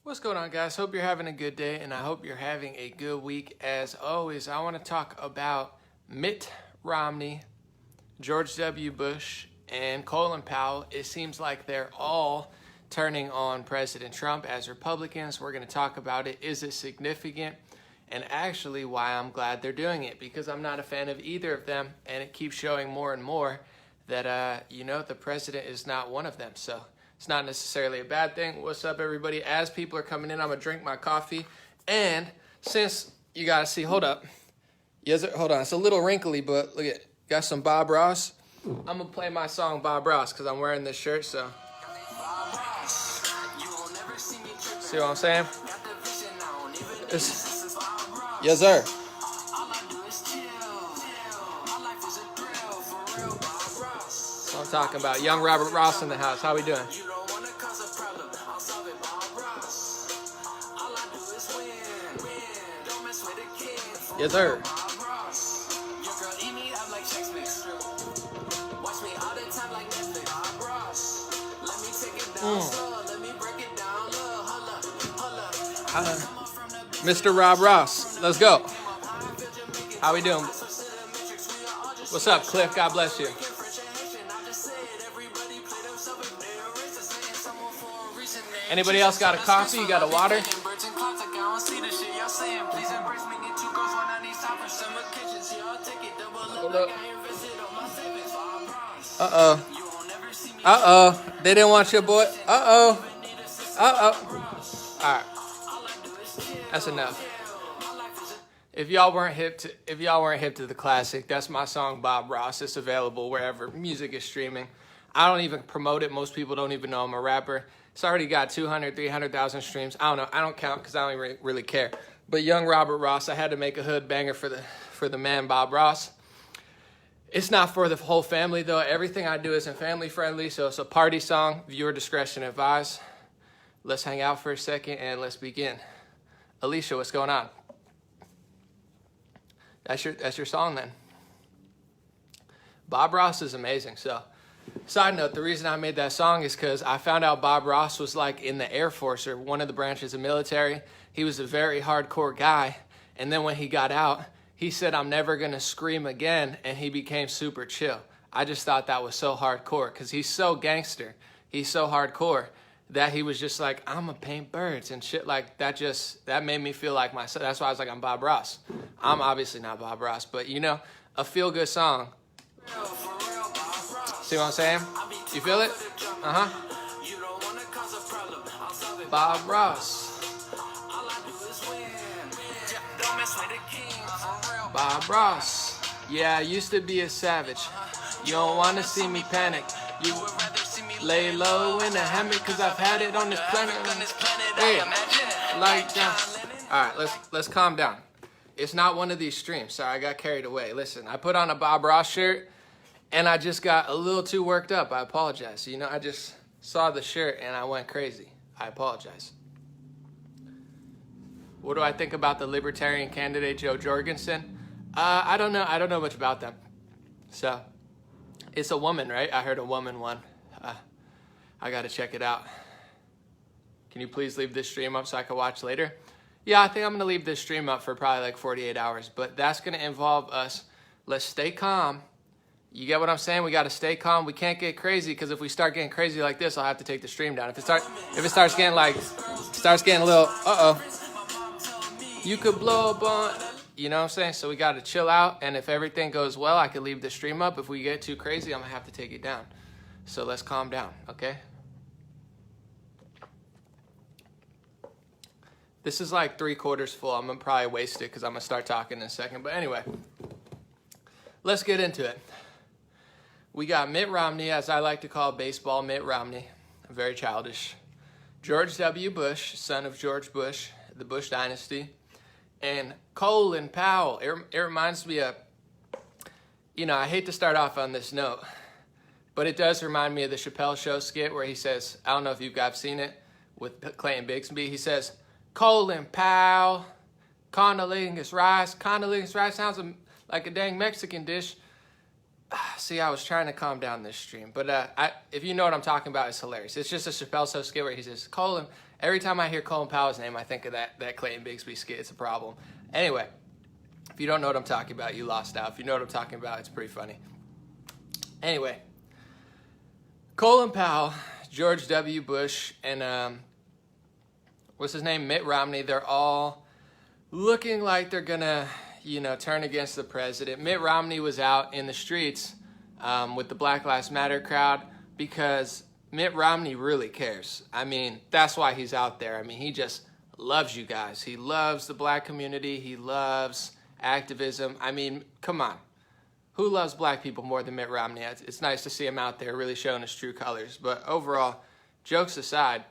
What's going on, guys? Hope you're having a good day, and I hope you're having a good week. As always, I want to talk about Mitt Romney, George W. Bush, and Colin Powell. It seems like they're all turning on President Trump as Republicans. We're going to talk about it. Is it significant? And actually why I'm glad they're doing it, because I'm not a fan of either of them, and it keeps showing more and more that, the president is not one of them. So it's not necessarily a bad thing. What's up, everybody? As people are coming in, I'm going to drink my coffee. And since you got to see, hold up. Yes, hold on. It's a little wrinkly, but look at got some Bob Ross. I'm going to play my song Bob Ross because I'm wearing this shirt, so. See what I'm saying? Yes, sir. That's what I'm talking about. Young Robert Ross in the house. How we doing? Yes, sir. Mr. Rob Ross, let's go. How we doing? What's up, Cliff? God bless you. Anybody else got a coffee? You got a water? Uh-oh. Uh-oh. They didn't want your boy. Uh-oh. Uh-oh. All right. That's enough. If y'all weren't hip to the classic, that's my song Bob Ross. It's available wherever music is streaming. I don't even promote it. Most people don't even know I'm a rapper. It's already got 200, 300,000 streams. I don't know. I don't count because I don't really care. But young Robert Ross, I had to make a hood banger for the man Bob Ross. It's not for the whole family though. Everything I do isn't family friendly, so it's a party song. Viewer discretion advised. Let's hang out for a second and let's begin. Alicia, what's going on? That's your song then. Bob Ross is amazing. So, side note, the reason I made that song is because I found out Bob Ross was like in the Air Force or one of the branches of military. He was a very hardcore guy. And then when he got out, he said, I'm never going to scream again. And he became super chill. I just thought that was so hardcore because he's so gangster. He's so hardcore that he was just like, I'm going to paint birds and shit like that. That made me feel like myself. That's why I was like, I'm Bob Ross. I'm obviously not Bob Ross, but a feel-good song. See what I'm saying? You feel it? Uh-huh. Bob Ross. Bob Ross. Yeah, I used to be a savage. You don't want to see me panic. You would rather see me lay low in a hammock because I've had it on this planet. Hey, like that. All right, let's calm down. It's not one of these streams. Sorry, I got carried away. Listen, I put on a Bob Ross shirt and I just got a little too worked up. I apologize. I just saw the shirt and I went crazy. I apologize. What do I think about the Libertarian candidate, Joe Jorgensen? I don't know. I don't know much about them. So, it's a woman, right? I heard a woman won. I got to check it out. Can you please leave this stream up so I can watch later? Yeah, I think I'm going to leave this stream up for probably like 48 hours. But that's going to involve us. Let's stay calm. You get what I'm saying? We got to stay calm. We can't get crazy because if we start getting crazy like this, I'll have to take the stream down. If it starts getting a little, you could blow up on, you know what I'm saying? So we got to chill out. And if everything goes well, I could leave the stream up. If we get too crazy, I'm going to have to take it down. So let's calm down, okay? This is like 3/4 full. I'm going to probably waste it because I'm going to start talking in a second. But anyway, let's get into it. We got Mitt Romney, as I like to call baseball Mitt Romney. Very childish. George W. Bush, son of George Bush, the Bush dynasty. And Colin Powell. It reminds me of, I hate to start off on this note, but it does remind me of the Chappelle Show skit where he says, I don't know if you guys have seen it, with Clayton Bigsby. He says, Colin Powell, condolingus rice. Condolingus rice sounds like a dang Mexican dish. See, I was trying to calm down this stream, but if you know what I'm talking about, it's hilarious. It's just a Chappelle Show skit where he says, Colin, Every time I hear Colin Powell's name, I think of that Clayton Bigsby skit. It's a problem. Anyway, if you don't know what I'm talking about, you lost out. If you know what I'm talking about, it's pretty funny. Anyway, Colin Powell, George W. Bush, and what's his name? Mitt Romney. They're all looking like they're gonna, turn against the president. Mitt Romney was out in the streets with the Black Lives Matter crowd because Mitt Romney really cares. I mean, that's why he's out there. I mean, he just loves you guys. He loves the black community. He loves activism. I mean, come on. Who loves black people more than Mitt Romney? It's nice to see him out there really showing his true colors. But overall, jokes aside,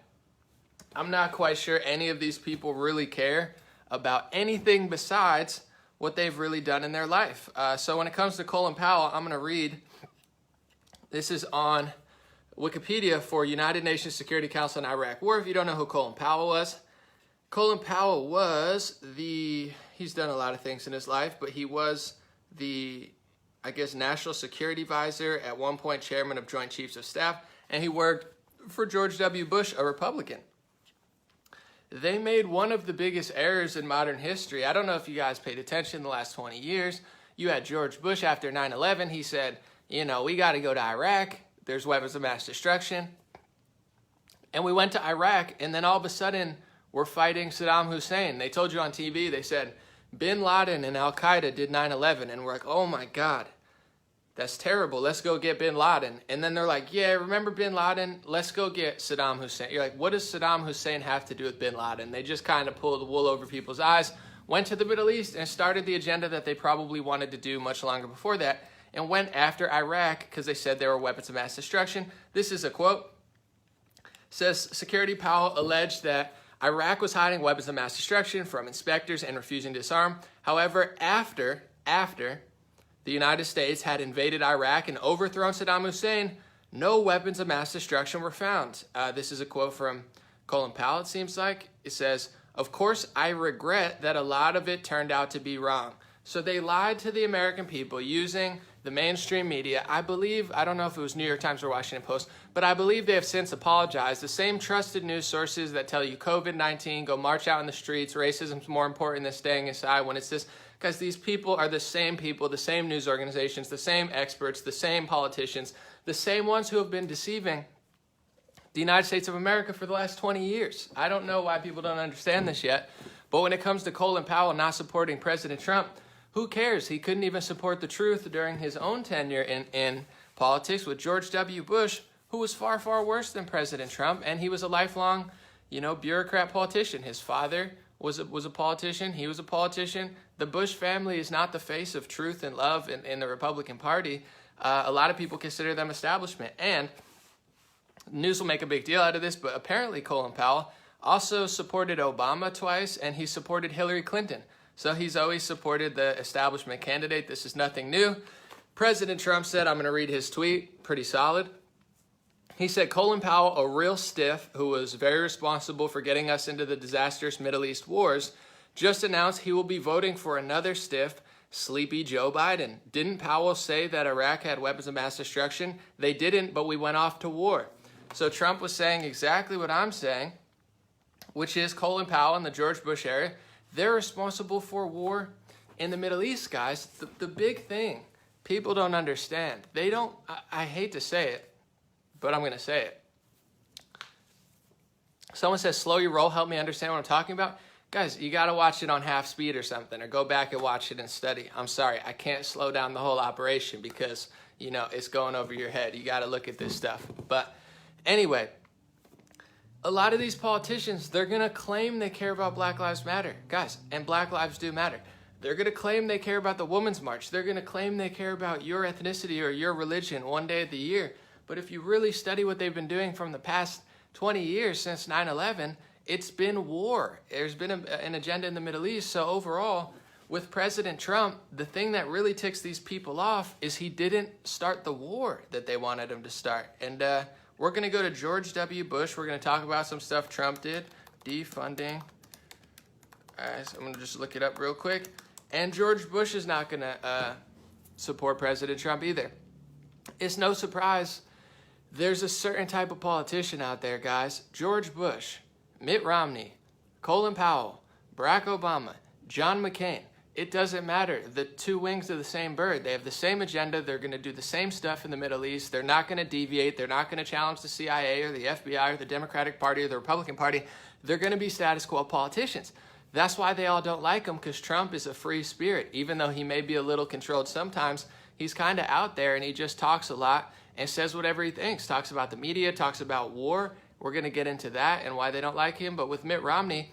I'm not quite sure any of these people really care about anything besides what they've really done in their life. So when it comes to Colin Powell, I'm going to read. This is on Wikipedia for United Nations Security Council on Iraq War. If you don't know who Colin Powell was, Colin Powell was he's done a lot of things in his life, but he was National Security Advisor, at one point chairman of Joint Chiefs of Staff, and he worked for George W. Bush, a Republican. They made one of the biggest errors in modern history. I don't know if you guys paid attention in the last 20 years. You had George Bush after 9/11. He said, we got to go to Iraq. There's weapons of mass destruction. And we went to Iraq, and then all of a sudden, we're fighting Saddam Hussein. They told you on TV, they said, Bin Laden and Al-Qaeda did 9/11. And we're like, oh my God, that's terrible. Let's go get Bin Laden. And then they're like, yeah, remember Bin Laden? Let's go get Saddam Hussein. You're like, what does Saddam Hussein have to do with Bin Laden? They just kind of pulled the wool over people's eyes, went to the Middle East and started the agenda that they probably wanted to do much longer before that, and went after Iraq because they said there were weapons of mass destruction. This is a quote. It says, Security Powell alleged that Iraq was hiding weapons of mass destruction from inspectors and refusing to disarm. However, after the United States had invaded Iraq and overthrown Saddam Hussein, no weapons of mass destruction were found. This is a quote from Colin Powell, it seems like. It says, of course, I regret that a lot of it turned out to be wrong. So they lied to the American people using the mainstream media. I don't know if it was New York Times or Washington Post, but I believe they have since apologized. The same trusted news sources that tell you COVID-19, go march out in the streets, racism's more important than staying inside when it's this. Because these people are the same people, the same news organizations, the same experts, the same politicians, the same ones who have been deceiving the United States of America for the last 20 years. I don't know why people don't understand this yet, but when it comes to Colin Powell not supporting President Trump, who cares? He couldn't even support the truth during his own tenure in politics with George W. Bush, who was far, far worse than President Trump, and he was a lifelong, bureaucrat politician. His father was a politician. He was a politician. The Bush family is not the face of truth and love in the Republican Party. A lot of people consider them establishment. And news will make a big deal out of this, but apparently Colin Powell also supported Obama twice, and he supported Hillary Clinton. So he's always supported the establishment candidate. This is nothing new. President Trump said, I'm going to read his tweet, pretty solid. He said, Colin Powell, a real stiff who was very responsible for getting us into the disastrous Middle East wars, just announced he will be voting for another stiff, sleepy Joe Biden. Didn't Powell say that Iraq had weapons of mass destruction? They didn't, but we went off to war. So Trump was saying exactly what I'm saying, which is Colin Powell in the George Bush era, they're responsible for war in the Middle East, guys. The big thing people don't understand. I hate to say it, but I'm going to say it. Someone says, slow your roll, help me understand what I'm talking about. Guys, you got to watch it on half speed or something, or go back and watch it and study. I'm sorry, I can't slow down the whole operation because, it's going over your head. You got to look at this stuff. But anyway, a lot of these politicians, they're going to claim they care about Black Lives Matter. Guys, and Black lives do matter. They're going to claim they care about the Women's March. They're going to claim they care about your ethnicity or your religion one day of the year. But if you really study what they've been doing from the past 20 years since 9/11, it's been war. There's been an agenda in the Middle East. So overall, with President Trump, the thing that really ticks these people off is he didn't start the war that they wanted him to start. And we're going to go to George W. Bush. We're going to talk about some stuff Trump did. Defunding. All right, so I'm going to just look it up real quick. And George Bush is not going to support President Trump either. It's no surprise. There's a certain type of politician out there, guys. George Bush, Mitt Romney, Colin Powell, Barack Obama, John McCain. It doesn't matter. The two wings of the same bird. They have the same agenda. They're going to do the same stuff in the Middle East. They're not going to deviate. They're not going to challenge the CIA or the FBI or the Democratic Party or the Republican Party. They're going to be status quo politicians. That's why they all don't like him, because Trump is a free spirit. Even though he may be a little controlled sometimes, he's kind of out there and he just talks a lot and says whatever he thinks. Talks about the media, talks about war. We're going to get into that and why they don't like him. But with Mitt Romney,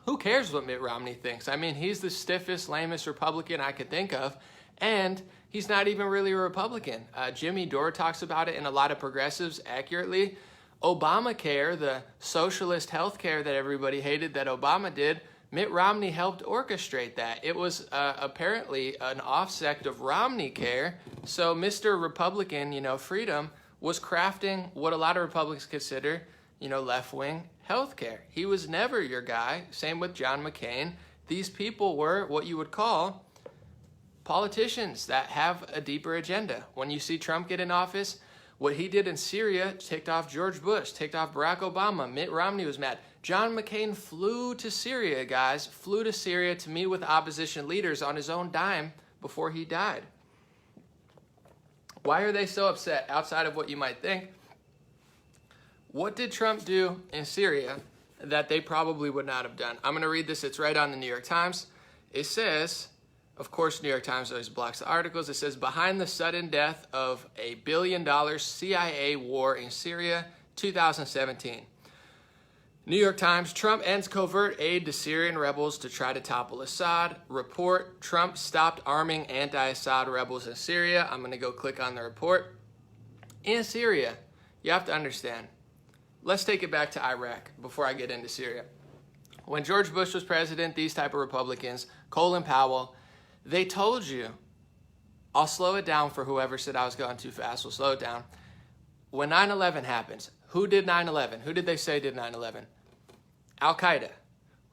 who cares what Mitt Romney thinks? I mean, he's the stiffest, lamest Republican I could think of, and he's not even really a Republican. Jimmy Dore talks about it, and a lot of progressives accurately. Obamacare, the socialist health care that everybody hated that Obama did, Mitt Romney helped orchestrate that. It was apparently an offsect of Romney Care. So Mr. Republican, freedom, was crafting what a lot of Republicans consider, left-wing healthcare. He was never your guy. Same with John McCain. These people were what you would call politicians that have a deeper agenda. When you see Trump get in office, what he did in Syria ticked off George Bush, ticked off Barack Obama. Mitt Romney was mad. John McCain flew to Syria, guys, flew to Syria to meet with opposition leaders on his own dime before he died. Why are they so upset outside of what you might think? What did Trump do in Syria that they probably would not have done? I'm going to read this. It's right on the New York Times. It says, of course, New York Times always blocks the articles. It says, behind the sudden death of $1 billion CIA war in Syria, 2017. New York Times, Trump ends covert aid to Syrian rebels to try to topple Assad. Report, Trump stopped arming anti-Assad rebels in Syria. I'm going to go click on the report. In Syria, you have to understand. Let's take it back to Iraq before I get into Syria. When George Bush was president, these type of Republicans, Colin Powell, they told you, I'll slow it down for whoever said I was going too fast. We'll slow it down. When 9/11 happens, who did 9/11? Who did they say did 9/11? Al-Qaeda.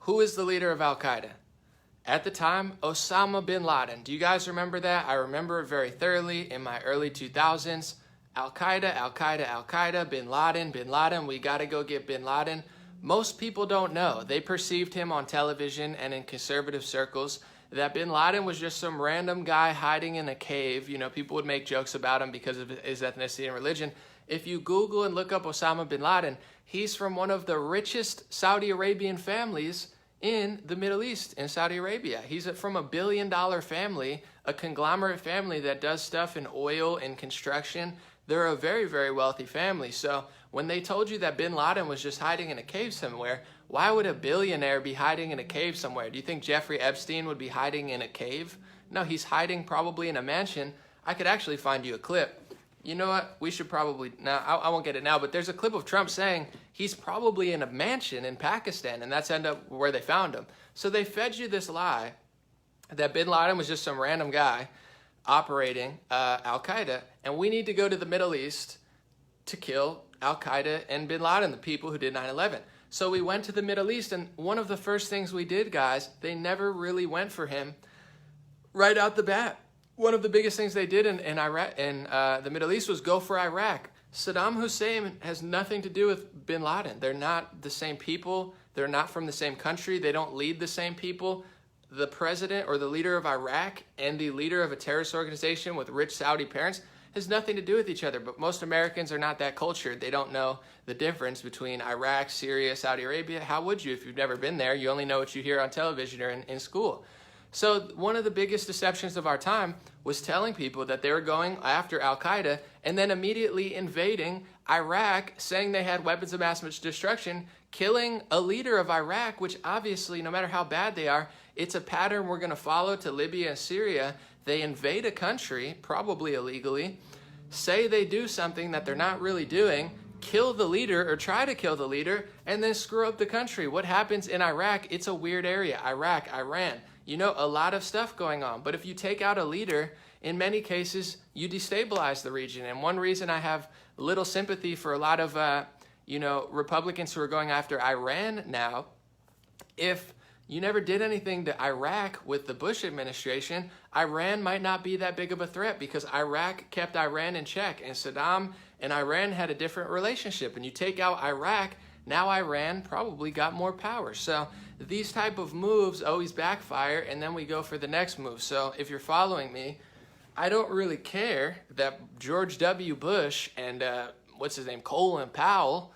Who is the leader of Al-Qaeda? At the time, Osama bin Laden. Do you guys remember that? I remember it very thoroughly in my early 2000s. Al-Qaeda, Al-Qaeda, Al-Qaeda, bin Laden, we got to go get bin Laden. Most people don't know. They perceived him on television and in conservative circles that bin Laden was just some random guy hiding in a cave. People would make jokes about him because of his ethnicity and religion. If you Google and look up Osama bin Laden, he's from one of the richest Saudi Arabian families in the Middle East, in Saudi Arabia. He's from a $1 billion family, a conglomerate family that does stuff in oil and construction. They're a very, very wealthy family. So when they told you that bin Laden was just hiding in a cave somewhere, why would a billionaire be hiding in a cave somewhere? Do you think Jeffrey Epstein would be hiding in a cave? No, he's hiding probably in a mansion. I could actually find you a clip. You know what? We should probably, I won't get it now, but there's a clip of Trump saying he's probably in a mansion in Pakistan, and that's ended up where they found him. So they fed you this lie that bin Laden was just some random guy operating Al-Qaeda, and we need to go to the Middle East to kill Al-Qaeda and bin Laden, the people who did 9/11. So we went to the Middle East, and one of the first things we did, guys, they never really went for him right out the bat. One of the biggest things they did in Iraq, in the Middle East, was go for Iraq. Saddam Hussein has nothing to do with bin Laden. They're not the same people. They're not from the same country. They don't lead the same people. The president or the leader of Iraq and the leader of a terrorist organization with rich Saudi parents has nothing to do with each other. But most Americans are not that cultured. They don't know the difference between Iraq, Syria, Saudi Arabia. How would you if you've never been there? You only know what you hear on television or in school. So one of the biggest deceptions of our time was telling people that they were going after Al-Qaeda and then immediately invading Iraq, saying they had weapons of mass destruction, killing a leader of Iraq, which obviously, no matter how bad they are, it's a pattern we're going to follow to Libya and Syria. They invade a country, probably illegally, say they do something that they're not really doing, kill the leader or try to kill the leader, and then screw up the country. What happens in Iraq? It's a weird area. Iraq, Iran. A lot of stuff going on. But if you take out a leader, in many cases, you destabilize the region. And one reason I have little sympathy for a lot of, Republicans who are going after Iran now, if you never did anything to Iraq with the Bush administration, Iran might not be that big of a threat because Iraq kept Iran in check, and Saddam and Iran had a different relationship. And you take out Iraq, Now Iran probably got more power. So these type of moves always backfire, and then we go for the next move. So if you're following me, I don't really care that George W. Bush and what's his name, Colin Powell,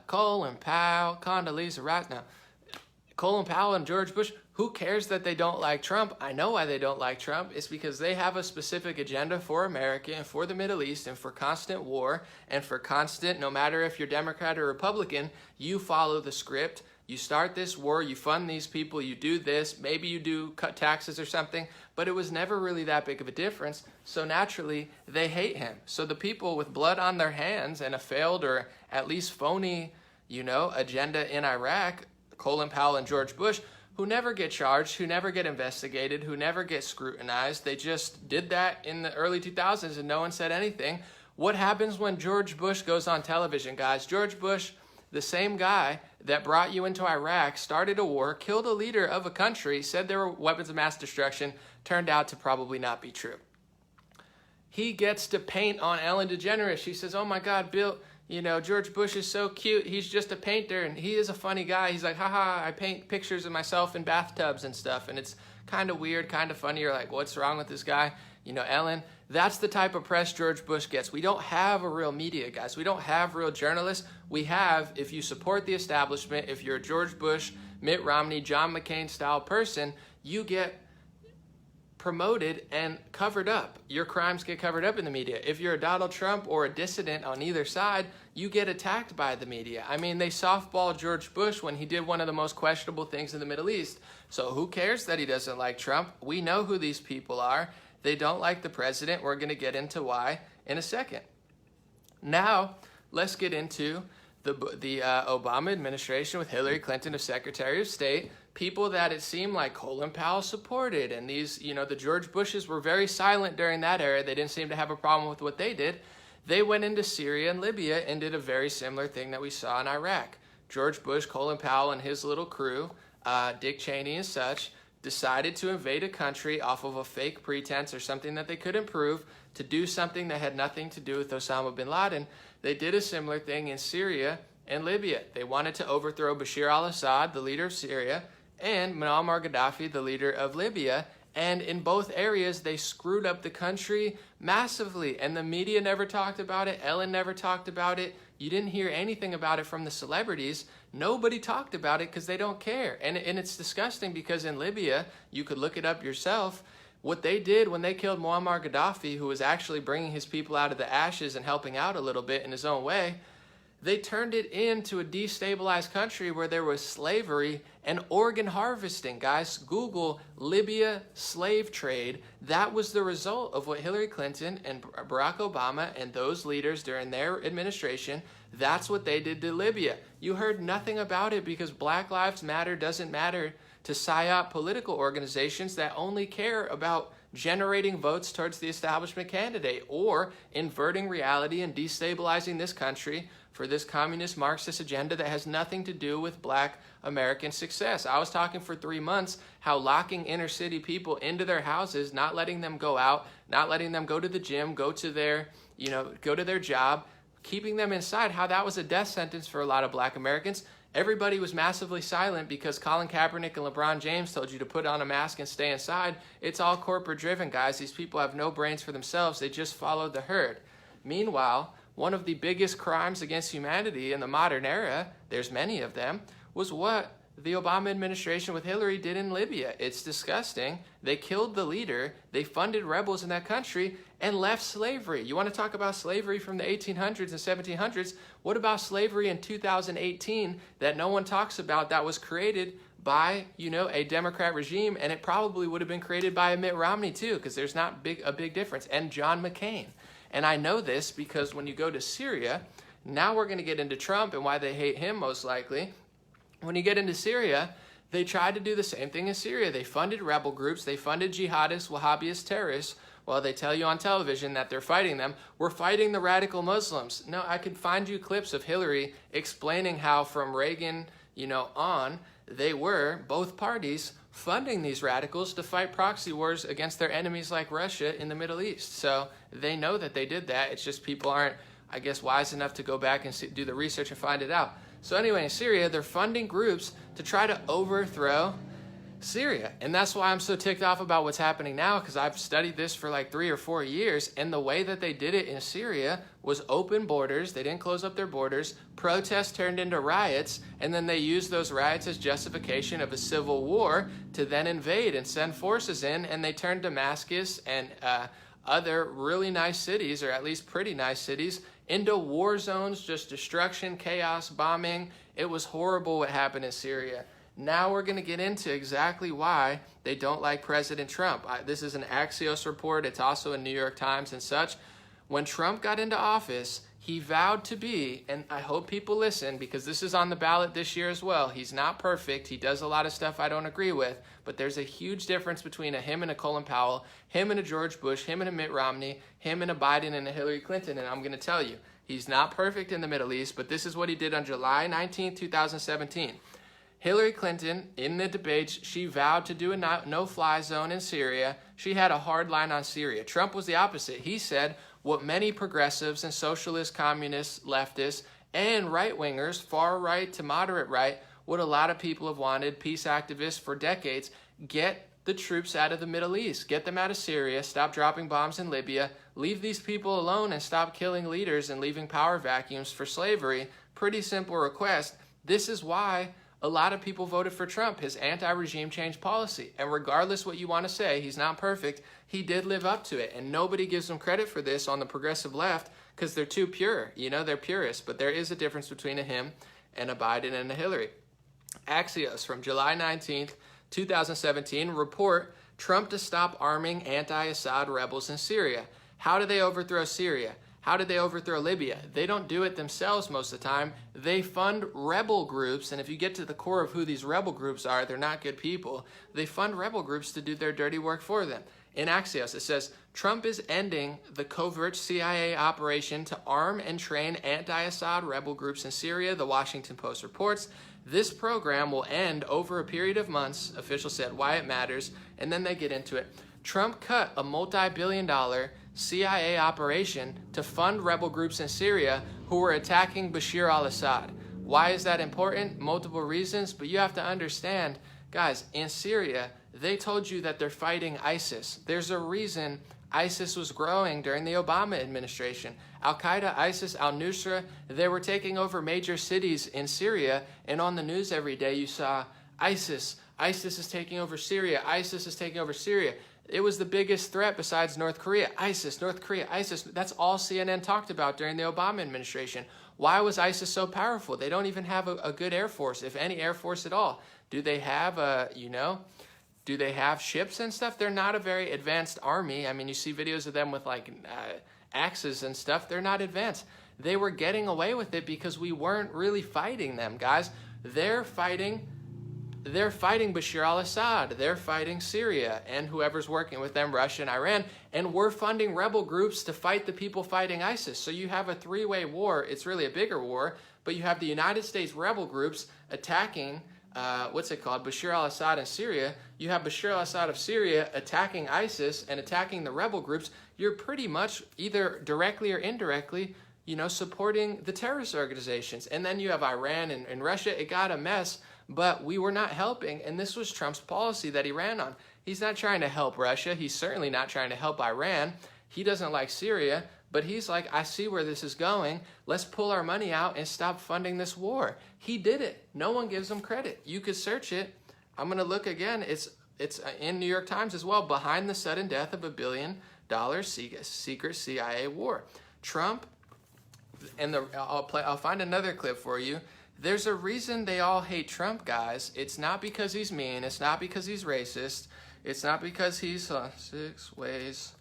Condoleezza Rice now, Colin Powell and George Bush, who cares that they don't like Trump? I know why they don't like Trump. It's because they have a specific agenda for America and for the Middle East and for constant war and for constant, no matter if you're Democrat or Republican, you follow the script. You start this war, you fund these people, you do this, maybe you do cut taxes or something, but it was never really that big of a difference. So naturally, they hate him. So the people with blood on their hands and a failed or at least phony, agenda in Iraq, Colin Powell and George Bush, who never get charged, who never get investigated, who never get scrutinized. They just did that in the early 2000s and no one said anything. What happens when George Bush goes on television, guys? George Bush, the same guy that brought you into Iraq, started a war, killed a leader of a country, said there were weapons of mass destruction, turned out to probably not be true. He gets to paint on Ellen DeGeneres. She says, oh my God, Bill, George Bush is so cute. He's just a painter, and he is a funny guy. He's like, haha, I paint pictures of myself in bathtubs and stuff, and it's kind of weird, kind of funny. You're like, what's wrong with this guy? Ellen, that's the type of press George Bush gets. We don't have a real media, guys. We don't have real journalists. We have, if you support the establishment, if you're a George Bush, Mitt Romney, John McCain style person, you get promoted and covered up. Your crimes get covered up in the media. If you're a Donald Trump or a dissident on either side, you get attacked by the media. I mean, they softballed George Bush when he did one of the most questionable things in the Middle East. So who cares that he doesn't like Trump? We know who these people are. They don't like the president. We're going to get into why in a second. Now, let's get into the Obama administration with Hillary Clinton as Secretary of State, people that it seemed like Colin Powell supported. And these, the George Bushes were very silent during that era. They didn't seem to have a problem with what they did. They went into Syria and Libya and did a very similar thing that we saw in Iraq. George Bush, Colin Powell, and his little crew, Dick Cheney and such, decided to invade a country off of a fake pretense or something that they couldn't prove to do something that had nothing to do with Osama bin Laden. They did a similar thing in Syria and Libya. They wanted to overthrow Bashir al-Assad, the leader of Syria, and Muammar Gaddafi, the leader of Libya. And in both areas, they screwed up the country massively. And the media never talked about it. Ellen never talked about it. You didn't hear anything about it from the celebrities. Nobody talked about it because they don't care. And it's disgusting because in Libya, you could look it up yourself, what they did when they killed Muammar Gaddafi, who was actually bringing his people out of the ashes and helping out a little bit in his own way, they turned it into a destabilized country where there was slavery and organ harvesting. Guys, Google Libya slave trade. That was the result of what Hillary Clinton and Barack Obama and those leaders during their administration, that's what they did to Libya. You heard nothing about it because Black Lives Matter doesn't matter to PSYOP political organizations that only care about generating votes towards the establishment candidate or inverting reality and destabilizing this country for this communist Marxist agenda that has nothing to do with Black American success. I was talking for 3 months how locking inner city people into their houses, not letting them go out, not letting them go to the gym, go to their job, keeping them inside, how that was a death sentence for a lot of Black Americans. Everybody was massively silent because Colin Kaepernick and LeBron James told you to put on a mask and stay inside. It's all corporate driven, guys. These people have no brains for themselves. They just followed the herd. Meanwhile, one of the biggest crimes against humanity in the modern era, there's many of them, was what the Obama administration with Hillary did in Libya. It's disgusting. They killed the leader. They funded rebels in that country and left slavery. You want to talk about slavery from the 1800s and 1700s? What about slavery in 2018 that no one talks about that was created by, a Democrat regime, and it probably would have been created by a Mitt Romney too, because there's not a big difference, and John McCain. And I know this because when you go to Syria, now we're going to get into Trump and why they hate him most likely. When you get into Syria, they tried to do the same thing in Syria. They funded rebel groups. They funded jihadists, Wahhabist terrorists. While they tell you on television that they're fighting them, we're fighting the radical Muslims. No, I could find you clips of Hillary explaining how from Reagan, on, they were, both parties, funding these radicals to fight proxy wars against their enemies like Russia in the Middle East. So they know that they did that. It's just people aren't, I guess, wise enough to go back and do the research and find it out. So anyway, in Syria, they're funding groups to try to overthrow Syria. And that's why I'm so ticked off about what's happening now, because I've studied this for like 3 or 4 years. And the way that they did it in Syria was open borders. They didn't close up their borders. Protests turned into riots. And then they used those riots as justification of a civil war to then invade and send forces in. And they turned Damascus and other really nice cities, or at least pretty nice cities, into war zones, just destruction, chaos, bombing. It was horrible what happened in Syria. Now we're going to get into exactly why they don't like President Trump. This is an Axios report. It's also in New York Times and such. When Trump got into office, he vowed to be, and I hope people listen because this is on the ballot this year as well. He's not perfect. He does a lot of stuff I don't agree with, but there's a huge difference between him and a Colin Powell, him and a George Bush, him and a Mitt Romney, him and a Biden and a Hillary Clinton. And I'm going to tell you, he's not perfect in the Middle East, but this is what he did on July 19, 2017. Hillary Clinton, in the debates, she vowed to do a no-fly zone in Syria. She had a hard line on Syria. Trump was the opposite. He said what many progressives and socialists, communists, leftists, and right-wingers, far right to moderate right, what a lot of people have wanted, peace activists for decades, get the troops out of the Middle East. Get them out of Syria. Stop dropping bombs in Libya. Leave these people alone and stop killing leaders and leaving power vacuums for slavery. Pretty simple request. This is why a lot of people voted for Trump, his anti-regime change policy. And regardless what you want to say, he's not perfect. He did live up to it. And nobody gives him credit for this on the progressive left because they're too pure. You know, they're purists. But there is a difference between a him and a Biden and a Hillary. Axios from July 19th, 2017, report Trump to stop arming anti-Assad rebels in Syria. How do they overthrow Syria? How did they overthrow Libya? They don't do it themselves most of the time. They fund rebel groups, and if you get to the core of who these rebel groups are, they're not good people. They fund rebel groups to do their dirty work for them. In Axios, it says, Trump is ending the covert CIA operation to arm and train anti-Assad rebel groups in Syria, the Washington Post reports. This program will end over a period of months, officials said, why it matters, and then they get into it. Trump cut a multi-billion-dollar CIA operation to fund rebel groups in Syria who were attacking Bashar al-Assad. Why is that important? Multiple reasons, but you have to understand, guys, in Syria, they told you that they're fighting ISIS. There's a reason ISIS was growing during the Obama administration. Al-Qaeda, ISIS, al-Nusra, they were taking over major cities in Syria, and on the news every day you saw ISIS is taking over Syria, ISIS is taking over Syria. It was the biggest threat besides North Korea. ISIS, North Korea, ISIS. That's all CNN talked about during the Obama administration. Why was ISIS so powerful? They don't even have a good air force, if any air force at all. Do they have do they have ships and stuff? They're not a very advanced army. I mean, you see videos of them with like axes and stuff. They're not advanced. They were getting away with it because we weren't really fighting them, guys. They're fighting Bashar al-Assad. They're fighting Syria and whoever's working with them, Russia and Iran. And we're funding rebel groups to fight the people fighting ISIS. So you have a three-way war. It's really a bigger war. But you have the United States rebel groups attacking, Bashar al-Assad in Syria. You have Bashar al-Assad of Syria attacking ISIS and attacking the rebel groups. You're pretty much either directly or indirectly, supporting the terrorist organizations. And then you have Iran and Russia. It got a mess. But we were not helping, and this was Trump's policy that he ran on. He's not trying to help Russia. He's certainly not trying to help Iran. He doesn't like Syria, but he's like, I see where this is going. Let's pull our money out and stop funding this war. He did it. No one gives him credit. You could search it. I'm going to look again. It's in New York Times as well. Behind the sudden death of $1 billion secret CIA war. Trump, and I'll find another clip for you. There's a reason they all hate Trump, guys. It's not because he's mean. It's not because he's racist. It's not because he's 6 ways.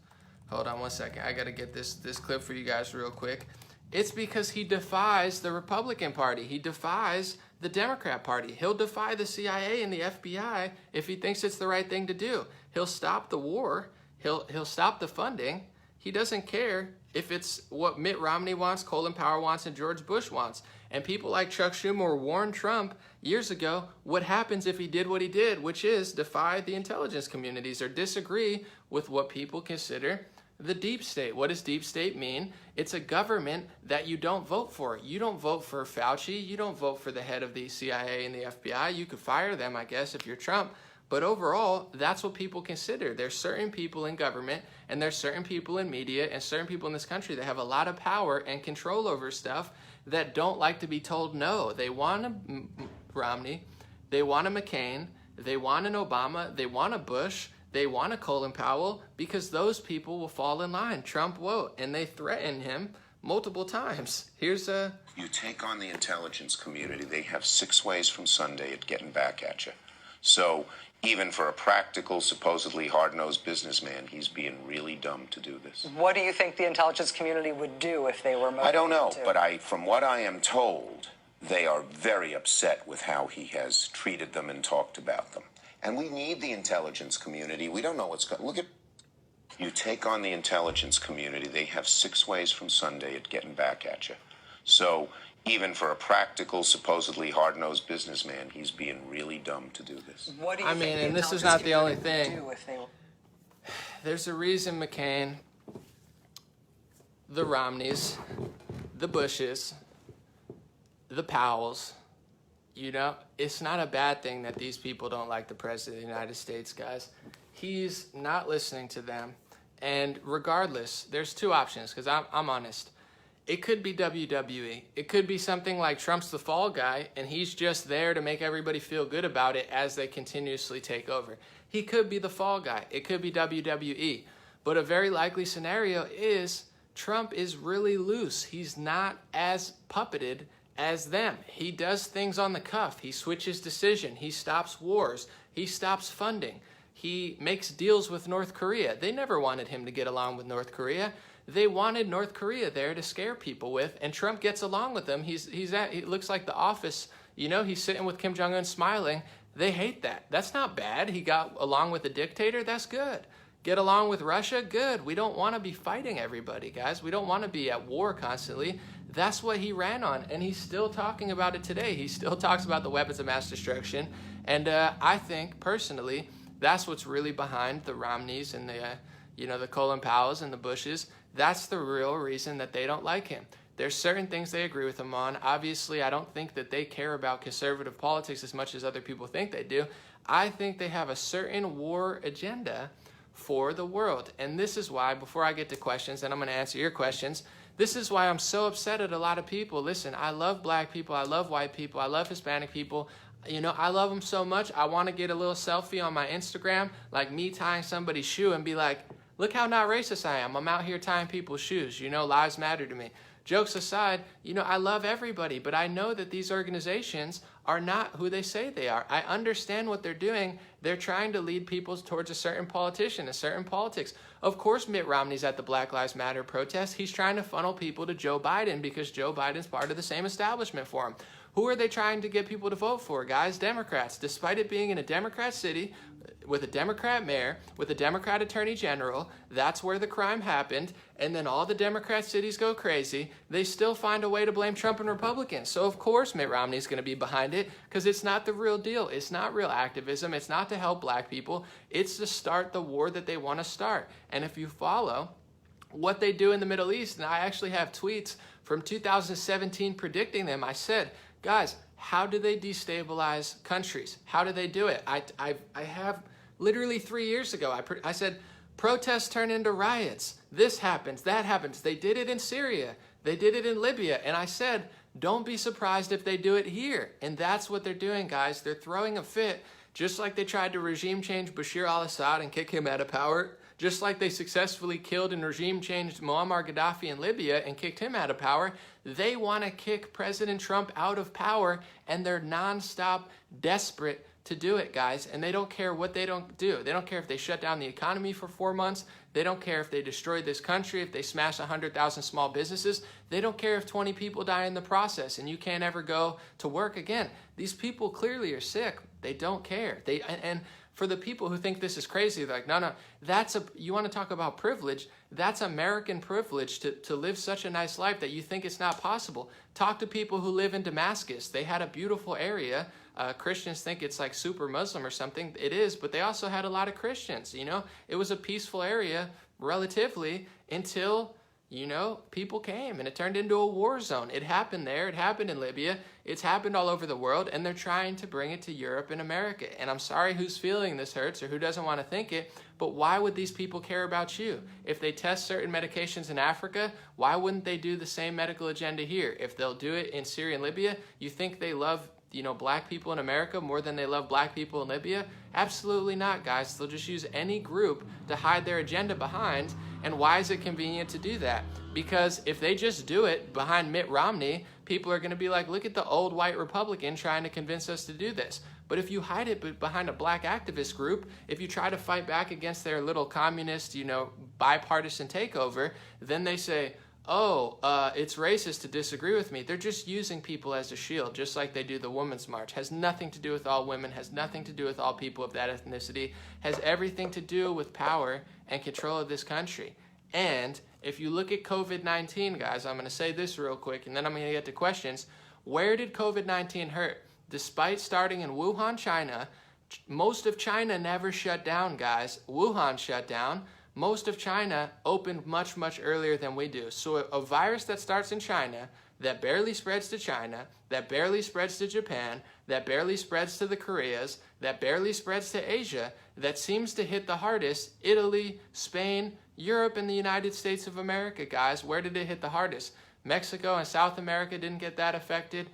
Hold on one second. I got to get this clip for you guys real quick. It's because he defies the Republican Party. He defies the Democrat Party. He'll defy the CIA and the FBI if he thinks it's the right thing to do. He'll stop the war. He'll stop the funding. He doesn't care if it's what Mitt Romney wants, Colin Powell wants, and George Bush wants. And people like Chuck Schumer warned Trump years ago what happens if he did what he did, which is defy the intelligence communities or disagree with what people consider The deep state. What does deep state mean? It's a government that you don't vote for. You don't vote for Fauci. You don't vote for the head of the CIA and the FBI. You could fire them, I guess, if you're Trump. But overall, that's what people consider. There's certain people in government, and there's certain people in media, and certain people in this country that have a lot of power and control over stuff that don't like to be told no. They want a Romney, they want a McCain, they want an Obama, they want a Bush, they want a Colin Powell, because those people will fall in line. Trump won't, and they threaten him multiple times. Here's a... You take on the intelligence community, they have 6 ways from Sunday at getting back at you. So even for a practical, supposedly hard-nosed businessman, he's being really dumb to do this. What do you think the intelligence community would do if they were motivated? I don't know, but from what I am told, they are very upset with how he has treated them and talked about them. And we need the intelligence community. We don't know what's going. Look at. You take on the intelligence community, they have 6 ways from Sunday at getting back at you. So even for a practical, supposedly hard-nosed businessman, he's being really dumb to do this. What do you think and this is not the only thing. There's a reason McCain, the Romneys, the Bushes, the Powells, it's not a bad thing that these people don't like the President of the United States, guys. He's not listening to them. And regardless, there's 2 options, because I'm honest. It could be WWE. It could be something like Trump's the fall guy, and he's just there to make everybody feel good about it as they continuously take over. He could be the fall guy. It could be WWE. But a very likely scenario is Trump is really loose. He's not as puppeted as them. He does things on the cuff. He switches decision. He stops wars. He stops funding. He makes deals with North Korea. They never wanted him to get along with North Korea. They wanted North Korea there to scare people with, and Trump gets along with them. He looks like The Office. He's sitting with Kim Jong-un smiling. They hate that. That's not bad. He got along with a dictator. That's good. Get along with Russia? Good. We don't want to be fighting everybody, guys. We don't want to be at war constantly. That's what he ran on, and he's still talking about it today. He still talks about the weapons of mass destruction, and I think, personally, that's what's really behind the Romneys and the Colin Powells and the Bushes. That's the real reason that they don't like him. There's certain things they agree with him on. Obviously, I don't think that they care about conservative politics as much as other people think they do. I think they have a certain war agenda for the world. And this is why, before I get to questions, and I'm going to answer your questions, this is why I'm so upset at a lot of people. Listen, I love black people. I love white people. I love Hispanic people. I love them so much. I want to get a little selfie on my Instagram, like me tying somebody's shoe and be like, look how not racist I am. I'm out here tying people's shoes. Lives matter to me. Jokes aside, I love everybody, but I know that these organizations are not who they say they are. I understand what they're doing. They're trying to lead people towards a certain politician, a certain politics. Of course, Mitt Romney's at the Black Lives Matter protest. He's trying to funnel people to Joe Biden because Joe Biden's part of the same establishment for him. Who are they trying to get people to vote for, guys? Democrats. Despite it being in a Democrat city, with a Democrat mayor, with a Democrat attorney general, that's where the crime happened, and then all the Democrat cities go crazy, they still find a way to blame Trump and Republicans. So of course Mitt Romney's going to be behind it, because it's not the real deal. It's not real activism. It's not to help black people. It's to start the war that they want to start. And if you follow what they do in the Middle East, and I actually have tweets from 2017 predicting them, I said, guys, how do they destabilize countries? How do they do it? I have literally 3 years ago, I said, protests turn into riots. This happens, that happens. They did it in Syria. They did it in Libya. And I said, don't be surprised if they do it here. And that's what they're doing, guys. They're throwing a fit, just like they tried to regime change Bashir al-Assad and kick him out of power, just like they successfully killed and regime changed Muammar Gaddafi in Libya and kicked him out of power. They want to kick President Trump out of power, and they're nonstop desperate to do it, guys. And they don't care what they don't do. They don't care if they shut down the economy for 4 months. They don't care if they destroy this country, if they smash 100,000 small businesses. They don't care if 20 people die in the process and you can't ever go to work again. These people clearly are sick. They don't care. And for the people who think this is crazy, they're like, no, you want to talk about privilege? That's American privilege to live such a nice life that you think it's not possible. Talk to people who live in Damascus. They had a beautiful area. Christians think it's like super Muslim or something. It is, but they also had a lot of Christians, It was a peaceful area relatively, until, people came and it turned into a war zone. It happened there. It happened in Libya. It's happened all over the world, and they're trying to bring it to Europe and America. And I'm sorry who's feeling this hurts or who doesn't want to think it, but why would these people care about you? If they test certain medications in Africa, why wouldn't they do the same medical agenda here? If they'll do it in Syria and Libya, you think they love black people in America more than they love black people in Libya? Absolutely not, guys. They'll just use any group to hide their agenda behind. And why is it convenient to do that? Because if they just do it behind Mitt Romney, people are going to be like, look at the old white Republican trying to convince us to do this. But if you hide it behind a black activist group, if you try to fight back against their little communist, bipartisan takeover, then they say, it's racist to disagree with me. They're just using people as a shield, just like they do the Women's March. Has nothing to do with all women, has nothing to do with all people of that ethnicity, has everything to do with power and control of this country. And if you look at COVID-19, guys, I'm going to say this real quick, and then I'm going to get to questions. Where did COVID-19 hurt? Despite starting in Wuhan, China, most of China never shut down, guys. Wuhan shut down. Most of China opened much, much earlier than we do. So a virus that starts in China, that barely spreads to China, that barely spreads to Japan, that barely spreads to the Koreas, that barely spreads to Asia, that seems to hit the hardest, Italy, Spain, Europe, and the United States of America, guys. Where did it hit the hardest? Mexico and South America didn't get that affected.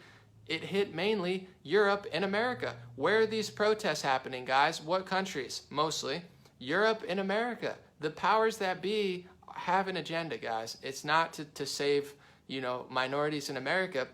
It hit mainly Europe and America. Where are these protests happening, guys? What countries? Mostly Europe and America. The powers that be have an agenda, guys. It's not to save, minorities in America.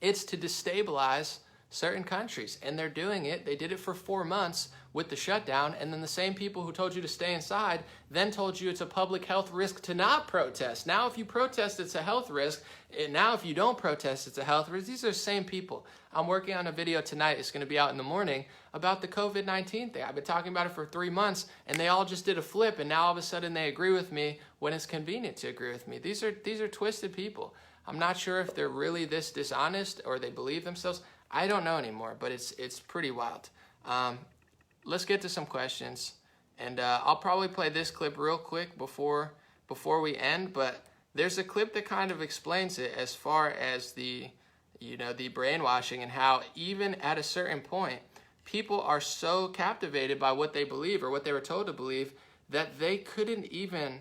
It's to destabilize certain countries. And they're doing it. They did it for 4 months with the shutdown. And then the same people who told you to stay inside then told you it's a public health risk to not protest. Now, if you protest, it's a health risk. And now, if you don't protest, it's a health risk. These are the same people. I'm working on a video tonight. It's going to be out in the morning about the COVID-19 thing. I've been talking about it for 3 months, and they all just did a flip, and now all of a sudden they agree with me when it's convenient to agree with me. These are twisted people. I'm not sure if they're really this dishonest or they believe themselves. I don't know anymore, but it's pretty wild. Let's get to some questions, and I'll probably play this clip real quick before we end, but there's a clip that kind of explains it as far as the brainwashing and how even at a certain point, people are so captivated by what they believe or what they were told to believe that they couldn't even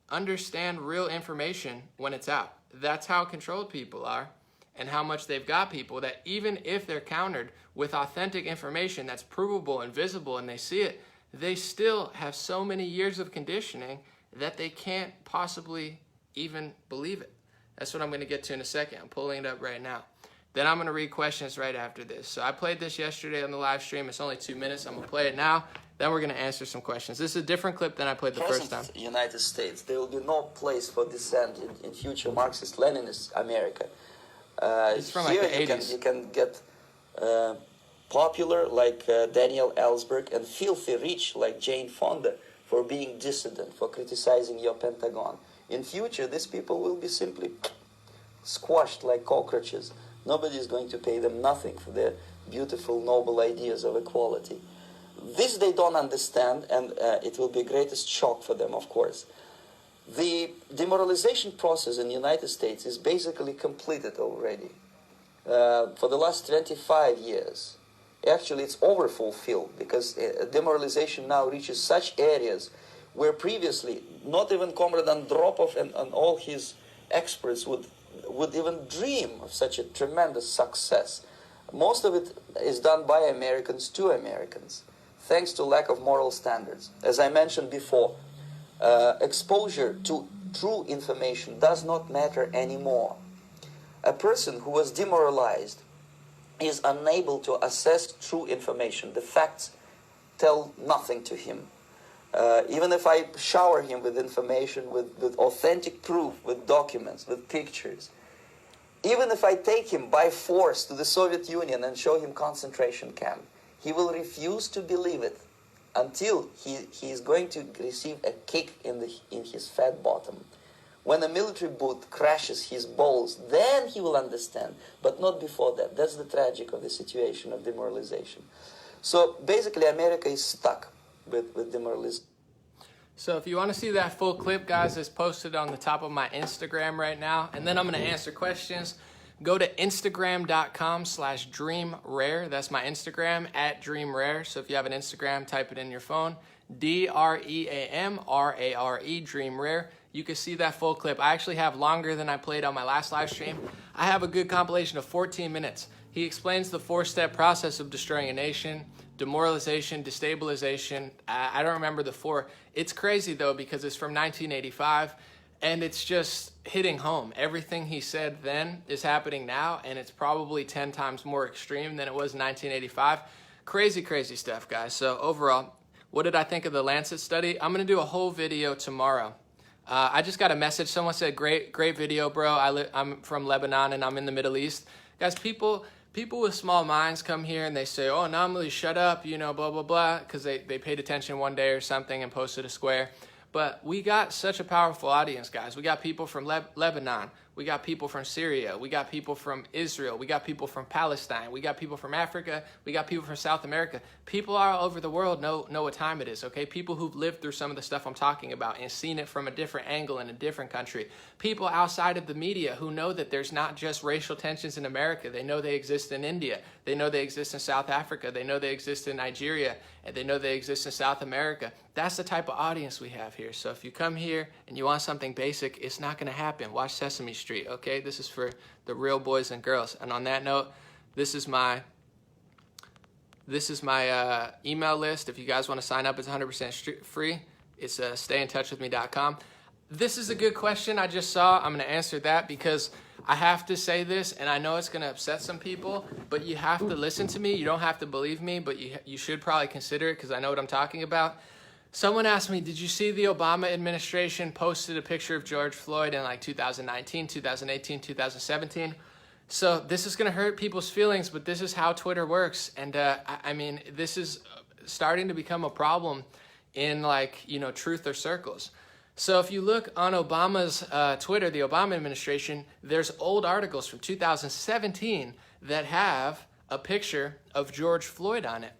understand real information when it's out. That's how controlled people are and how much they've got people that even if they're countered with authentic information that's provable and visible and they see it, they still have so many years of conditioning that they can't possibly even believe it. That's what I'm going to get to in a second. I'm pulling it up right now. Then I'm going to read questions right after this. So I played this yesterday on the live stream. It's only 2 minutes. I'm going to play it now. Then we're going to answer some questions. This is a different clip than I played the first time. United States, there will be no place for dissent in future Marxist-Leninist America. It's from like the 80s. You can get popular like Daniel Ellsberg and filthy rich like Jane Fonda for being dissident, for criticizing your Pentagon. In future, these people will be simply squashed like cockroaches. Nobody is going to pay them nothing for their beautiful, noble ideas of equality. This they don't understand, and it will be a greatest shock for them, of course. The demoralization process in the United States is basically completed already. For the last 25 years, actually it's overfulfilled because demoralization now reaches such areas where previously not even Comrade Andropov and all his experts would even dream of such a tremendous success. Most of it is done by Americans to Americans, thanks to lack of moral standards. As I mentioned before, exposure to true information does not matter anymore. A person who was demoralized is unable to assess true information. The facts tell nothing to him. Even if I shower him with information, with authentic proof, with documents, with pictures, even if I take him by force to the Soviet Union and show him concentration camp, he will refuse to believe it until he is going to receive a kick in his fat bottom. When a military boot crashes his balls, then he will understand, but not before that. That's the tragic of the situation of demoralization. So basically, America is stuck with demoralization. So if you want to see that full clip, guys, it's posted on the top of my Instagram right now. And then I'm going to answer questions. Go to instagram.com/dreamrare. That's my Instagram, @dreamrare. So if you have an Instagram, type it in your phone. DREAMRARE, Dream Rare. You can see that full clip. I actually have longer than I played on my last live stream. I have a good compilation of 14 minutes. He explains the 4-step process of destroying a nation: demoralization, destabilization. I don't remember the 4. It's crazy though, because it's from 1985 and it's just hitting home. Everything he said then is happening now, and it's probably 10 times more extreme than it was in 1985. Crazy, crazy stuff, guys. So overall, what did I think of the Lancet study? I'm going to do a whole video tomorrow. I just got a message. Someone said, great video, bro. I'm from Lebanon and I'm in the Middle East. Guys, people with small minds come here and they say, oh, anomaly, shut up, you know, blah, blah, blah, because they paid attention one day or something and posted a square. But we got such a powerful audience, guys. We got people from Lebanon. We got people from Syria. We got people from Israel. We got people from Palestine. We got people from Africa. We got people from South America. People all over the world know what time it is, okay? People who've lived through some of the stuff I'm talking about and seen it from a different angle in a different country. People outside of the media who know that there's not just racial tensions in America. They know they exist in India. They know they exist in South Africa. They know they exist in Nigeria. And they know they exist in South America. That's the type of audience we have here. So if you come here and you want something basic, it's not going to happen. Watch Sesame Street, okay? This is for the real boys and girls. And on that note, this is my email list. If you guys want to sign up, it's 100% free. It's stayintouchwithme.com. This is a good question I just saw. I'm going to answer that because I have to say this, and I know it's going to upset some people, but you have to listen to me. You don't have to believe me, but you should probably consider it because I know what I'm talking about. Someone asked me, did you see the Obama administration posted a picture of George Floyd in like 2019, 2018, 2017? So this is going to hurt people's feelings, but this is how Twitter works. And I mean, this is starting to become a problem in like, you know, truther circles. So if you look on Obama's Twitter, the Obama administration, there's old articles from 2017 that have a picture of George Floyd on it.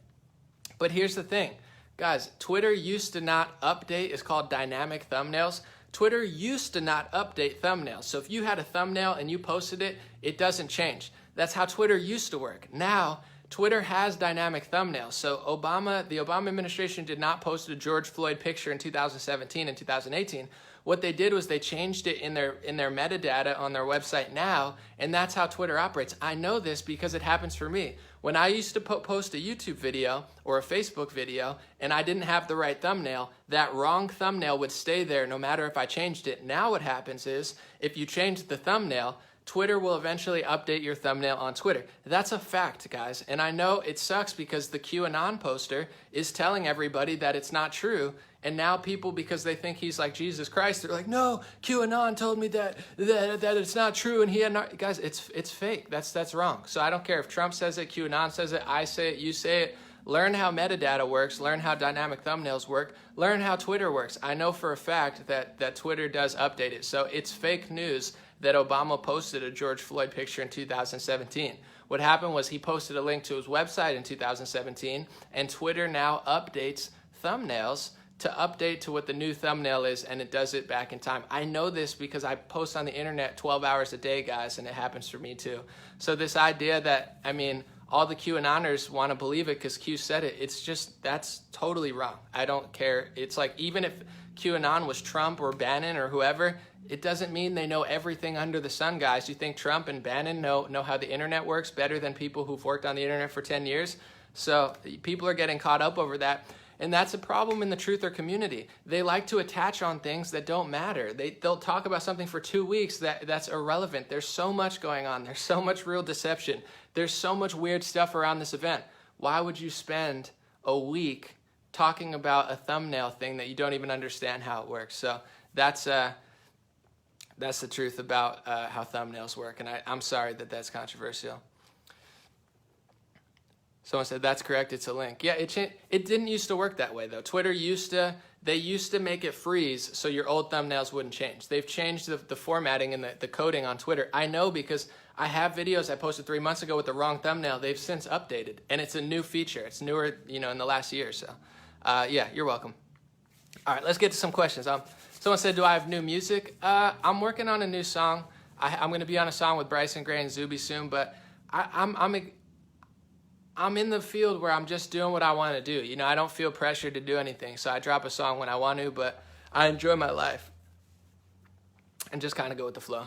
But here's the thing, guys, Twitter used to not update. It's called dynamic thumbnails. Twitter used to not update thumbnails. So if you had a thumbnail and you posted it, it doesn't change. That's how Twitter used to work. Now, Twitter has dynamic thumbnails. So the Obama administration did not post a George Floyd picture in 2017 and 2018. What they did was they changed it in their metadata on their website now, and that's how Twitter operates. I know this because it happens for me. When I used to post a YouTube video or a Facebook video and I didn't have the right thumbnail, that wrong thumbnail would stay there no matter if I changed it. Now what happens is if you change the thumbnail, Twitter will eventually update your thumbnail on Twitter. That's a fact, guys. And I know it sucks because the QAnon poster is telling everybody that it's not true. And now people, because they think he's like Jesus Christ, they're like, no, QAnon told me that it's not true. And he had not, guys, it's fake. That's wrong. So I don't care if Trump says it, QAnon says it, I say it, you say it. Learn how metadata works, learn how dynamic thumbnails work, learn how Twitter works. I know for a fact that Twitter does update it. So it's fake news that Obama posted a George Floyd picture in 2017. What happened was he posted a link to his website in 2017, and Twitter now updates thumbnails to update to what the new thumbnail is, and it does it back in time. I know this because I post on the internet 12 hours a day, guys, and it happens for me too. So this idea that, I mean, all the QAnoners want to believe it because Q said it, it's just, that's totally wrong. I don't care. It's like, even if QAnon was Trump or Bannon or whoever, it doesn't mean they know everything under the sun, guys. You think Trump and Bannon know how the internet works better than people who've worked on the internet for 10 years? So people are getting caught up over that. And that's a problem in the truther community. They like to attach on things that don't matter. They'll talk about something for 2 weeks that's irrelevant. There's so much going on. There's so much real deception. There's so much weird stuff around this event. Why would you spend a week talking about a thumbnail thing that you don't even understand how it works? So that's the truth about how thumbnails work. And I'm sorry that that's controversial. Someone said, that's correct, it's a link. Yeah, it didn't used to work that way, though. Twitter used to make it freeze so your old thumbnails wouldn't change. They've changed the formatting and the coding on Twitter. I know because I have videos I posted 3 months ago with the wrong thumbnail. They've since updated, and it's a new feature. It's newer, in the last year or so. Yeah, you're welcome. All right, let's get to some questions. Someone said, do I have new music? I'm working on a new song. I'm going to be on a song with Bryson Gray and Zuby soon, but I'm in the field where I'm just doing what I want to do. You know, I don't feel pressured to do anything, so I drop a song when I want to, but I enjoy my life and just kind of go with the flow.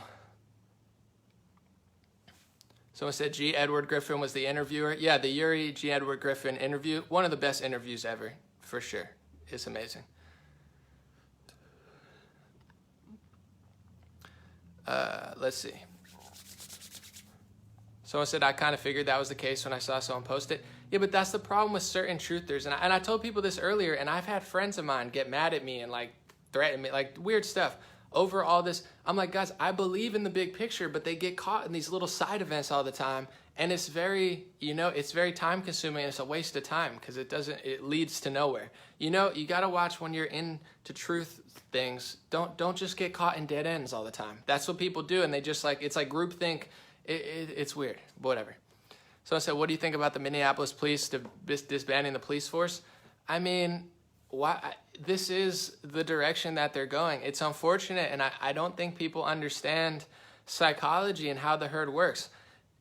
Someone said G. Edward Griffin was the interviewer. Yeah, the Yuri G. Edward Griffin interview, one of the best interviews ever, for sure. It's amazing. Let's see. Someone said, I kind of figured that was the case when I saw someone post it. Yeah, but that's the problem with certain truthers. And I told people this earlier, and I've had friends of mine get mad at me and like threaten me, like weird stuff over all this. I'm like, guys, I believe in the big picture, but they get caught in these little side events all the time. And it's very, you know, it's very time consuming. And it's a waste of time because it leads to nowhere. You know, you got to watch when you're into truth things. Don't just get caught in dead ends all the time. That's what people do. And they just like, it's like groupthink. It's weird, but whatever. So I said, what do you think about the Minneapolis police disbanding the police force? I mean, this is the direction that they're going. It's unfortunate, and I don't think people understand psychology and how the herd works.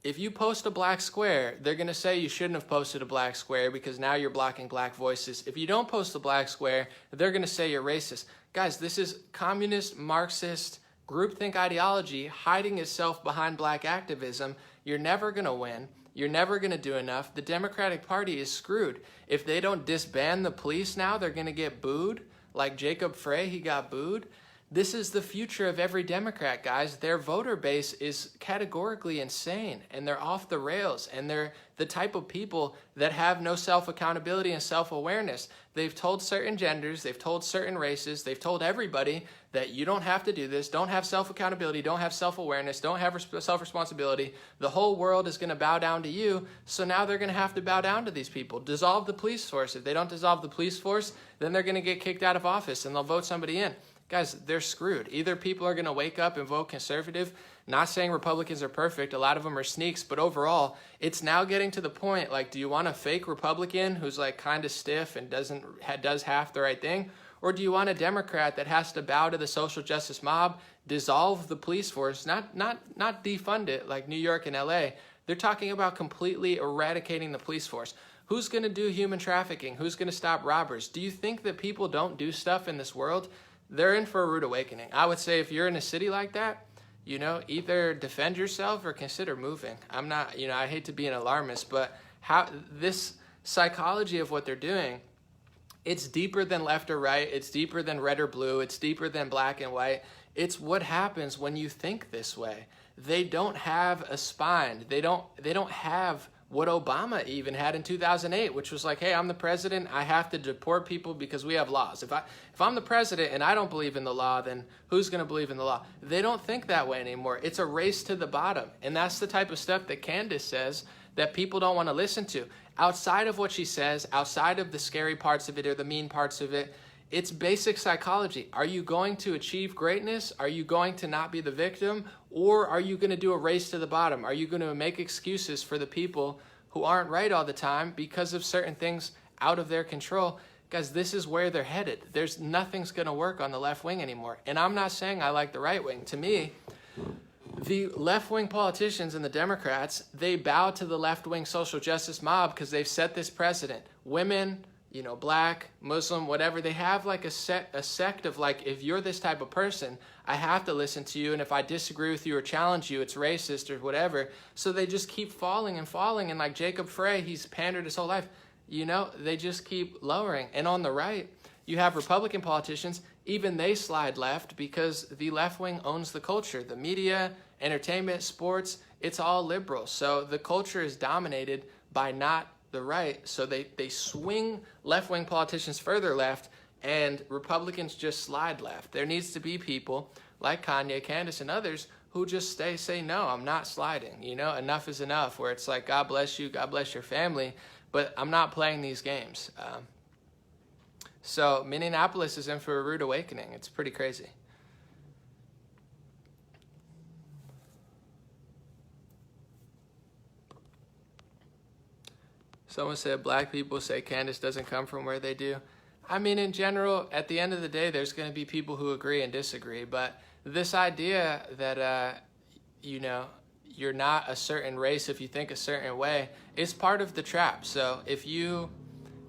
If you post a black square, they're going to say you shouldn't have posted a black square because now you're blocking black voices. If you don't post a black square, they're going to say you're racist. Guys, this is communist, Marxist, groupthink ideology hiding itself behind black activism. You're never going to win. You're never going to do enough. The Democratic Party is screwed. If they don't disband the police now, they're going to get booed. Like Jacob Frey, he got booed. This is the future of every Democrat, guys. Their voter base is categorically insane, and they're off the rails, and they're the type of people that have no self-accountability and self-awareness. They've told certain genders, they've told certain races, they've told everybody that you don't have to do this, don't have self-accountability, don't have self-awareness, don't have self-responsibility. The whole world is going to bow down to you, so now they're going to have to bow down to these people. Dissolve the police force. If they don't dissolve the police force, then they're going to get kicked out of office, and they'll vote somebody in. Guys, they're screwed. Either people are going to wake up and vote conservative. Not saying Republicans are perfect. A lot of them are sneaks. But overall, it's now getting to the point, like, do you want a fake Republican who's, like, kind of stiff and does half the right thing? Or do you want a Democrat that has to bow to the social justice mob, dissolve the police force, not defund it like New York and LA? They're talking about completely eradicating the police force. Who's going to do human trafficking? Who's going to stop robbers? Do you think that people don't do stuff in this world? They're in for a rude awakening. I would say if you're in a city like that, you know, either defend yourself or consider moving. I'm not, you know, I hate to be an alarmist, but how this psychology of what they're doing, it's deeper than left or right. It's deeper than red or blue. It's deeper than black and white. It's what happens when you think this way. They don't have a spine. They don't have what Obama even had in 2008, which was like, hey, I'm the president. I have to deport people because we have laws. If I'm the president and I don't believe in the law, then who's going to believe in the law? They don't think that way anymore. It's a race to the bottom. And that's the type of stuff that Candace says that people don't want to listen to. Outside of what she says, outside of the scary parts of it or the mean parts of it, it's basic psychology. Are you going to achieve greatness? Are you going to not be the victim? Or are you going to do a race to the bottom? Are you going to make excuses for the people who aren't right all the time because of certain things out of their control? Guys, this is where they're headed. Nothing's going to work on the left wing anymore. And I'm not saying I like the right wing. To me, the left-wing politicians and the Democrats, they bow to the left-wing social justice mob because they've set this precedent. Women, you know, black, Muslim, whatever, they have like a sect of like, if you're this type of person, I have to listen to you, and if I disagree with you or challenge you, it's racist or whatever. So they just keep falling and falling, and like Jacob Frey, he's pandered his whole life. You know, they just keep lowering. And on the right, you have Republican politicians, even they slide left because the left wing owns the culture. The media, entertainment, sports, it's all liberal. So the culture is dominated by not the right, so they swing left-wing politicians further left, and Republicans just slide left. There needs to be people like Kanye, Candace, and others who just say, no, I'm not sliding. You know, enough is enough, where it's like, God bless you, God bless your family, but I'm not playing these games. So Minneapolis is in for a rude awakening. It's pretty crazy. Someone said black people say Candace doesn't come from where they do. I mean, in general, at the end of the day, there's going to be people who agree and disagree. But this idea that, you know, you're not a certain race if you think a certain way is part of the trap. So if you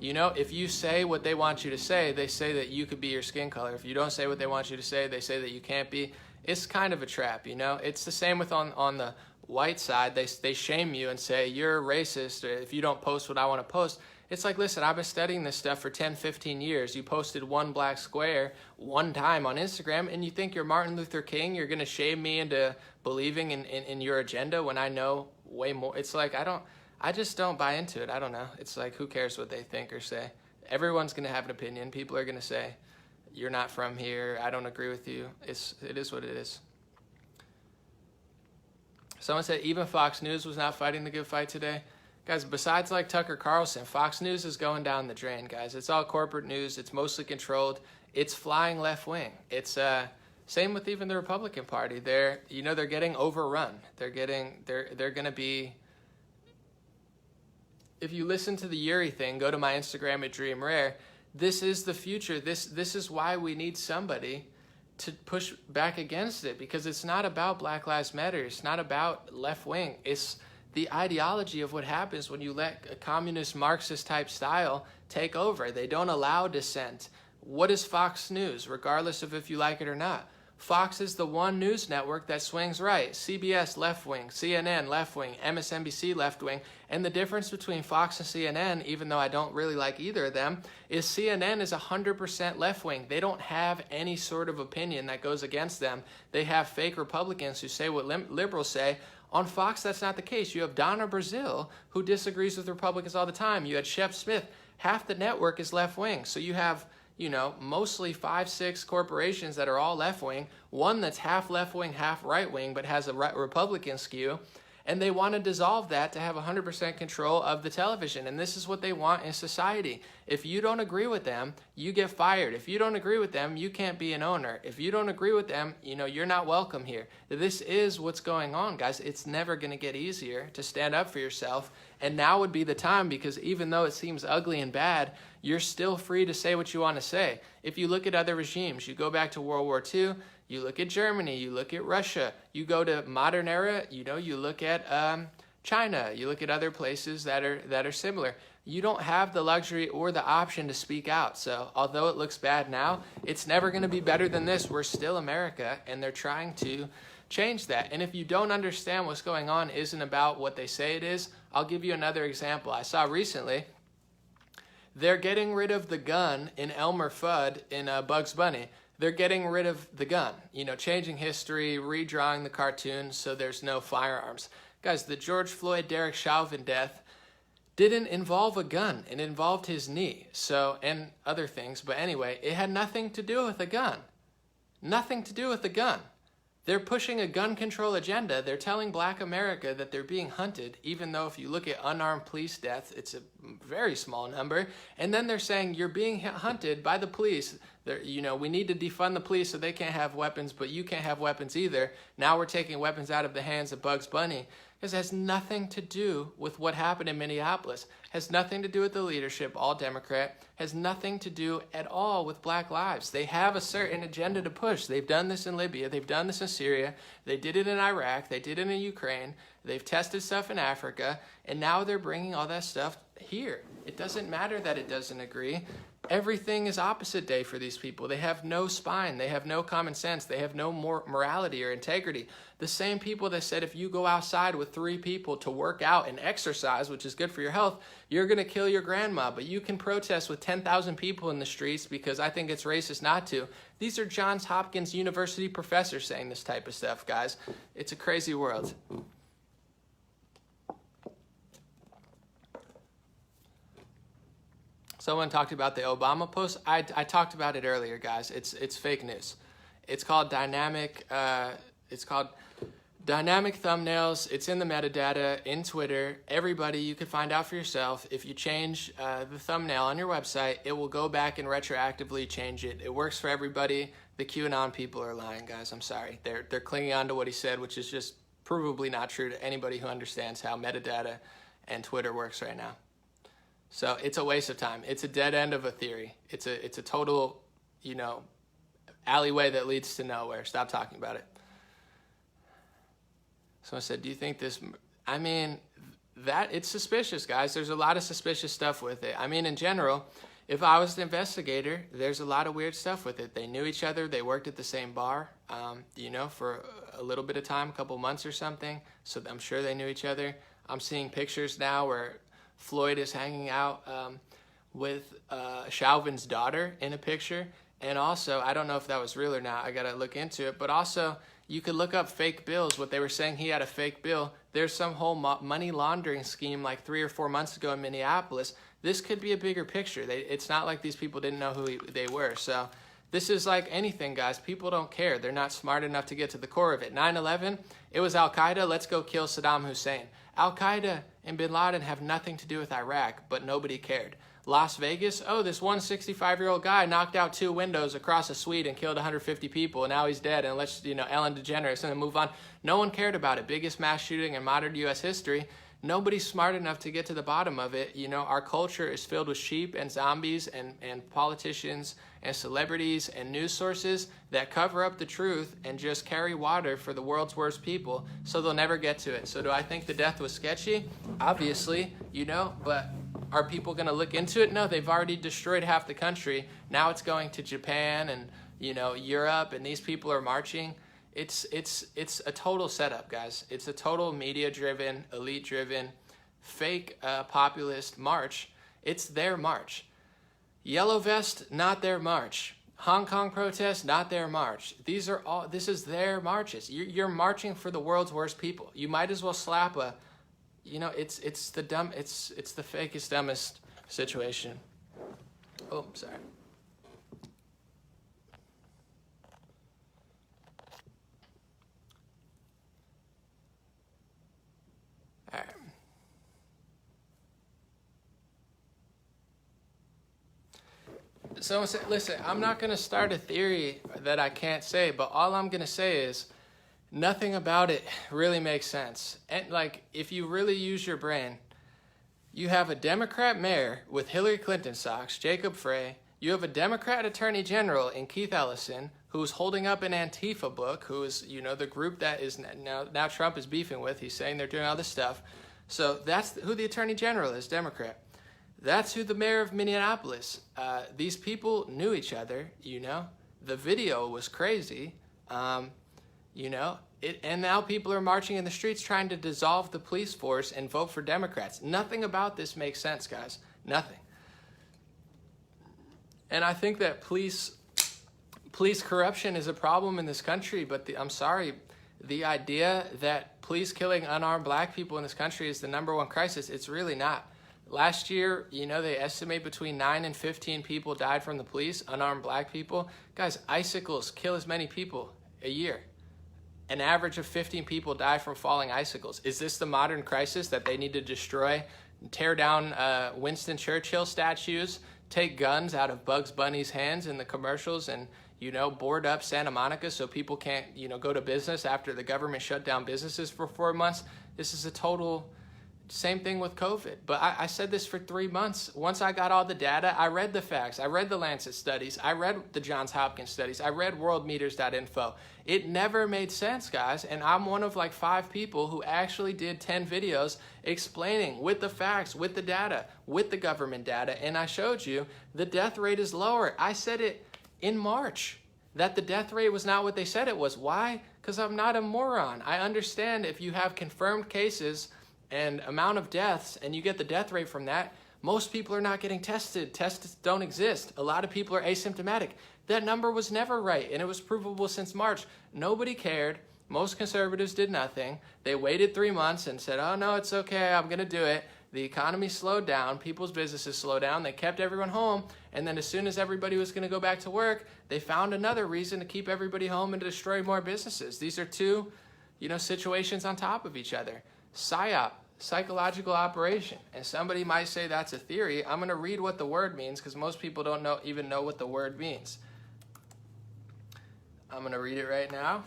know, if you say what they want you to say, they say that you could be your skin color. If you don't say what they want you to say, they say that you can't be. It's kind of a trap, you know? It's the same with on the white side. They shame you and say, you're racist or if you don't post what I want to post. It's like, listen, I've been studying this stuff for 10, 15 years. You posted one black square one time on Instagram, and you think you're Martin Luther King? You're going to shame me into believing in your agenda when I know way more? It's like, I just don't buy into it. I don't know. It's like, who cares what they think or say? Everyone's going to have an opinion. People are going to say, you're not from here. I don't agree with you. It is what it is. Someone said even Fox News was not fighting the good fight today. Guys, besides like Tucker Carlson, Fox News is going down the drain, guys. It's all corporate news. It's mostly controlled. It's flying left wing. It's same with even the Republican Party. They're getting overrun. They're going to be. If you listen to the Yuri thing, go to my Instagram at Dream Rare. This is the future. This is why we need somebody to push back against it, because it's not about Black Lives Matter. It's not about left wing. It's the ideology of what happens when you let a communist Marxist type style take over. They don't allow dissent. What is Fox News, regardless of if you like it or not? Fox is the one news network that swings right. CBS left wing, CNN left wing, MSNBC left wing. And the difference between Fox and CNN, even though I don't really like either of them, is CNN is 100% left wing. They don't have any sort of opinion that goes against them. They have fake Republicans who say what liberals say. On Fox, that's not the case. You have Donna Brazile, who disagrees with Republicans all the time. You had Shep Smith. Half the network is left wing. So you have, mostly 5-6 corporations that are all left wing, one that's half left wing, half right wing, but has a Republican skew. And they want to dissolve that to have 100% control of the television. And this is what they want in society. If you don't agree with them, you get fired. If you don't agree with them, you can't be an owner. If you don't agree with them, you're not welcome here. This is what's going on, guys. It's never going to get easier to stand up for yourself. And now would be the time, because even though it seems ugly and bad, you're still free to say what you want to say. If you look at other regimes, you go back to World War II, you look at Germany, you look at Russia, you go to modern era, you look at China, you look at other places that are similar. You don't have the luxury or the option to speak out. So although it looks bad now, it's never going to be better than this. We're still America, and they're trying to change that. And if you don't understand what's going on isn't about what they say it is, I'll give you another example. I saw recently, they're getting rid of the gun in Elmer Fudd in Bugs Bunny. They're getting rid of the gun, changing history, redrawing the cartoon so there's no firearms. Guys, the George Floyd, Derek Chauvin death didn't involve a gun. It involved his knee, and other things. But anyway, it had nothing to do with a gun. Nothing to do with the gun. They're pushing a gun control agenda. They're telling Black America that they're being hunted, even though if you look at unarmed police deaths, it's a very small number. And then they're saying you're being hunted by the police. We need to defund the police so they can't have weapons, but you can't have weapons either. Now we're taking weapons out of the hands of Bugs Bunny. Because it has nothing to do with what happened in Minneapolis. Has nothing to do with the leadership, all Democrat. Has nothing to do at all with Black lives. They have a certain agenda to push. They've done this in Libya. They've done this in Syria. They did it in Iraq. They did it in Ukraine. They've tested stuff in Africa. And now they're bringing all that stuff here. It doesn't matter that it doesn't agree. Everything is opposite day for these people. They have no spine. They have no common sense. They have no morality or integrity. The same people that said if you go outside with 3 people to work out and exercise, which is good for your health, you're going to kill your grandma, but you can protest with 10,000 people in the streets because I think it's racist not to. These are Johns Hopkins University professors saying this type of stuff, guys. It's a crazy world. Someone talked about the Obama post. I talked about it earlier, guys. It's fake news. It's called dynamic. Dynamic thumbnails. It's in the metadata in Twitter. Everybody, you can find out for yourself. If you change the thumbnail on your website, it will go back and retroactively change it. It works for everybody. The QAnon people are lying, guys. I'm sorry. They're clinging on to what he said, which is just provably not true to anybody who understands how metadata and Twitter works right now. So it's a waste of time. It's a dead end of a theory. It's a total, alleyway that leads to nowhere. Stop talking about it. Someone said, do you think this, I mean, that it's suspicious, guys. There's a lot of suspicious stuff with it. I mean, in general, if I was the investigator, there's a lot of weird stuff with it. They knew each other. They worked at the same bar, for a little bit of time, a couple months or something. So I'm sure they knew each other. I'm seeing pictures now where Floyd is hanging out with Chauvin's daughter in a picture. And also, I don't know if that was real or not. I got to look into it. But also, you could look up fake bills. What they were saying, he had a fake bill. There's some whole money laundering scheme like 3 or 4 months ago in Minneapolis. This could be a bigger picture. It's not like these people didn't know who they were. So this is like anything, guys. People don't care. They're not smart enough to get to the core of it. 9/11, it was Al-Qaeda. Let's go kill Saddam Hussein. Al-Qaeda and bin Laden have nothing to do with Iraq, but nobody cared. Las Vegas, this 165-year-old guy knocked out 2 windows across a suite and killed 150 people, and now he's dead, and let's, Ellen DeGeneres, and then move on. No one cared about it. Biggest mass shooting in modern U.S. history. Nobody's smart enough to get to the bottom of it. Our culture is filled with sheep and zombies and politicians and celebrities and news sources that cover up the truth and just carry water for the world's worst people, so they'll never get to it. So do I think the death was sketchy? Obviously, but are people going to look into it? No, they've already destroyed half the country. Now it's going to Japan and, Europe, and these people are marching. It's a total setup, guys. It's a total media-driven, elite-driven, fake populist march. It's their march. Yellow Vest, not their march. Hong Kong protests, not their march. This is their marches. You're marching for the world's worst people. You might as well slap a, it's the fakest, dumbest situation. Oh, sorry. All right. Someone said, listen, I'm not going to start a theory that I can't say, but all I'm going to say is nothing about it really makes sense. And if you really use your brain, you have a Democrat mayor with Hillary Clinton socks, Jacob Frey. You have a Democrat attorney general in Keith Ellison, who's holding up an Antifa book, who is, the group that is now Trump is beefing with. He's saying they're doing all this stuff. So that's who the attorney general is, Democrat. That's who the mayor of Minneapolis. These people knew each other, The video was crazy, And now people are marching in the streets trying to dissolve the police force and vote for Democrats. Nothing about this makes sense, guys. Nothing. And I think that police corruption is a problem in this country, but I'm sorry, the idea that police killing unarmed black people in this country is the #1 crisis, it's really not. Last year, they estimate between 9 and 15 people died from the police, unarmed black people. Guys, icicles kill as many people a year. An average of 15 people die from falling icicles. Is this the modern crisis that they need to destroy, tear down Winston Churchill statues, take guns out of Bugs Bunny's hands in the commercials, and, board up Santa Monica so people can't, go to business after the government shut down businesses for 4 months? This is a total same thing with COVID. But I said this for 3 months. Once I got all the data, I read the facts. I read the Lancet studies. I read the Johns Hopkins studies. I read worldmeters.info. It never made sense, guys. And I'm one of 5 people who actually did 10 videos explaining with the facts, with the data, with the government data. And I showed you the death rate is lower. I said it in March that the death rate was not what they said it was. Why? Because I'm not a moron. I understand if you have confirmed cases and amount of deaths, and you get the death rate from that, most people are not getting tested. Tests don't exist. A lot of people are asymptomatic. That number was never right, and it was provable since March. Nobody cared. Most conservatives did nothing. They waited 3 months and said, oh, no, it's okay, I'm going to do it. The economy slowed down. People's businesses slowed down. They kept everyone home, and then as soon as everybody was going to go back to work, they found another reason to keep everybody home and to destroy more businesses. These are two, situations on top of each other. PSYOP, psychological operation. And somebody might say that's a theory. I'm going to read what the word means because most people don't even know what the word means. I'm going to read it right now.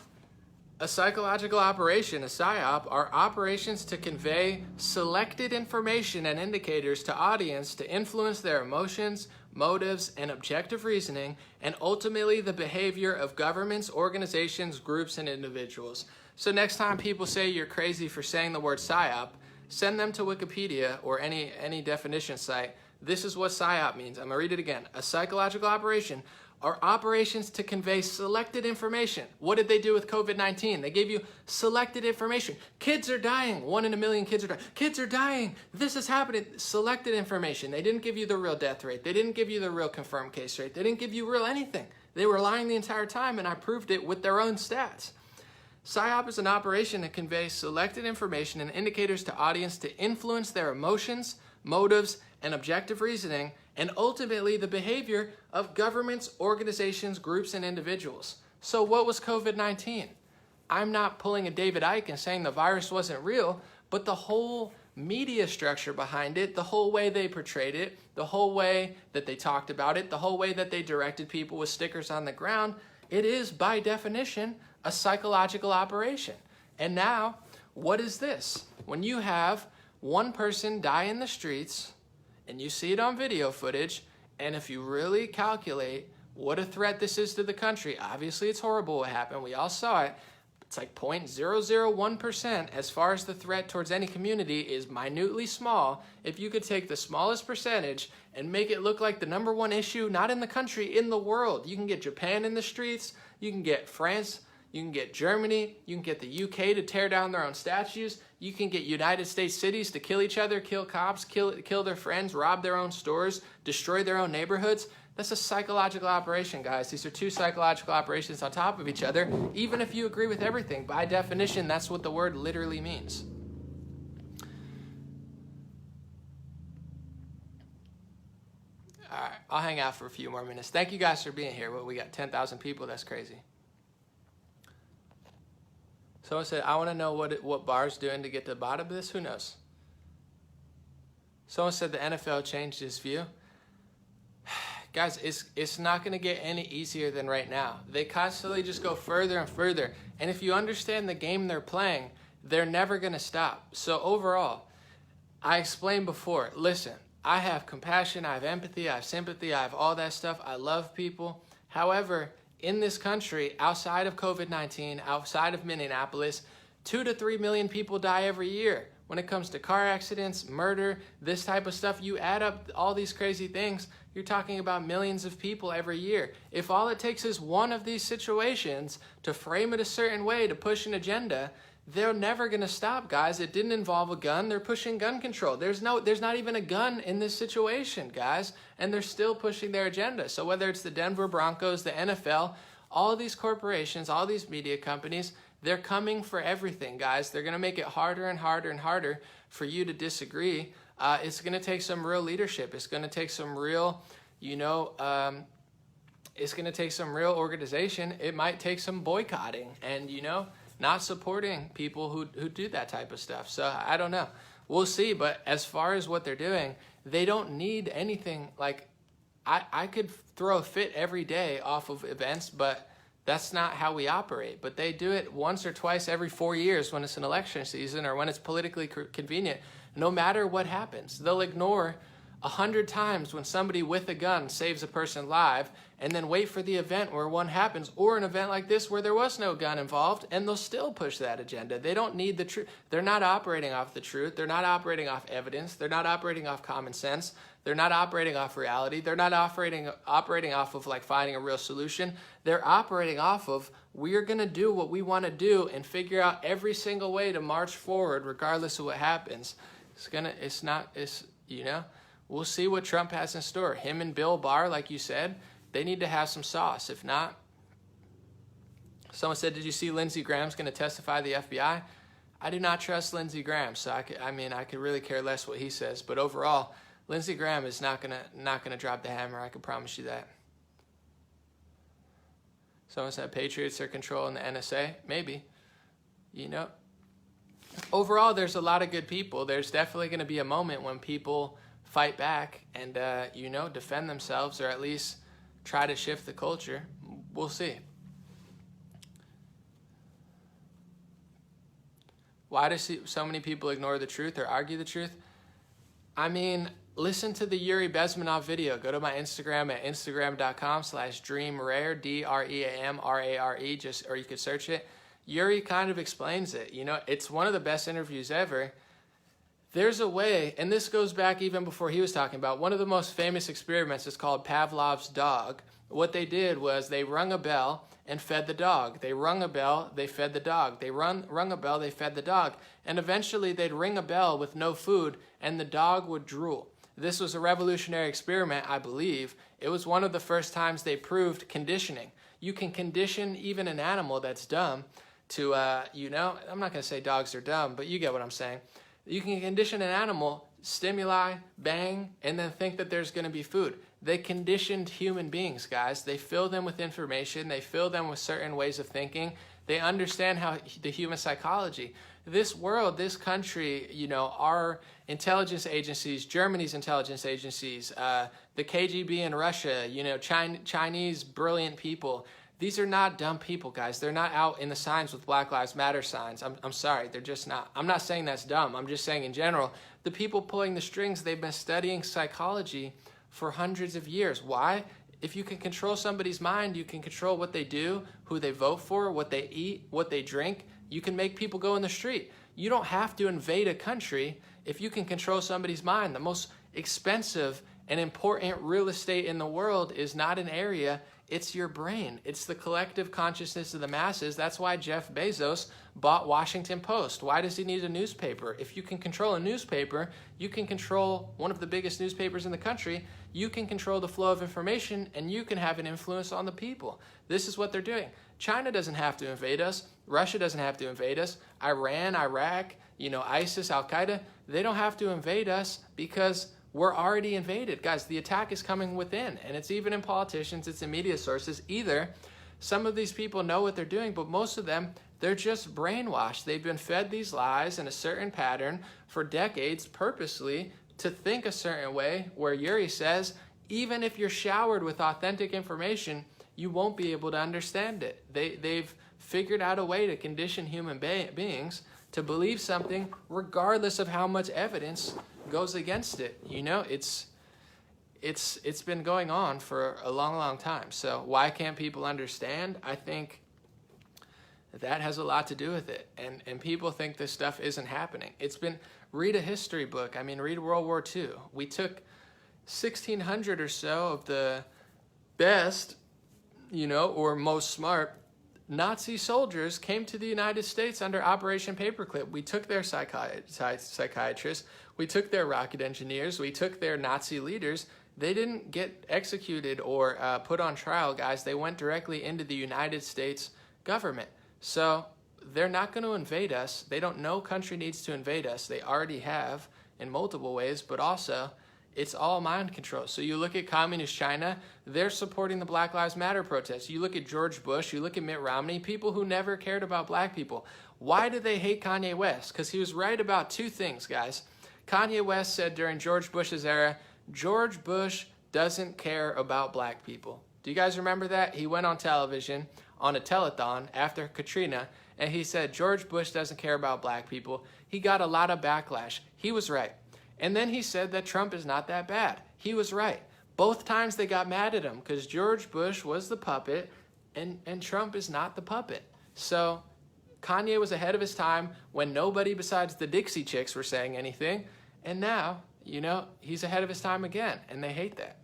A psychological operation, a PSYOP, are operations to convey selected information and indicators to audience to influence their emotions, motives, and objective reasoning, and ultimately the behavior of governments, organizations, groups, and individuals. So next time people say you're crazy for saying the word PSYOP, send them to Wikipedia or any definition site. This is what PSYOP means. I'm going to read it again. A psychological operation are operations to convey selected information. What did they do with COVID-19? They gave you selected information. Kids are dying. 1 in a million kids are dying. Kids are dying. This is happening. Selected information. They didn't give you the real death rate. They didn't give you the real confirmed case rate. They didn't give you real anything. They were lying the entire time, and I proved it with their own stats. PSYOP is an operation that conveys selected information and indicators to audience to influence their emotions, motives, and objective reasoning, and ultimately the behavior of governments, organizations, groups, and individuals. So what was COVID-19? I'm not pulling a David Icke and saying the virus wasn't real, but the whole media structure behind it, the whole way they portrayed it, the whole way that they talked about it, the whole way that they directed people with stickers on the ground, it is by definition a psychological operation. And now, what is this? When you have one person die in the streets, and you see it on video footage, and if you really calculate what a threat this is to the country, obviously it's horrible what happened, we all saw it, it's like 0.001% as far as the threat towards any community is minutely small. If you could take the smallest percentage and make it look like the #1 issue, not in the country, in the world, you can get Japan in the streets, you can get France, you can get Germany, you can get the UK to tear down their own statues, you can get United States cities to kill each other, kill cops, kill their friends, rob their own stores, destroy their own neighborhoods. That's a psychological operation, guys. These are two psychological operations on top of each other, even if you agree with everything. By definition, that's what the word literally means. All right, I'll hang out for a few more minutes. Thank you guys for being here. Well, we got 10,000 people. That's crazy. Someone said, I want to know what Barr's doing to get to the bottom of this. Who knows? Someone said the NFL changed his view. Guys, it's not going to get any easier than right now. They constantly just go further and further. And if you understand the game they're playing, they're never going to stop. So overall, I explained before, listen, I have compassion, I have empathy, I have sympathy, I have all that stuff. I love people. However, in this country, outside of COVID-19, outside of Minneapolis, 2 to 3 million people die every year. When it comes to car accidents, murder, this type of stuff, you add up all these crazy things, you're talking about millions of people every year. If all it takes is one of these situations to frame it a certain way, to push an agenda, they're never going to stop, guys. It didn't involve a gun. They're pushing gun control. There's not even a gun in this situation, guys, and they're still pushing their agenda. So whether it's the Denver Broncos, the NFL, all these corporations, all these media companies, they're coming for everything, guys. They're going to make it harder and harder and harder for you to disagree. It's going to take some real leadership. It's going to take some real, it's going to take some real organization. It might take some boycotting and, not supporting people who do that type of stuff. So I don't know. We'll see. But as far as what they're doing, they don't need anything. Like I could throw a fit every day off of events, but that's not how we operate. But they do it once or twice every 4 years when it's an election season or when it's politically convenient. No matter what happens, they'll ignore 100 times when somebody with a gun saves a person live and then wait for the event where one happens, or an event like this where there was no gun involved, and they'll still push that agenda. They don't need the truth. They're not operating off the truth. They're not operating off evidence. They're not operating off common sense. They're not operating off reality. They're not operating off of like finding a real solution. They're operating off of, we're going to do what we want to do and figure out every single way to march forward regardless of what happens. We'll see what Trump has in store. Him and Bill Barr, like you said, they need to have some sauce. If not, someone said, did you see Lindsey Graham's going to testify to the FBI? I do not trust Lindsey Graham, so I could really care less what he says. But overall, Lindsey Graham is not gonna drop the hammer. I can promise you that. Someone said Patriots are controlling the NSA. Maybe. Overall, there's a lot of good people. There's definitely going to be a moment when people fight back and, defend themselves, or at least try to shift the culture. We'll see. Why do so many people ignore the truth or argue the truth? I mean, listen to the Yuri Bezmenov video. Go to my Instagram at instagram.com/dreamrare, DREAMRARE, or you could search it. Yuri kind of explains it. You know, it's one of the best interviews ever. There's a way, and this goes back even before he was talking about, one of the most famous experiments is called Pavlov's dog. What they did was they rung a bell and fed the dog. They rung a bell, they fed the dog. They rung a bell, they fed the dog. And eventually they'd ring a bell with no food and the dog would drool. This was a revolutionary experiment, I believe. It was one of the first times they proved conditioning. You can condition even an animal that's dumb to, I'm not going to say dogs are dumb, but you get what I'm saying. You can condition an animal, stimuli, bang, and then think that there's going to be food. They conditioned human beings, guys. They fill them with information. They fill them with certain ways of thinking. They understand how the human psychology. This world, this country, our intelligence agencies, Germany's intelligence agencies, the KGB in Russia, Chinese brilliant people. These are not dumb people, guys. They're not out in the signs with Black Lives Matter signs. I'm sorry, they're just not. I'm not saying that's dumb. I'm just saying in general, the people pulling the strings, they've been studying psychology for hundreds of years. Why? If you can control somebody's mind, you can control what they do, who they vote for, what they eat, what they drink. You can make people go in the street. You don't have to invade a country if you can control somebody's mind. The most expensive and important real estate in the world is not an area. It's your brain. It's the collective consciousness of the masses. That's why Jeff Bezos bought Washington Post. Why does he need a newspaper? If you can control a newspaper, you can control one of the biggest newspapers in the country. You can control the flow of information, and you can have an influence on the people. This is what they're doing. China doesn't have to invade us. Russia doesn't have to invade us. Iran, Iraq, ISIS, Al-Qaeda, they don't have to invade us because we're already invaded. Guys, the attack is coming within, and it's even in politicians, it's in media sources. Either some of these people know what they're doing, but most of them, they're just brainwashed. They've been fed these lies in a certain pattern for decades purposely to think a certain way, where Yuri says, even if you're showered with authentic information, you won't be able to understand it. They've figured out a way to condition human beings to believe something regardless of how much evidence goes against it. It's been going on for a long time. So why can't people understand? I think that has a lot to do with it. And people think this stuff isn't happening. Read a history book. I mean, read World War II. We took 1,600 or so of the best, or most smart Nazi soldiers came to the United States under Operation Paperclip. We took their psychiatrists, we took their rocket engineers, we took their Nazi leaders. They didn't get executed or put on trial, guys. They went directly into the United States government. So they're not going to invade us. No country needs to invade us. They already have in multiple ways, but also it's all mind control. So you look at communist China, they're supporting the Black Lives Matter protests. You look at George Bush, you look at Mitt Romney, people who never cared about black people. Why do they hate Kanye West? Because he was right about two things, guys. Kanye West said during George Bush's era, George Bush doesn't care about black people. Do you guys remember that? He went on television on a telethon after Katrina, and he said George Bush doesn't care about black people. He got a lot of backlash. He was right. And then he said that Trump is not that bad. He was right. Both times they got mad at him because George Bush was the puppet and Trump is not the puppet. So Kanye was ahead of his time when nobody besides the Dixie Chicks were saying anything. And now, he's ahead of his time again, and they hate that.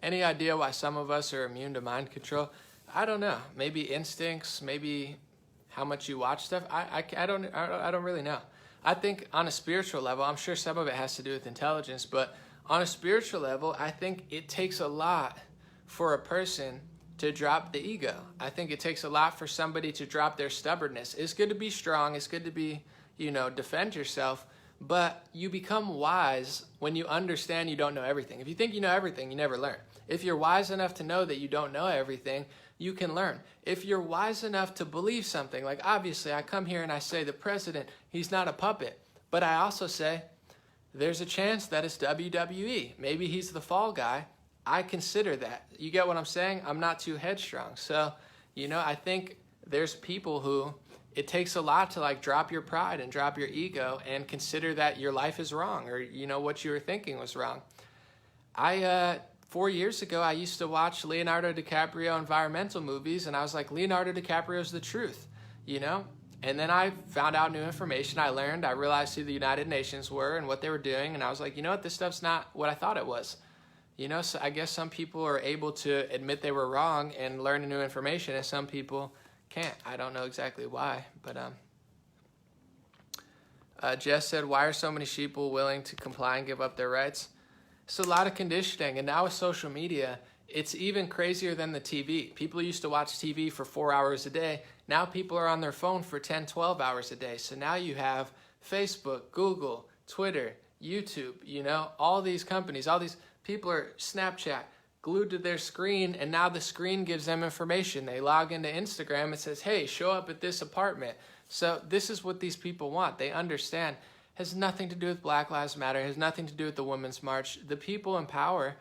Any idea why some of us are immune to mind control? I don't know. Maybe instincts, maybe how much you watch stuff. I don't really know. I think on a spiritual level, I'm sure some of it has to do with intelligence, but on a spiritual level, I think it takes a lot for a person to drop the ego. I think it takes a lot for somebody to drop their stubbornness. It's good to be strong. It's good to be, defend yourself. But you become wise when you understand you don't know everything. If you think you know everything, you never learn. If you're wise enough to know that you don't know everything, you can learn. If you're wise enough to believe something, like obviously I come here and I say the president, he's not a puppet. But I also say, there's a chance that it's WWE. Maybe he's the fall guy. I consider that. You get what I'm saying? I'm not too headstrong. So, I think there's people who it takes a lot to like drop your pride and drop your ego and consider that your life is wrong, or what you were thinking was wrong. 4 years ago, I used to watch Leonardo DiCaprio environmental movies, and I was like, Leonardo DiCaprio's the truth, And then I found out new information. I realized who the United Nations were and what they were doing, and I was like, this stuff's not what I thought it was. So I guess some people are able to admit they were wrong and learn new information, and some people can't. I don't know exactly why, but Jess said, why are so many sheeple willing to comply and give up their rights? It's a lot of conditioning, and now with social media, it's even crazier than the TV. People used to watch TV for 4 hours a day. Now people are on their phone for 10, 12 hours a day. So now you have Facebook, Google, Twitter, YouTube, all these companies, all these people are Snapchat, glued to their screen, and now the screen gives them information. They log into Instagram, it says, hey, show up at this apartment. So this is what these people want. They understand. Has nothing to do with Black Lives Matter, has nothing to do with the Women's March. The people in power,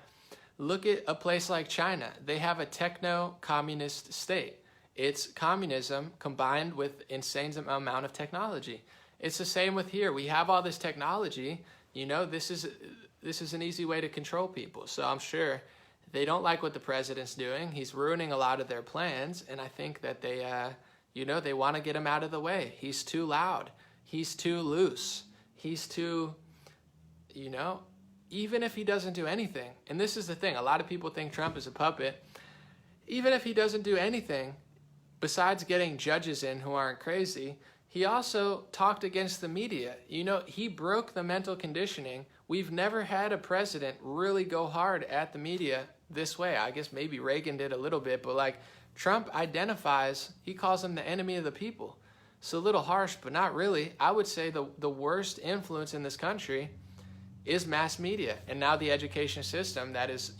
look at a place like China. They have a techno-communist state. It's communism combined with insane amount of technology. It's the same with here. We have all this technology. This is an easy way to control people. So I'm sure they don't like what the president's doing. He's ruining a lot of their plans, and I think that they, they want to get him out of the way. He's too loud. He's too loose. He's too, even if he doesn't do anything, and this is the thing, a lot of people think Trump is a puppet. Even if he doesn't do anything, besides getting judges in who aren't crazy, he also talked against the media. He broke the mental conditioning. We've never had a president really go hard at the media this way. I guess maybe Reagan did a little bit, but like Trump identifies, he calls them the enemy of the people. It's a little harsh, but not really. I would say the worst influence in this country is mass media, and now the education system that is,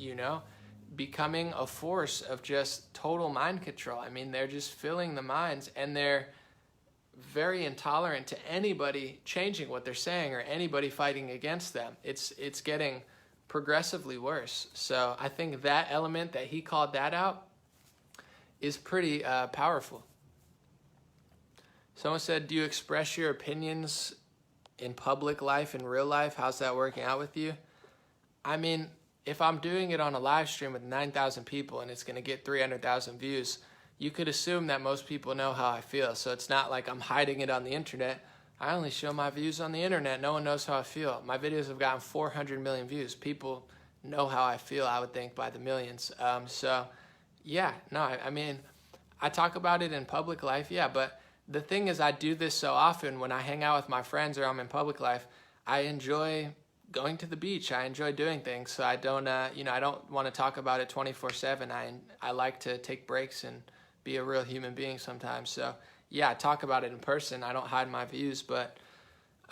becoming a force of just total mind control. I mean, they're just filling the minds, and they're very intolerant to anybody changing what they're saying or anybody fighting against them. It's getting progressively worse. So I think that element that he called that out is pretty powerful. Someone said, do you express your opinions in public life, in real life? How's that working out with you? I mean, if I'm doing it on a live stream with 9,000 people and it's going to get 300,000 views, you could assume that most people know how I feel. So it's not like I'm hiding it on the internet. I only show my views on the internet. No one knows how I feel. My videos have gotten 400 million views. People know how I feel, I would think, by the millions. I mean, I talk about it in public life, yeah, but the thing is, I do this so often when I hang out with my friends or I'm in public life. I enjoy going to the beach. I enjoy doing things. So I don't, I don't want to talk about it 24/7. I like to take breaks and be a real human being sometimes. So yeah, I talk about it in person. I don't hide my views, but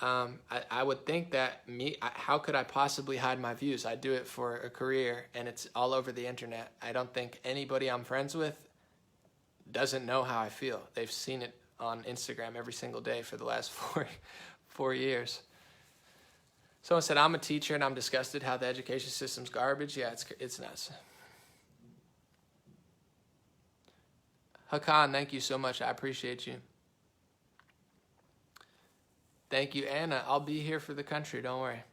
I would think that how could I possibly hide my views? I do it for a career, and it's all over the internet. I don't think anybody I'm friends with doesn't know how I feel. They've seen it on Instagram every single day for the last 4 years. Someone said, I'm a teacher and I'm disgusted how the education system's garbage. Yeah, it's nuts. Hakan, thank you so much. I appreciate you. Thank you, Anna. I'll be here for the country. Don't worry.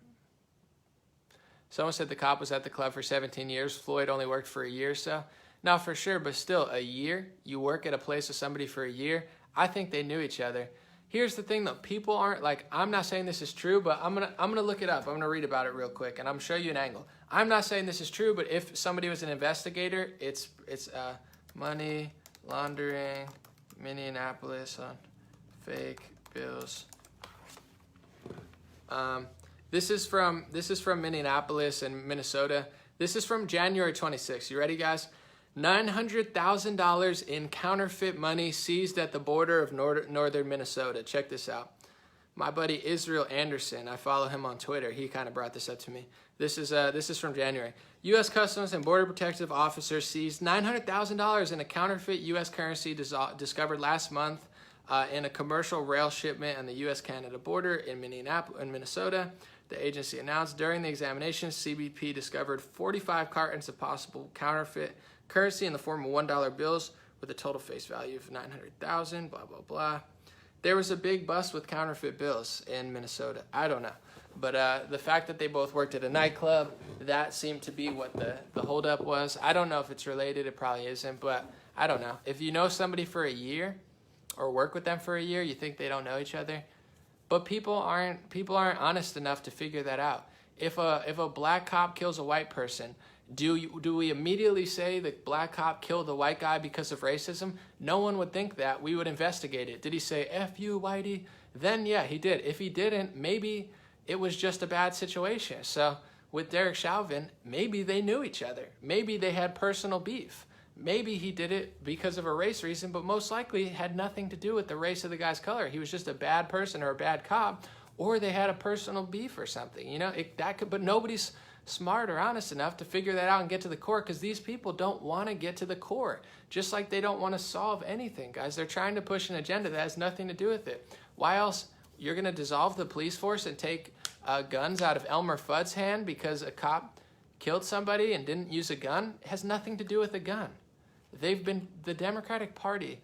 Someone said the cop was at the club for 17 years. Floyd only worked for a year or so. No, for sure, but still, a year? You work at a place with somebody for a year? I think they knew each other. Here's the thing, though. People aren't like, I'm not saying this is true, but I'm gonna look it up. I'm gonna read about it real quick, and I'm gonna show you an angle. I'm not saying this is true, but if somebody was an investigator, it's money laundering, Minneapolis on fake bills. This is from Minneapolis and Minnesota. This is from January 26th. You ready, guys? $900,000 in counterfeit money seized at the border of northern Minnesota. Check this out. My buddy Israel Anderson, I follow him on Twitter. He kind of brought this up to me. This is from January. U.S. Customs and Border Protective officers seized $900,000 in a counterfeit U.S. currency discovered last month in a commercial rail shipment on the U.S.-Canada border in Minnesota. The agency announced during the examination, CBP discovered 45 cartons of possible counterfeit currency in the form of $1 bills with a total face value of $900,000, blah, blah, blah. There was a big bust with counterfeit bills in Minnesota. I don't know. But the fact that they both worked at a nightclub, that seemed to be what the holdup was. I don't know if it's related. It probably isn't, but I don't know. If you know somebody for a year or work with them for a year, you think they don't know each other. But people aren't honest enough to figure that out. If a black cop kills a white person, do we immediately say the black cop killed the white guy because of racism? No one would think that. We would investigate it. Did he say, F you, whitey? Then, yeah, he did. If he didn't, maybe it was just a bad situation. So with Derek Chauvin, maybe they knew each other. Maybe they had personal beef. Maybe he did it because of a race reason, but most likely it had nothing to do with the race of the guy's color. He was just a bad person or a bad cop, or they had a personal beef or something. You know, but nobody's smart or honest enough to figure that out and get to the core, because these people don't want to get to the core, just like they don't want to solve anything, guys. They're trying to push an agenda that has nothing to do with it. Why else? You're going to dissolve the police force and take guns out of Elmer Fudd's hand because a cop killed somebody and didn't use a gun? It has nothing to do with a gun. The Democratic Party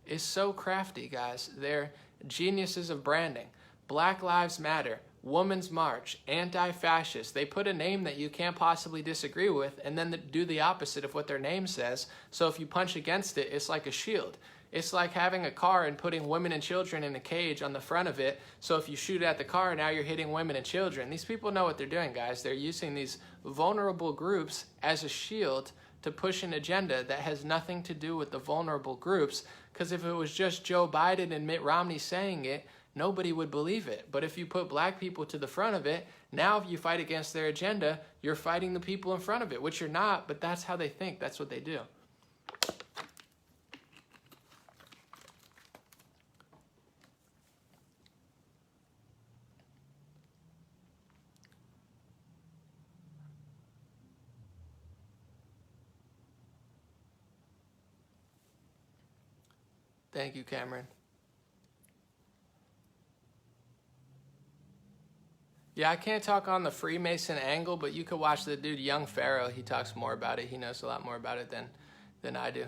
is so crafty, guys. They're geniuses of branding. Black Lives Matter, Women's March, anti-fascist. They put a name that you can't possibly disagree with and then do the opposite of what their name says. So if you punch against it, it's like a shield. It's like having a car and putting women and children in a cage on the front of it. So if you shoot at the car, now you're hitting women and children. These people know what they're doing, guys. They're using these vulnerable groups as a shield to push an agenda that has nothing to do with the vulnerable groups. Because if it was just Joe Biden and Mitt Romney saying it, nobody would believe it. But if you put black people to the front of it, now if you fight against their agenda, you're fighting the people in front of it, which you're not, but that's how they think. That's what they do. Thank you, Cameron. Yeah, I can't talk on the Freemason angle, but you could watch the dude Young Pharaoh. He talks more about it. He knows a lot more about it than I do.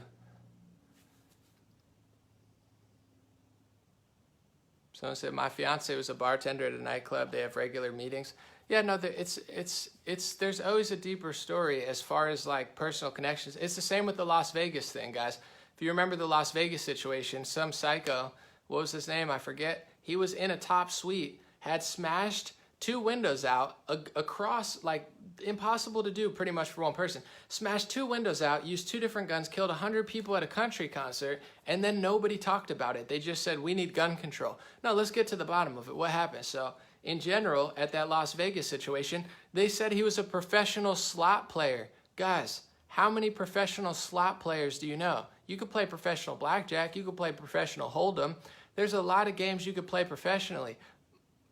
Someone said, my fiance was a bartender at a nightclub. They have regular meetings. Yeah, no, there's always a deeper story as far as like personal connections. It's the same with the Las Vegas thing, guys. If you remember the Las Vegas situation, some psycho, what was his name? I forget. He was in a top suite, had smashed 2 windows out across, like impossible to do pretty much for one person. Smashed 2 windows out, used 2 different guns, killed 100 people at a country concert, and then nobody talked about it. They just said, we need gun control. No, let's get to the bottom of it. What happened? So in general, at that Las Vegas situation, they said he was a professional slot player. Guys, how many professional slot players do you know? You could play professional blackjack. You could play professional hold'em. There's a lot of games you could play professionally.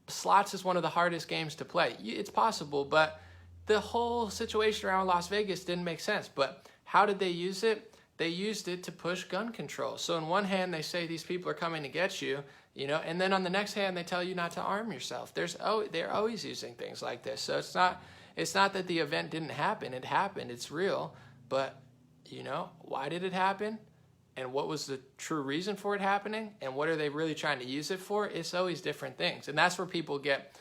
Slots is one of the hardest games to play. It's possible, but the whole situation around Las Vegas didn't make sense. But how did they use it? They used it to push gun control. So on one hand, they say these people are coming to get you, and then on the next hand, they tell you not to arm yourself. They're always using things like this. So it's not that the event didn't happen. It happened. It's real. But, why did it happen? And what was the true reason for it happening? And what are they really trying to use it for? It's always different things. And that's where people get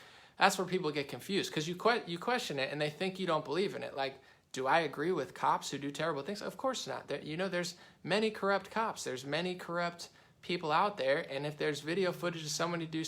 confused, because you question it and they think you don't believe in it. Like, do I agree with cops who do terrible things? Of course not. There's many corrupt cops. There's many corrupt people out there. And if there's video footage of somebody doing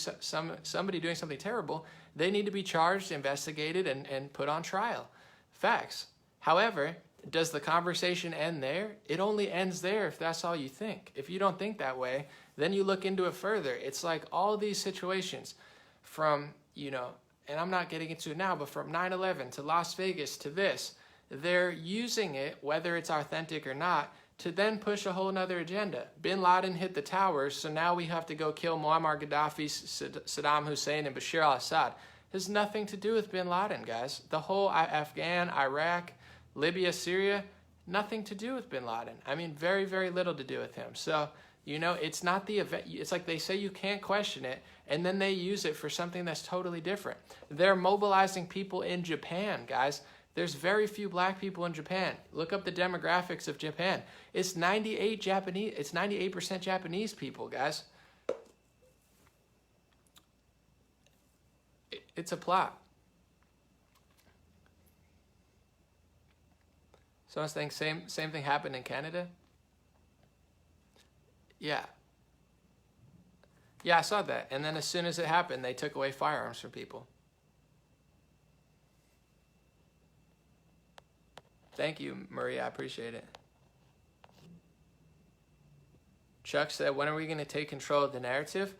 something terrible, they need to be charged, investigated, and put on trial. Facts. However, does the conversation end there? It only ends there if that's all you think. If you don't think that way, then you look into it further. It's like all these situations from, and I'm not getting into it now, but from 9/11 to Las Vegas to this, they're using it, whether it's authentic or not, to then push a whole nother agenda. Bin Laden hit the towers, so now we have to go kill Muammar Gaddafi, Saddam Hussein, and Bashar al-Assad. It has nothing to do with Bin Laden, guys. The whole Afghan, Iraq, Libya, Syria, nothing to do with Bin Laden. I mean, very, very little to do with him. So You know, it's not the event. It's like they say you can't question it, and then they use it for something that's totally different. They're mobilizing people in Japan, guys. There's very few black people in Japan. Look up the demographics of Japan. It's 98% Japanese people, guys. It's a plot. So I was thinking same thing happened in Canada. Yeah. Yeah, I saw that. And then as soon as it happened, they took away firearms from people. Thank you, Maria. I appreciate it. Chuck said, when are we going to take control of the narrative?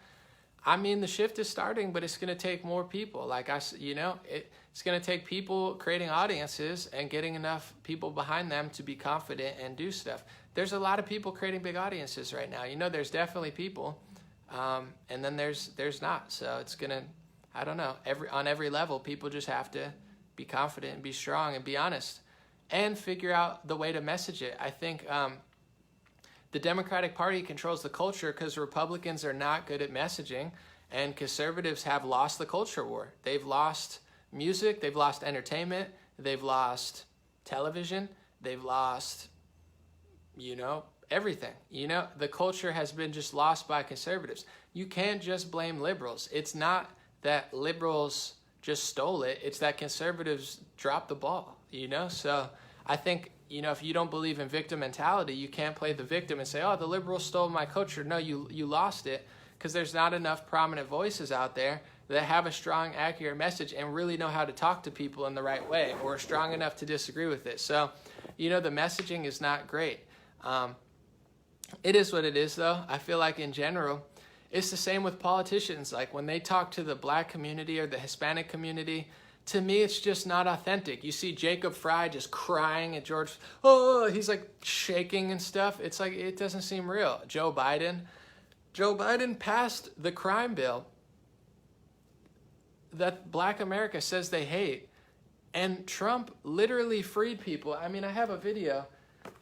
I mean, the shift is starting, but it's going to take more people. Like it's going to take people creating audiences and getting enough people behind them to be confident and do stuff. There's a lot of people creating big audiences right now. You know, there's definitely people, and then there's not. So it's going to, I don't know, on every level, people just have to be confident and be strong and be honest and figure out the way to message it. I think the Democratic Party controls the culture because Republicans are not good at messaging, and conservatives have lost the culture war. They've lost music, they've lost entertainment, they've lost television, they've lost, you know, everything. You know, the culture has been just lost by conservatives. You can't just blame liberals. It's not that liberals just stole it, it's that conservatives dropped the ball, you know? So I think, you know, if you don't believe in victim mentality, you can't play the victim and say, oh, the liberals stole my culture. No, you lost it, because there's not enough prominent voices out there that have a strong, accurate message and really know how to talk to people in the right way, or strong enough to disagree with it. So, you know, the messaging is not great. It is what it is, though. I feel like in general, it's the same with politicians. Like when they talk to the black community or the Hispanic community, to me, it's just not authentic. You see Jacob Fry just crying at George. Oh, he's like shaking and stuff. It's like, it doesn't seem real. Joe Biden passed the crime bill that black America says they hate. And Trump literally freed people. I mean, I have a video.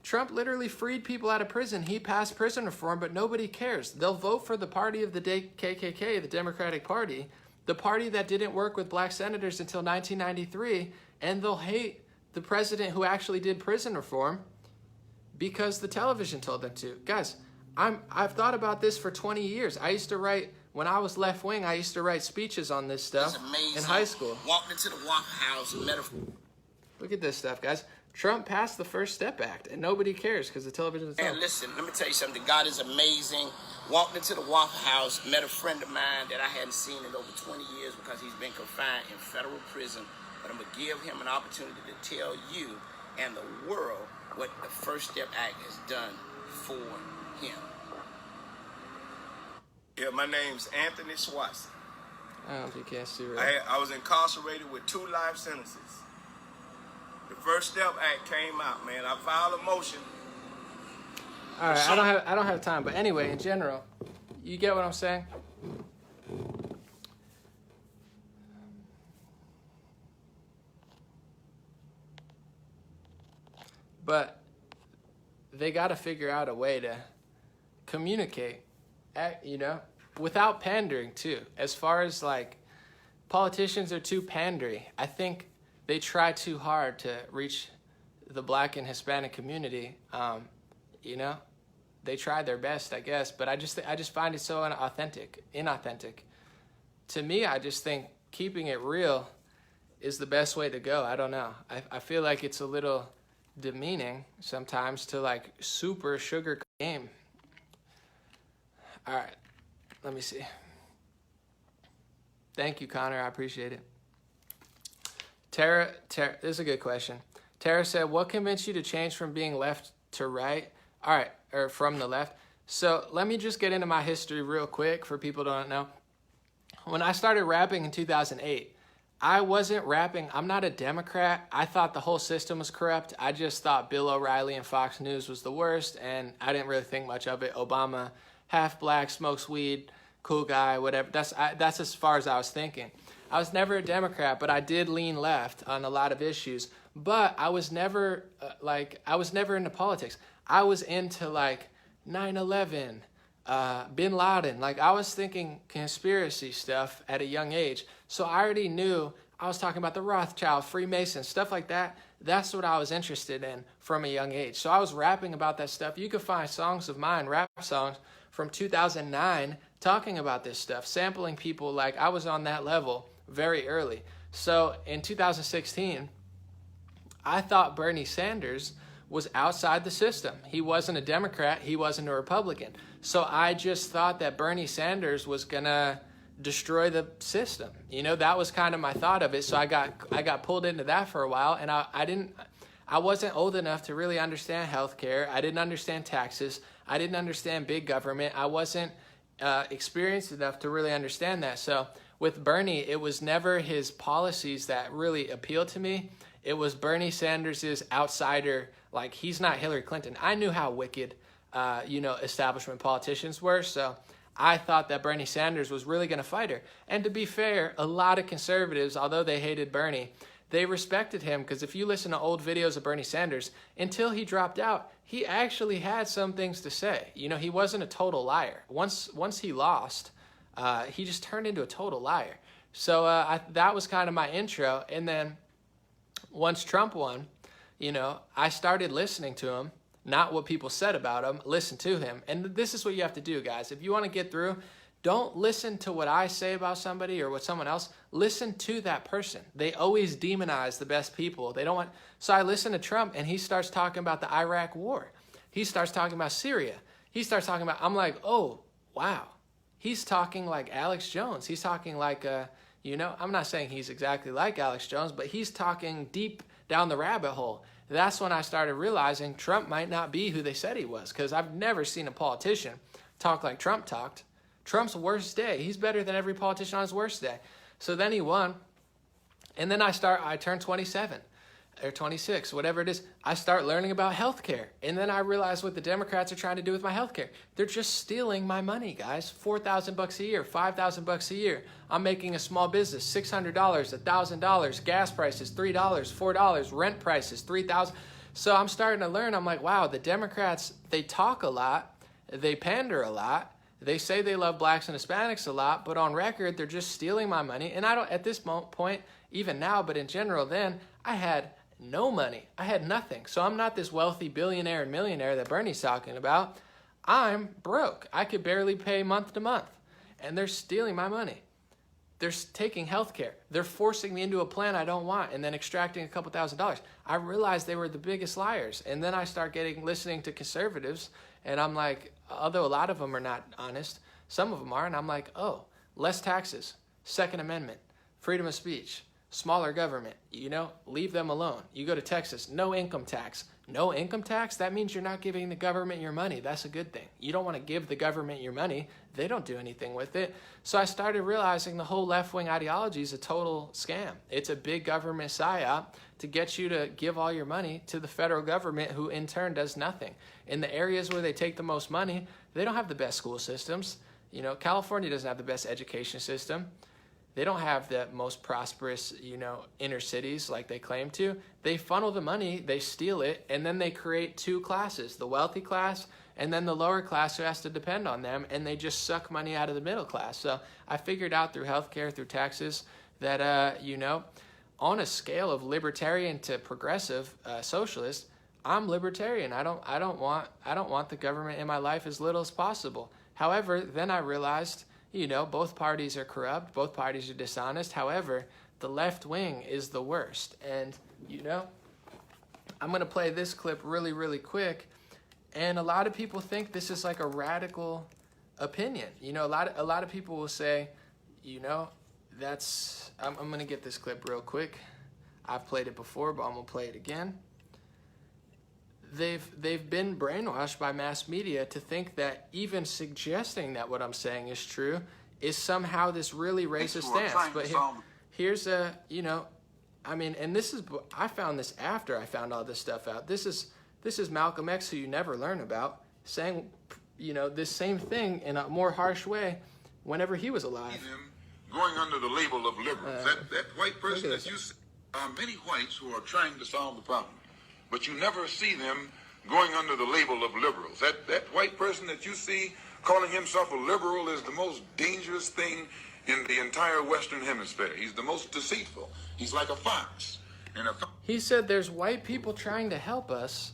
Trump literally freed people out of prison. He passed prison reform, but nobody cares. They'll vote for the party of the day, KKK, the Democratic Party, the party that didn't work with black senators until 1993, and they'll hate the president who actually did prison reform because the television told them to. Guys, I've thought about this for 20 years. I used to write, when I was left wing, I used to write speeches on this stuff in high school. Walked into the Waffle House and met a... Look at this stuff, guys. Trump passed the First Step Act, and nobody cares because the television is And listen, let me tell you something. God is amazing. Walked into the Waffle House, met a friend of mine that I hadn't seen in over 20 years because he's been confined in federal prison. But I'm going to give him an opportunity to tell you and the world what the First Step Act has done for him. Yeah, my name's Anthony Swanson. I don't know if you can't see right. I was incarcerated with 2 life sentences. The First Step Act came out, man. I filed a motion. All right, I don't have time, but anyway, in general, you get what I'm saying? But they got to figure out a way to communicate, you know, without pandering too. As far as like politicians are too pandery, I think they try too hard to reach the black and Hispanic community. You know, they try their best, I guess, but I just find it so inauthentic. To me, I just think keeping it real is the best way to go. I don't know. I feel like it's a little demeaning sometimes to like super sugar game. All right, let me see. Thank you, Connor. I appreciate it. Tara, this is a good question. Tara said, what convinced you to change from being left to right? All right, or from the left. So let me just get into my history real quick for people who don't know. When I started rapping in 2008, I wasn't rapping. I'm not a Democrat. I thought the whole system was corrupt. I just thought Bill O'Reilly and Fox News was the worst, and I didn't really think much of it. Obama, half black, smokes weed, cool guy, whatever. That's as far as I was thinking. I was never a Democrat, but I did lean left on a lot of issues. But I was never I was never into politics. I was into like 9/11, Bin Laden. Like, I was thinking conspiracy stuff at a young age. So I already knew I was talking about the Rothschild, Freemasons, stuff like that. That's what I was interested in from a young age. So I was rapping about that stuff. You could find songs of mine, rap songs from 2009, talking about this stuff, sampling people. Like, I was on that level very early. So in 2016, I thought Bernie Sanders was outside the system. He wasn't a Democrat. He wasn't a Republican. So I just thought that Bernie Sanders was going to destroy the system. You know, that was kind of my thought of it. So I got pulled into that for a while, and I wasn't old enough to really understand healthcare. I didn't understand taxes. I didn't understand big government. I wasn't experienced enough to really understand that. So with Bernie, it was never his policies that really appealed to me. It was Bernie Sanders' outsider. Like, he's not Hillary Clinton. I knew how wicked, establishment politicians were. So I thought that Bernie Sanders was really going to fight her. And to be fair, a lot of conservatives, although they hated Bernie, they respected him, because if you listen to old videos of Bernie Sanders, until he dropped out, he actually had some things to say. You know, he wasn't a total liar. Once he lost, he just turned into a total liar. So that was kind of my intro. And then once Trump won, you know, I started listening to him, not what people said about him, listen to him. And this is what you have to do, guys. If you want to get through, don't listen to what I say about somebody or what someone else. Listen to that person. They always demonize the best people. They don't want. So I listen to Trump, and he starts talking about the Iraq war. He starts talking about Syria. He starts talking about, I'm like, oh, wow. He's talking like Alex Jones. He's talking like, I'm not saying he's exactly like Alex Jones, but he's talking deep down the rabbit hole. That's when I started realizing Trump might not be who they said he was, because I've never seen a politician talk like Trump talked. Trump's worst day. He's better than every politician on his worst day. So then he won. And then I turned 27 or 26, whatever it is. I start learning about healthcare. And then I realize what the Democrats are trying to do with my healthcare. They're just stealing my money, guys. $4,000 a year, $5,000 a year. I'm making a small business, $600, $1,000, gas prices, $3, $4, rent prices, $3,000. So I'm starting to learn. I'm like, wow, the Democrats, they talk a lot. They pander a lot. They say they love blacks and Hispanics a lot, but on record, they're just stealing my money. And I don't, at this point, even now, but in general then, I had no money. I had nothing. So I'm not this wealthy billionaire and millionaire that Bernie's talking about. I'm broke. I could barely pay month to month. And they're stealing my money. They're taking health care. They're forcing me into a plan I don't want and then extracting a couple $1,000s. I realized they were the biggest liars. And then I start listening to conservatives, and I'm like, although a lot of them are not honest, some of them are, and I'm like, oh, less taxes, Second Amendment, freedom of speech, smaller government, leave them alone. You go to Texas, no income tax. No income tax? That means you're not giving the government your money. That's a good thing. You don't want to give the government your money. They don't do anything with it. So I started realizing the whole left-wing ideology is a total scam. It's a big government psyop to get you to give all your money to the federal government, who in turn does nothing. In the areas where they take the most money, they don't have the best school systems. California doesn't have the best education system. They don't have the most prosperous, inner cities like they claim to. They funnel the money, they steal it, and then they create two classes, the wealthy class and then the lower class who has to depend on them, and they just suck money out of the middle class. So I figured out through healthcare, through taxes, that, on a scale of libertarian to progressive socialist, I'm libertarian. I don't want the government in my life as little as possible. However, then I realized, both parties are corrupt, both parties are dishonest. However, the left wing is the worst. And, I'm going to play this clip really, really quick. And a lot of people think this is like a radical opinion. A lot of people will say, that's, I'm going to get this clip real quick. I've played it before, but I'm going to play it again. They've been brainwashed by mass media to think that even suggesting that what I'm saying is true is somehow this really racist stance. But here's and this is, I found this after I found all this stuff out. This is Malcolm X, who you never learn about, saying, this same thing in a more harsh way whenever he was alive. Going under the label of liberals, that white person that you see, many whites who are trying to solve the problem. But you never see them going under the label of liberals. That white person that you see calling himself a liberal is the most dangerous thing in the entire Western Hemisphere. He's the most deceitful. He's like a fox. He said there's white people trying to help us,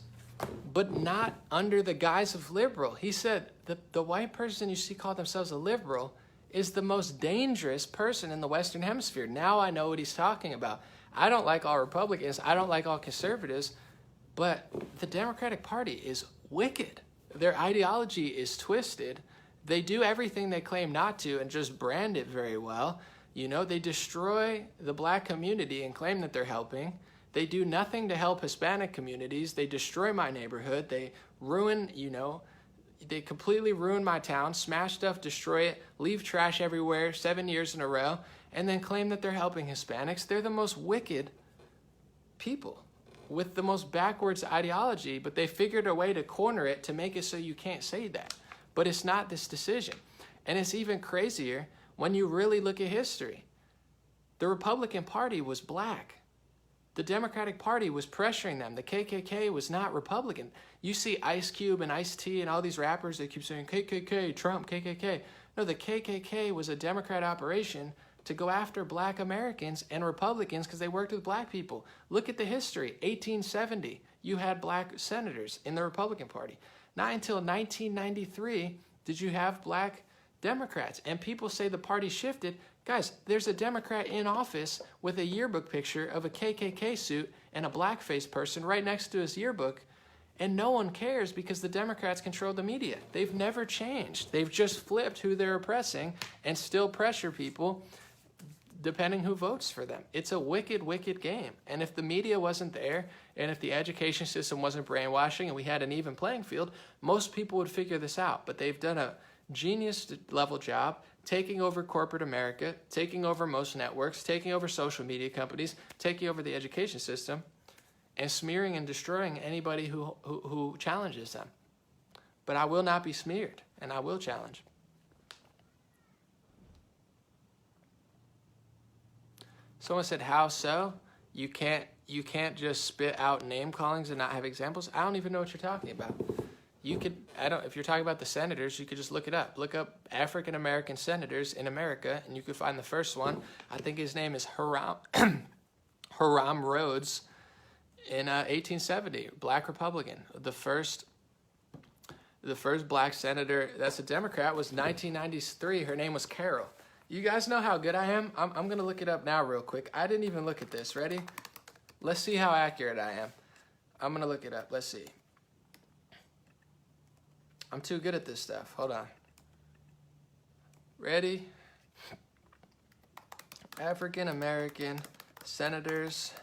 but not under the guise of liberal. He said the white person you see call themselves a liberal is the most dangerous person in the Western Hemisphere. Now I know what he's talking about. I don't like all Republicans. I don't like all conservatives. But the Democratic Party is wicked. Their ideology is twisted. They do everything they claim not to and just brand it very well. You know, they destroy the black community and claim that they're helping. They do nothing to help Hispanic communities. They destroy my neighborhood. They ruin, they completely ruin my town, smash stuff, destroy it, leave trash everywhere 7 years in a row, and then claim that they're helping Hispanics. They're the most wicked people with the most backwards ideology, but they figured a way to corner it to make it so you can't say that. But it's not this decision. And it's even crazier when you really look at history. The Republican Party was black. The Democratic Party was pressuring them. The KKK was not Republican. You see Ice Cube and Ice-T and all these rappers that keep saying KKK, Trump, KKK. No, the KKK was a Democrat operation to go after black Americans and Republicans because they worked with black people. Look at the history. 1870, you had black senators in the Republican Party. Not until 1993 did you have black Democrats. And people say the party shifted. Guys, there's a Democrat in office with a yearbook picture of a KKK suit and a blackface person right next to his yearbook. And no one cares because the Democrats control the media. They've never changed. They've just flipped who they're oppressing and still pressure people depending who votes for them. It's a wicked, wicked game. And if the media wasn't there, and if the education system wasn't brainwashing and we had an even playing field, most people would figure this out. But they've done a genius level job taking over corporate America, taking over most networks, taking over social media companies, taking over the education system, and smearing and destroying anybody who challenges them. But I will not be smeared, and I will challenge. Someone said, how so? You can't just spit out name callings and not have examples? I don't even know what you're talking about. If you're talking about the senators, you could just look it up. Look up African American senators in America, and you could find the first one. I think his name is Hiram Rhodes in 1870, black Republican. The first black senator that's a Democrat was 1993. Her name was Carol. You guys know how good I am? I'm going to look it up now real quick. I didn't even look at this. Ready? Let's see how accurate I am. I'm going to look it up. Let's see. I'm too good at this stuff. Hold on. Ready? African American senators.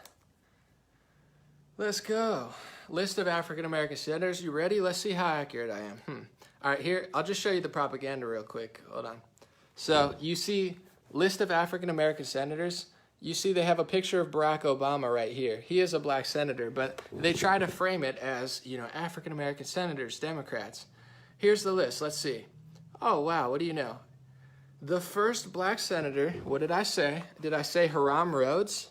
Let's go. List of African American senators. You ready? Let's see how accurate I am. All right, here, I'll just show you the propaganda real quick. Hold on. So you see list of African American senators. You see they have a picture of Barack Obama right here. He is a black senator, but they try to frame it as, African American senators, Democrats. Here's the list. Let's see. Oh, wow. What do you know? The first black senator, what did I say? Did I say Hiram Rhodes?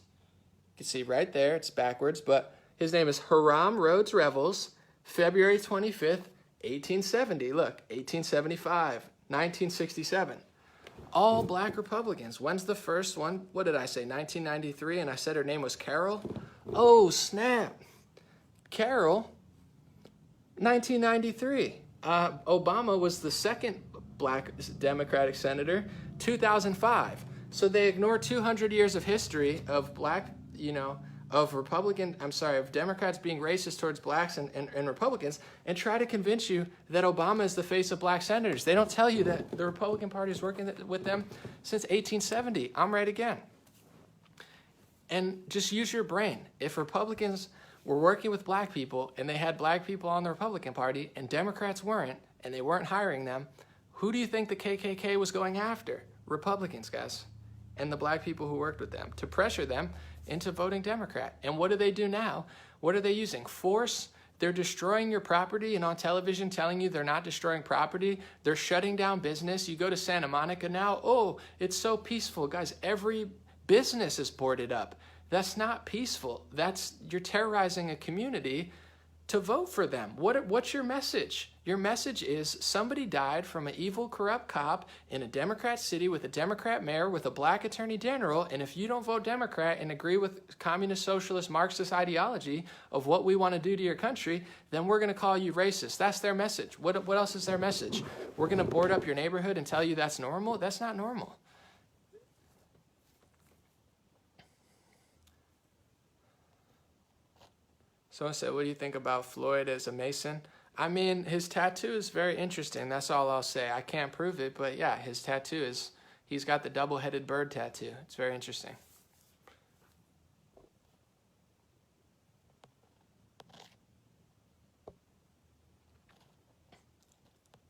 You can see right there. It's backwards, but his name is Hiram Rhodes Revels, February 25th, 1870. Look, 1875, 1967. All black Republicans. When's the first one? What did I say? 1993, and I said her name was Carol? Oh, snap. Carol, 1993. Obama was the second black Democratic senator, 2005. So they ignore 200 years of history of black, of Democrats being racist towards blacks and Republicans, and try to convince you that Obama is the face of black senators. They don't tell you that the Republican Party is working with them since 1870. I'm right again. And just use your brain. If Republicans were working with black people and they had black people on the Republican Party and Democrats weren't, and they weren't hiring them, who do you think the KKK was going after? Republicans, guys, and the black people who worked with them to pressure them into voting Democrat. And what do they do now? What are they using? Force. They're destroying your property and on television telling you they're not destroying property. They're shutting down business. You go to Santa Monica now. Oh, it's so peaceful. Guys, every business is boarded up. That's not peaceful. You're terrorizing a community to vote for them. What's your message? Your message is somebody died from an evil, corrupt cop in a Democrat city with a Democrat mayor with a black attorney general, and if you don't vote Democrat and agree with communist, socialist, Marxist ideology of what we want to do to your country, then we're going to call you racist. That's their message. What else is their message? We're going to board up your neighborhood and tell you that's normal? That's not normal. Someone said, what do you think about Floyd as a Mason? I mean, his tattoo is very interesting. That's all I'll say. I can't prove it, but yeah, his tattoo is, he's got the double-headed bird tattoo. It's very interesting.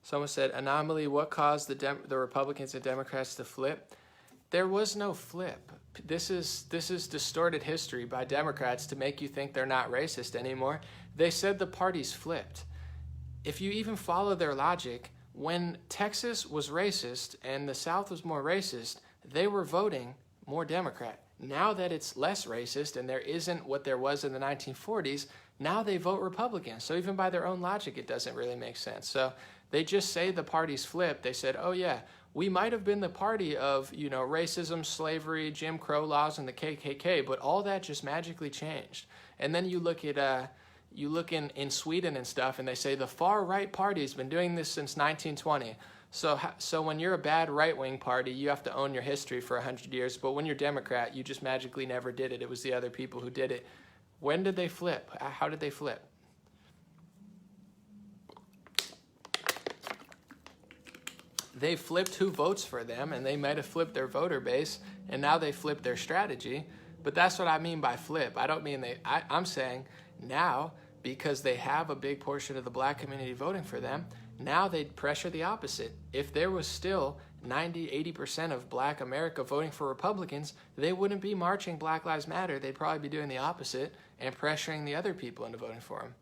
Someone said, anomaly, what caused the Republicans and Democrats to flip? There was no flip. This is distorted history by Democrats to make you think they're not racist anymore. They said the parties flipped. If you even follow their logic, when Texas was racist and the South was more racist, they were voting more Democrat. Now that it's less racist and there isn't what there was in the 1940s, now they vote Republican. So even by their own logic, it doesn't really make sense. So they just say the parties flipped. They said, oh yeah, we might have been the party of, racism, slavery, Jim Crow laws, and the KKK, but all that just magically changed. And then you look at, in Sweden and stuff, and they say the far right party has been doing this since 1920. So when you're a bad right-wing party, you have to own your history for 100 years. But when you're Democrat, you just magically never did it. It was the other people who did it. When did they flip? How did they flip? They flipped who votes for them, and they might have flipped their voter base, and now they flipped their strategy. But that's what I mean by flip. I don't mean I'm saying now, because they have a big portion of the black community voting for them, now they'd pressure the opposite. If there was still 90-80% of black America voting for Republicans, they wouldn't be marching Black Lives Matter. They'd probably be doing the opposite and pressuring the other people into voting for them.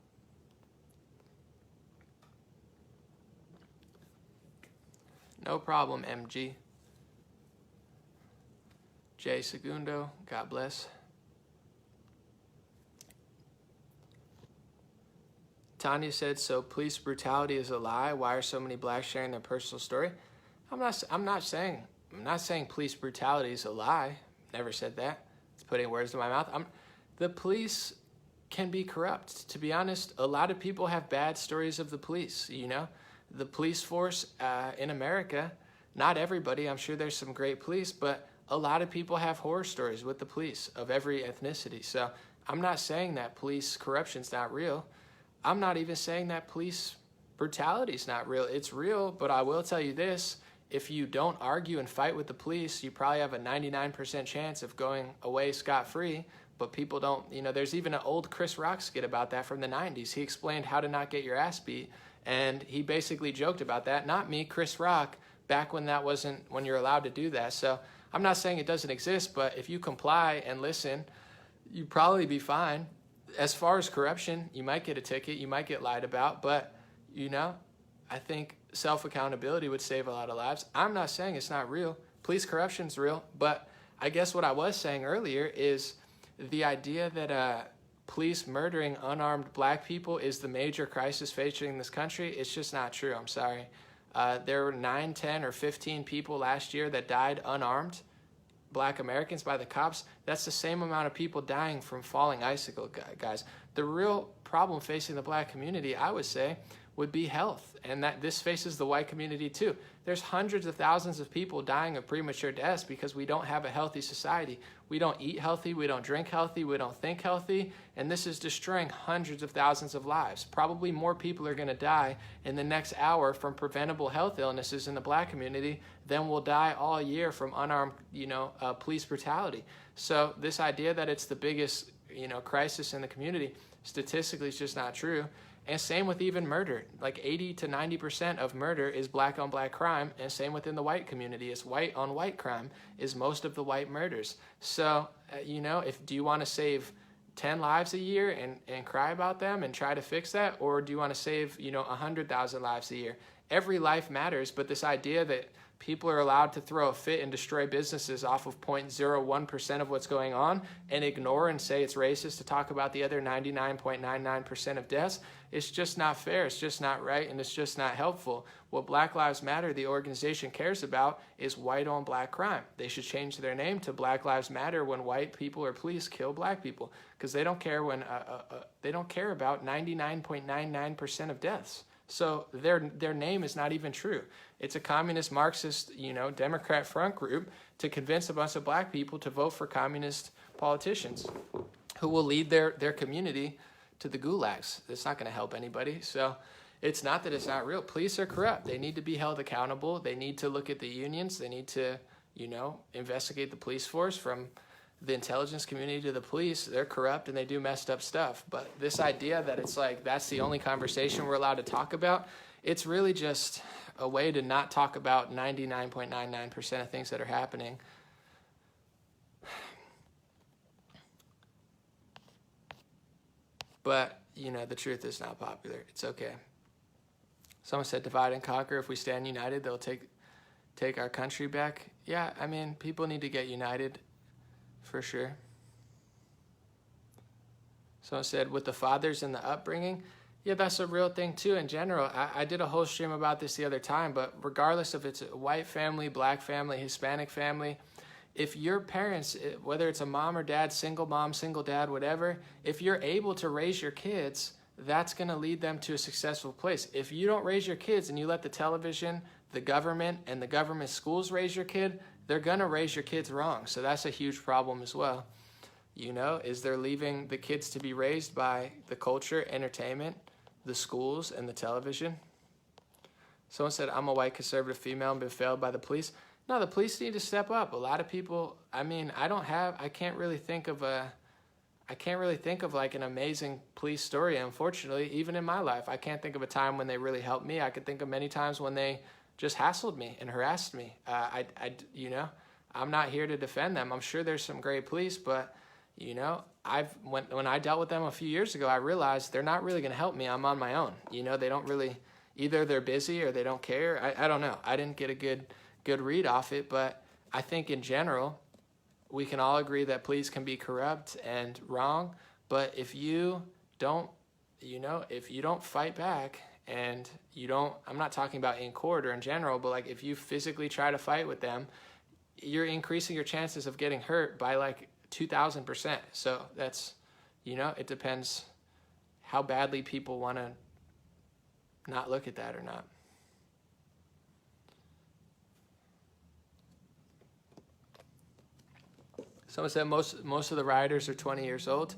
No problem, MG. Jay Segundo, God bless. Tanya said, so police brutality is a lie. Why are so many blacks sharing their personal story? I'm not saying police brutality is a lie. Never said that. It's putting words in my mouth. The police can be corrupt. To be honest, a lot of people have bad stories of the police, The police force in America, not everybody, I'm sure there's some great police, but a lot of people have horror stories with the police of every ethnicity. So I'm not saying that police corruption's not real. I'm not even saying that police brutality is not real. It's real, but I will tell you this. If you don't argue and fight with the police, you probably have a 99% chance of going away scot-free. But people don't, there's even an old Chris Rock skit about that from the 90s. He explained how to not get your ass beat. And he basically joked about that. Not me, Chris Rock, back when when you're allowed to do that. So I'm not saying it doesn't exist, but if you comply and listen, you'd probably be fine. As far as corruption, you might get a ticket, you might get lied about, but, I think self-accountability would save a lot of lives. I'm not saying it's not real. Police corruption's real, but I guess what I was saying earlier is the idea that police murdering unarmed black people is the major crisis facing this country. It's just not true. I'm sorry. There were 9, 10, or 15 people last year that died unarmed, black Americans, by the cops. That's the same amount of people dying from falling icicle, guys. The real problem facing the black community, I would say, would be health, and that this faces the white community too. There's hundreds of thousands of people dying of premature deaths because we don't have a healthy society. We don't eat healthy, we don't drink healthy, we don't think healthy, and this is destroying hundreds of thousands of lives. Probably more people are going to die in the next hour from preventable health illnesses in the black community than will die all year from unarmed, police brutality. So this idea that it's the biggest, crisis in the community, statistically, is just not true. And same with even murder. Like 80 to 90% of murder is black on black crime, and same within the white community. It's white on white crime is most of the white murders. So, do you want to save 10 lives a year and cry about them and try to fix that? Or do you want to save, 100,000 lives a year every life matters, but this idea that people are allowed to throw a fit and destroy businesses off of 0.01% of what's going on and ignore and say it's racist to talk about the other 99.99% of deaths, it's just not fair. It's just not right, and it's just not helpful. What Black Lives Matter, the organization, cares about is white on black crime. They should change their name to Black Lives Matter when white people or police kill black people, because they don't care when they don't care about 99.99% of deaths. So their name is not even true. It's a communist, Marxist, Democrat front group to convince a bunch of black people to vote for communist politicians who will lead their community to the gulags. It's not going to help anybody. So it's not that it's not real. Police are corrupt. They need to be held accountable. They need to look at the unions. They need to, investigate the police force from the intelligence community to the police. They're corrupt and they do messed up stuff. But this idea that it's like that's the only conversation we're allowed to talk about, it's really just a way to not talk about 99.99% of things that are happening. But, the truth is not popular. It's okay. Someone said divide and conquer. If we stand united, they'll take our country back. Yeah, people need to get united. For sure. Someone said, with the fathers and the upbringing, yeah, that's a real thing too in general. I did a whole stream about this the other time, but regardless if it's a white family, black family, Hispanic family, if your parents, whether it's a mom or dad, single mom, single dad, whatever, if you're able to raise your kids, that's going to lead them to a successful place. If you don't raise your kids and you let the television, the government, and the government schools raise your kid, they're going to raise your kids wrong. So that's a huge problem as well. Is they're leaving the kids to be raised by the culture, entertainment, the schools, and the television. Someone said, I'm a white conservative female and been failed by the police. No, the police need to step up. A lot of people, I can't really think of like an amazing police story, unfortunately, even in my life. I can't think of a time when they really helped me. I could think of many times when they just hassled me and harassed me. I'm not here to defend them. I'm sure there's some great police, but when I dealt with them a few years ago, I realized they're not really going to help me. I'm on my own. They don't really, either they're busy or they don't care. I don't know. I didn't get a good read off it, but I think in general, we can all agree that police can be corrupt and wrong. But if you don't fight back, and I'm not talking about in court or in general, but like if you physically try to fight with them, you're increasing your chances of getting hurt by like 2,000%. So that's, it depends how badly people want to not look at that or not. Someone said most of the rioters are 20 years old.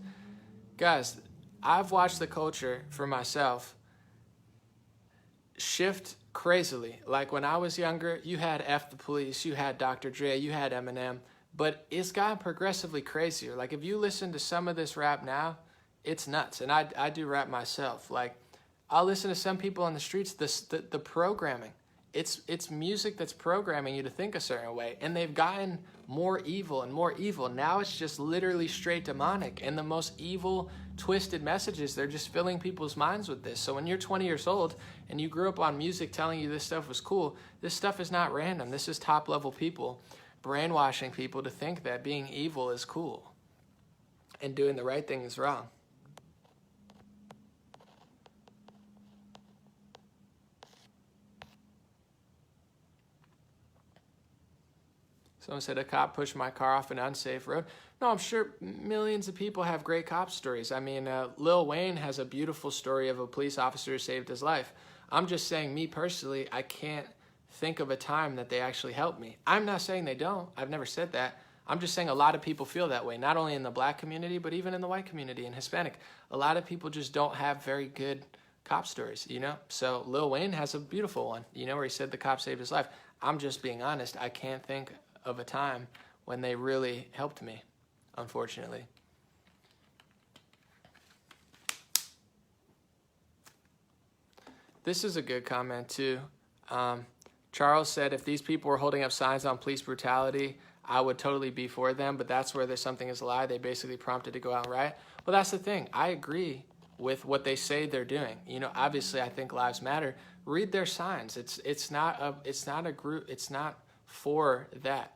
Guys, I've watched the culture for myself shift crazily. Like when I was younger, you had F the Police, you had Dr. Dre, you had Eminem, but it's gotten progressively crazier. Like if you listen to some of this rap now, it's nuts. And I do rap myself. Like I'll listen to some people on the streets, the programming. It's music that's programming you to think a certain way. And they've gotten more evil and more evil. Now it's just literally straight demonic. And the most evil, twisted messages, they're just filling people's minds with this. So when you're 20 years old and you grew up on music telling you this stuff was cool, this stuff is not random. This is top-level people brainwashing people to think that being evil is cool and doing the right thing is wrong. Someone said a cop pushed my car off an unsafe road. No, I'm sure millions of people have great cop stories. Lil Wayne has a beautiful story of a police officer who saved his life. I'm just saying, me personally, I can't think of a time that they actually helped me. I'm not saying they don't. I've never said that. I'm just saying a lot of people feel that way, not only in the black community, but even in the white community and Hispanic. A lot of people just don't have very good cop stories, So Lil Wayne has a beautiful one, where he said the cop saved his life. I'm just being honest. I can't think of a time when they really helped me, unfortunately. This is a good comment too. Charles said, if these people were holding up signs on police brutality, I would totally be for them, but that's where there's something is a lie. They basically prompted to go out and riot. Well, that's the thing. I agree with what they say they're doing. You know, obviously I think lives matter. Read their signs. It's not a group. It's not for that.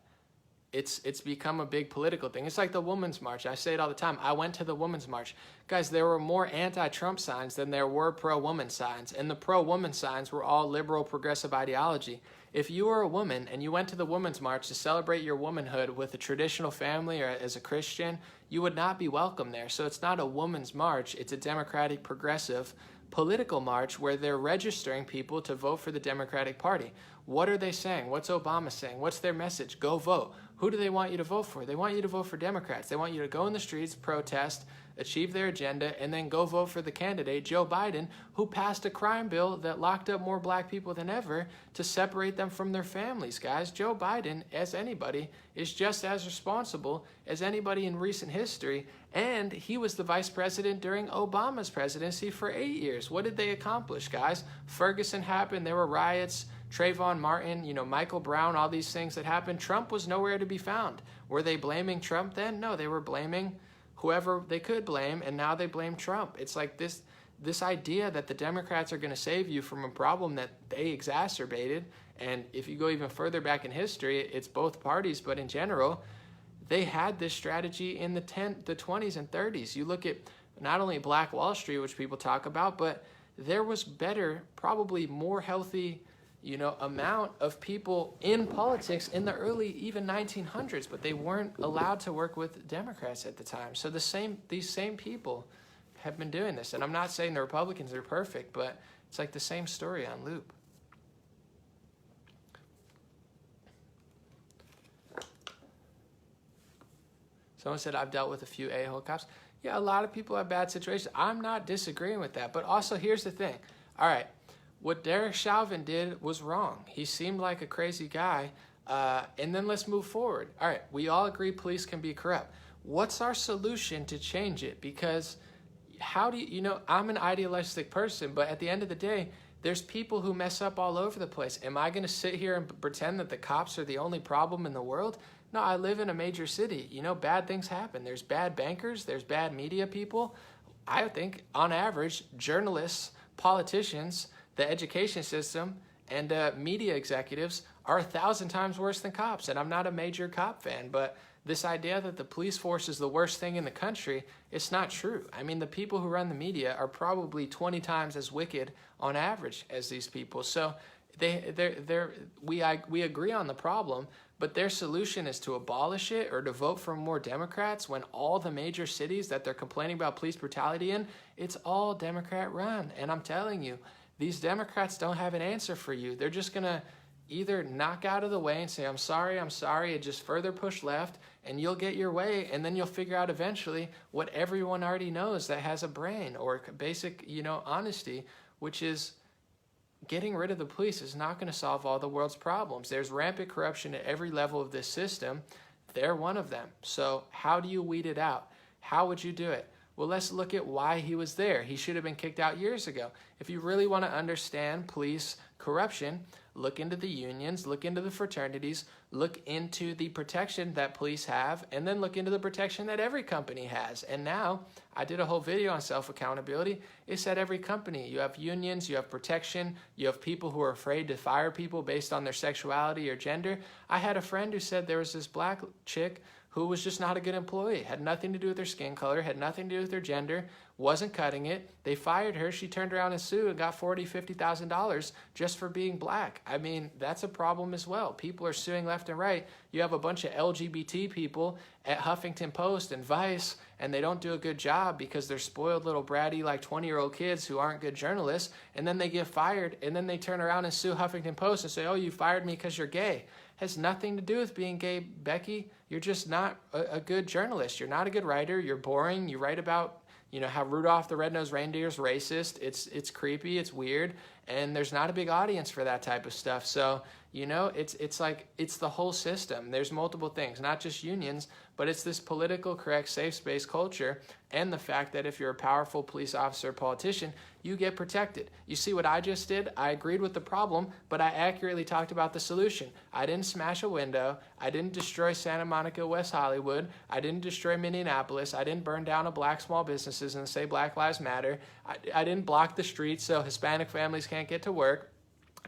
It's become a big political thing. It's like the Women's March. I say it all the time. I went to the Women's March. Guys, there were more anti-Trump signs than there were pro-woman signs. And the pro-woman signs were all liberal progressive ideology. If you were a woman and you went to the Women's March to celebrate your womanhood with a traditional family or as a Christian, you would not be welcome there. So it's not a woman's march. It's a democratic progressive political march where they're registering people to vote for the Democratic Party. What are they saying? What's Obama saying? What's their message? Go vote. Who do they want you to vote for? They want you to vote for Democrats. They want you to go in the streets, protest, achieve their agenda, and then go vote for the candidate, Joe Biden, who passed a crime bill that locked up more black people than ever to separate them from their families, guys. Joe Biden, as anybody, is just as responsible as anybody in recent history, and he was the vice president during Obama's presidency for 8 years. What did they accomplish, guys? Ferguson happened, there were riots, Trayvon Martin, you know, Michael Brown, all these things that happened. Trump was nowhere to be found. Were they blaming Trump then? No, they were blaming whoever they could blame, and now they blame Trump. It's like this idea that the Democrats are going to save you from a problem that they exacerbated. And if you go even further back in history, it's both parties, but in general, they had this strategy in the 20s and 30s. You look at not only Black Wall Street, which people talk about, but there was better, probably more healthy, you know, amount of people in politics in the early even 1900s, but they weren't allowed to work with Democrats at the time. So these same people have been doing this. And I'm not saying the Republicans are perfect, but it's like the same story on loop. Someone said, I've dealt with a few a-hole cops. Yeah, a lot of people have bad situations. I'm not disagreeing with that. But also, here's the thing. All right, what Derek Chauvin did was wrong. He seemed like a crazy guy. And then let's move forward. All right, we all agree police can be corrupt. What's our solution to change it? Because how do you know, I'm an idealistic person, but at the end of the day, there's people who mess up all over the place. Am I going to sit here and pretend that the cops are the only problem in the world? No, I live in a major city. You know, bad things happen. There's bad bankers. There's bad media people. I think, on average, journalists, politicians, the education system, and media executives are 1,000 times worse than cops. And I'm not a major cop fan, but this idea that the police force is the worst thing in the country, it's not true. I mean, the people who run the media are probably 20 times as wicked on average as these people. So we agree on the problem, but their solution is to abolish it or to vote for more Democrats when all the major cities that they're complaining about police brutality in, it's all Democrat run. And I'm telling you, these Democrats don't have an answer for you. They're just going to either knock out of the way and say, I'm sorry, and just further push left, and you'll get your way, and then you'll figure out eventually what everyone already knows that has a brain or basic, you know, honesty, which is getting rid of the police is not going to solve all the world's problems. There's rampant corruption at every level of this system. They're one of them. So how do you weed it out? How would you do it? Well, let's look at why he was there. He should have been kicked out years ago. If you really want to understand police corruption, look into the unions, look into the fraternities, look into the protection that police have, and then look into the protection that every company has. And now, I did a whole video on self-accountability. It's at every company. You have unions, you have protection, you have people who are afraid to fire people based on their sexuality or gender. I had a friend who said there was this black chick who was just not a good employee, had nothing to do with her skin color, had nothing to do with her gender, wasn't cutting it. They fired her. She turned around and sued and got $40,000, $50,000 just for being black. I mean, that's a problem as well. People are suing left and right. You have a bunch of LGBT people at Huffington Post and Vice, and they don't do a good job because they're spoiled little bratty, like 20-year-old kids who aren't good journalists, and then they get fired, and then they turn around and sue Huffington Post and say, oh, you fired me because you're gay. Has nothing to do with being gay, Becky. You're just not a good journalist. You're not a good writer. You're boring. You write about, you know, how Rudolph the Red-Nosed Reindeer is racist. It's creepy. It's weird. and there's not a big audience for that type of stuff. So, it's like, it's the whole system. There's multiple things, not just unions, but it's this political correct safe space culture, and the fact that if you're a powerful police officer or politician, you get protected. You see what I just did? I agreed with the problem, but I accurately talked about the solution. I didn't smash a window. I didn't destroy Santa Monica, West Hollywood. I didn't destroy Minneapolis. I didn't burn down a black small businesses and say Black Lives Matter. I didn't block the streets so Hispanic families can't get to work.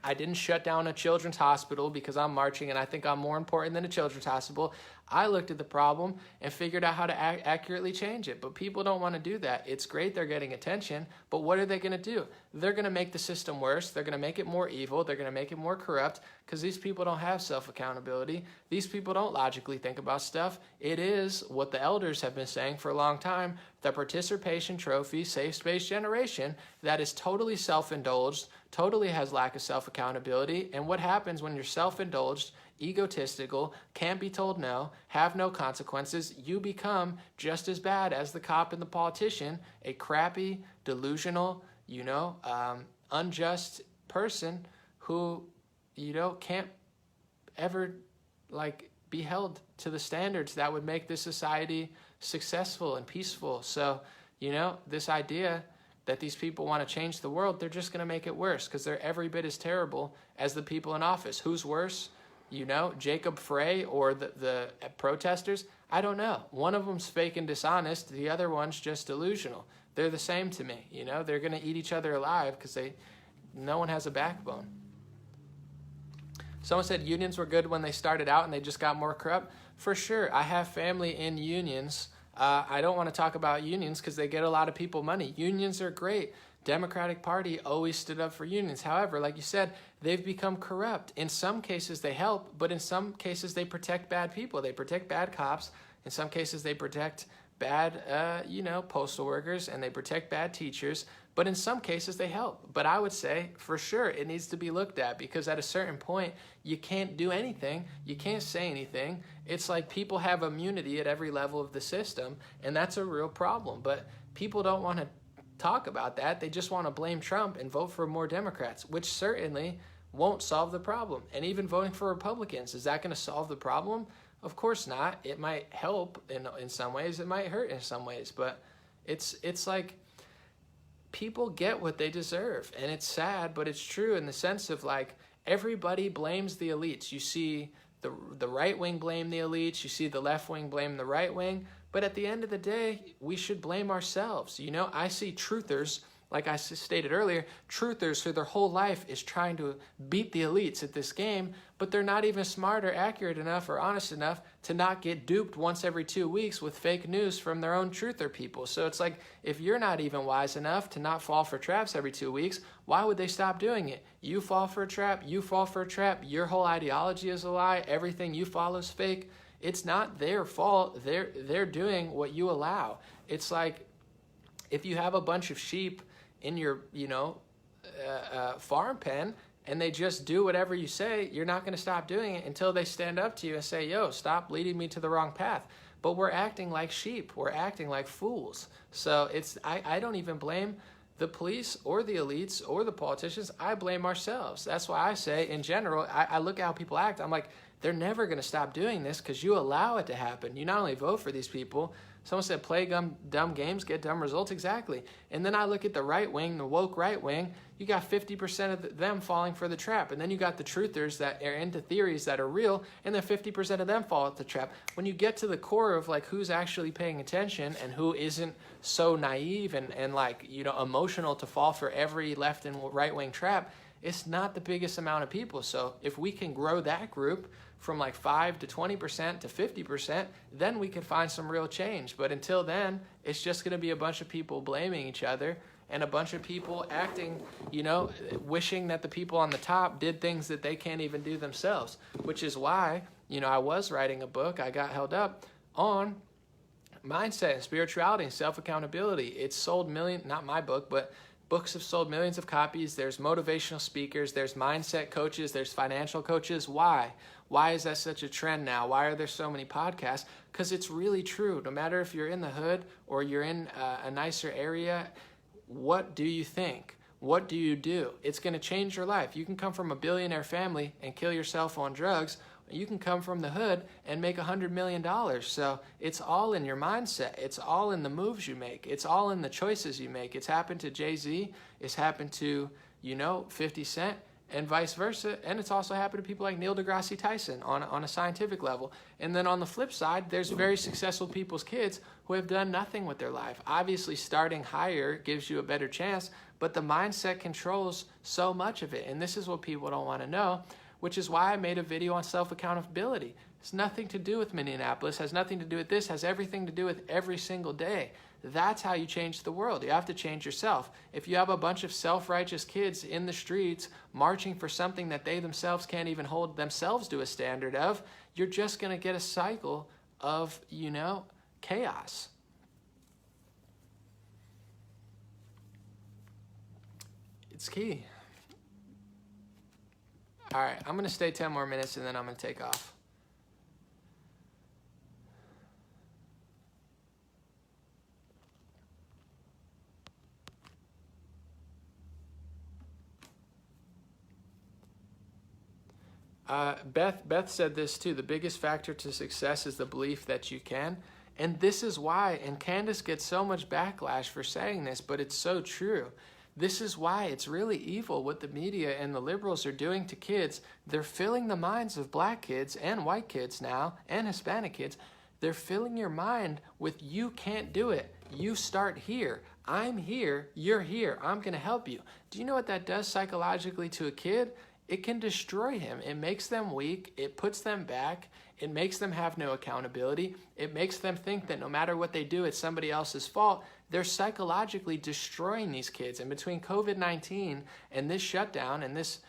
I didn't shut down a children's hospital because I'm marching and I think I'm more important than a children's hospital. I looked at the problem and figured out how to accurately change it. But people don't want to do that. It's great they're getting attention, but what are they going to do? They're going to make the system worse. They're going to make it more evil. They're going to make it more corrupt because these people don't have self-accountability. These people don't logically think about stuff. It is what the elders have been saying for a long time, the participation trophy, safe space generation that is totally self-indulged, totally has lack of self-accountability. And what happens when you're self-indulged, egotistical, can't be told no, have no consequences, you become just as bad as the cop and the politician, a crappy, delusional, unjust person who, can't ever be held to the standards that would make this society successful and peaceful. So, this idea that these people want to change the world, they're just going to make it worse because they're every bit as terrible as the people in office. Who's worse? Jacob Frey or the protesters? I don't know. One of them's fake and dishonest. The other one's just delusional. They're the same to me. They're going to eat each other alive because no one has a backbone. Someone said unions were good when they started out and they just got more corrupt. For sure. I have family in unions. I don't want to talk about unions because they get a lot of people money. Unions are great. Democratic Party always stood up for unions. However, like you said, they've become corrupt. In some cases they help, but in some cases they protect bad people. They protect bad cops. In some cases they protect bad, postal workers, and they protect bad teachers. But in some cases they help. But I would say for sure it needs to be looked at because at a certain point you can't do anything. You can't say anything. It's like people have immunity at every level of the system, and that's a real problem. But people don't want to talk about that. They just want to blame Trump and vote for more Democrats, which certainly won't solve the problem. And even voting for Republicans, is that going to solve the problem? Of course not. It might help in some ways. It might hurt in some ways. But it's like people get what they deserve. And it's sad, but it's true in the sense of everybody blames the elites. You see the right wing blame the elites. You see the left wing blame the right wing. But at the end of the day, we should blame ourselves. I see truthers, like I stated earlier, truthers who their whole life is trying to beat the elites at this game, but they're not even smart or accurate enough or honest enough to not get duped once every 2 weeks with fake news from their own truther people. So it's like, if you're not even wise enough to not fall for traps every 2 weeks, why would they stop doing it? You fall for a trap, you fall for a trap, your whole ideology is a lie, everything you follow is fake. It's not their fault. They're doing what you allow. It's like if you have a bunch of sheep in your farm pen and they just do whatever you say, you're not going to stop doing it until they stand up to you and say, yo, stop leading me to the wrong path. But we're acting like sheep. We're acting like fools. So I don't even blame the police or the elites or the politicians. I blame ourselves. That's why I say, in general, I look at how people act. I'm like, they're never going to stop doing this because you allow it to happen. You not only vote for these people. Someone said, play dumb games, get dumb results. Exactly. And then I look at the right wing, the woke right wing. You got 50% of them falling for the trap. And then you got the truthers that are into theories that are real, and then 50% of them fall at the trap. When you get to the core of who's actually paying attention and who isn't so naive and emotional to fall for every left and right wing trap, it's not the biggest amount of people. So if we can grow that group from 5 to 20% to 50%, then we can find some real change. But until then, it's just going to be a bunch of people blaming each other and a bunch of people acting, wishing that the people on the top did things that they can't even do themselves, which is why, I was writing a book. I got held up on mindset and spirituality and self-accountability. It's sold not my book, but books have sold millions of copies. There's motivational speakers. There's mindset coaches. There's financial coaches. Why? Why is that such a trend now? Why are there so many podcasts? Because it's really true. No matter if you're in the hood or you're in a nicer area, what do you think? what do? It's going to change your life. You can come from a billionaire family and kill yourself on drugs. You can come from the hood and make $100 million. So it's all in your mindset. It's all in the moves you make. It's all in the choices you make. It's happened to Jay-Z. It's happened to, 50 Cent and vice versa. And it's also happened to people like Neil deGrasse Tyson on a scientific level. And then on the flip side, there's very successful people's kids who have done nothing with their life. Obviously, starting higher gives you a better chance, but the mindset controls so much of it. And this is what people don't want to know, which is why I made a video on self-accountability. It's nothing to do with Minneapolis, has nothing to do with this, has everything to do with every single day. That's how you change the world. You have to change yourself. If you have a bunch of self-righteous kids in the streets marching for something that they themselves can't even hold themselves to a standard of, you're just going to get a cycle of, chaos. It's key. All right, I'm going to stay 10 more minutes and then I'm going to take off. Beth said this too. The biggest factor to success is the belief that you can. And this is why, and Candace gets so much backlash for saying this, but it's so true. This is why it's really evil what the media and the liberals are doing to kids. They're filling the minds of black kids and white kids now, and Hispanic kids. They're filling your mind with, you can't do it. You start here. I'm here. You're here. I'm going to help you. Do you know what that does psychologically to a kid? It can destroy him. It makes them weak. It puts them back. It makes them have no accountability. It makes them think that no matter what they do, it's somebody else's fault. They're psychologically destroying these kids. And between COVID-19 and this shutdown and this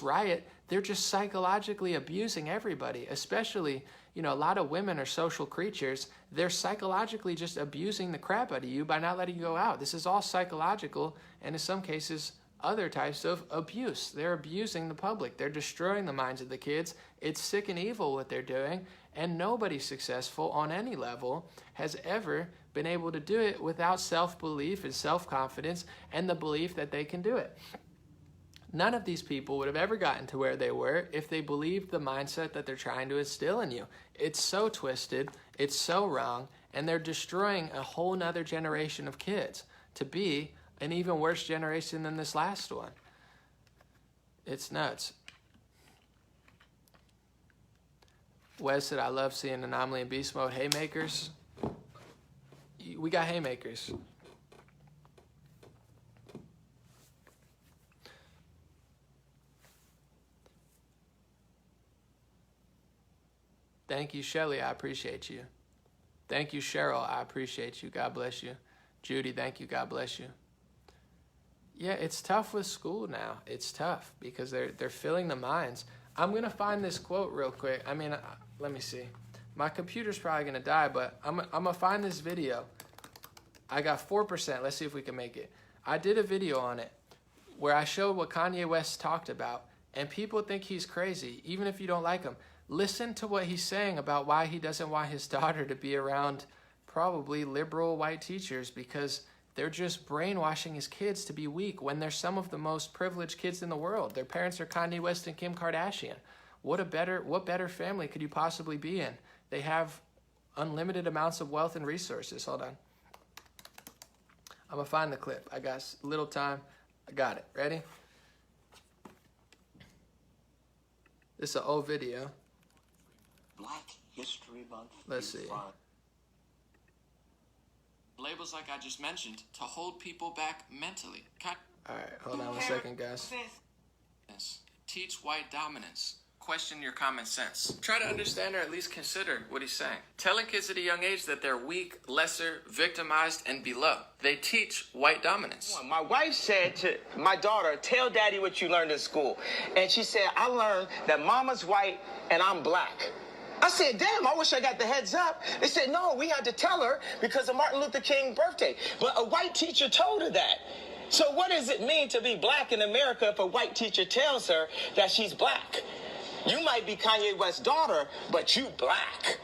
riot, they're just psychologically abusing everybody, especially, a lot of women are social creatures. They're psychologically just abusing the crap out of you by not letting you go out. This is all psychological, and in some cases, other types of abuse. They're abusing the public. They're destroying the minds of the kids. It's sick and evil what they're doing, and nobody successful on any level has ever been able to do it without self-belief and self-confidence and the belief that they can do it. None of these people would have ever gotten to where they were if they believed the mindset that they're trying to instill in you. It's so twisted, it's so wrong, and they're destroying a whole nother generation of kids to be an even worse generation than this last one. It's nuts. Wes said, I love seeing Anomaly and Beast Mode haymakers. We got haymakers. Thank you, Shelly. I appreciate you. Thank you, Cheryl. I appreciate you. God bless you. Judy, thank you. God bless you. Yeah, it's tough with school now. It's tough because they're filling the minds. I'm going to find this quote real quick. Let me see. My computer's probably going to die, but I'm going to find this video. I got 4%. Let's see if we can make it. I did a video on it where I showed what Kanye West talked about, and people think he's crazy, even if you don't like him. Listen to what he's saying about why he doesn't want his daughter to be around probably liberal white teachers, because they're just brainwashing his kids to be weak when they're some of the most privileged kids in the world. Their parents are Kanye West and Kim Kardashian. What better family could you possibly be in? They have unlimited amounts of wealth and resources. Hold on. I'm going to find the clip. I got a little time. I got it. Ready? This is an old video. Black History Month. Let's see. Labels like I just mentioned to hold people back mentally. All right, hold on a second, guys. Teach white dominance. Question your common sense. Try to understand or at least consider what he's saying. Telling kids at a young age that they're weak, lesser, victimized, and below. They teach white dominance. My wife said to my daughter, tell daddy what you learned in school. And she said, I learned that mama's white and I'm black. I said, damn, I wish I got the heads up. They said, no, we had to tell her because of Martin Luther King's birthday. But a white teacher told her that. So what does it mean to be black in America if a white teacher tells her that she's black? You might be Kanye West's daughter, but you black.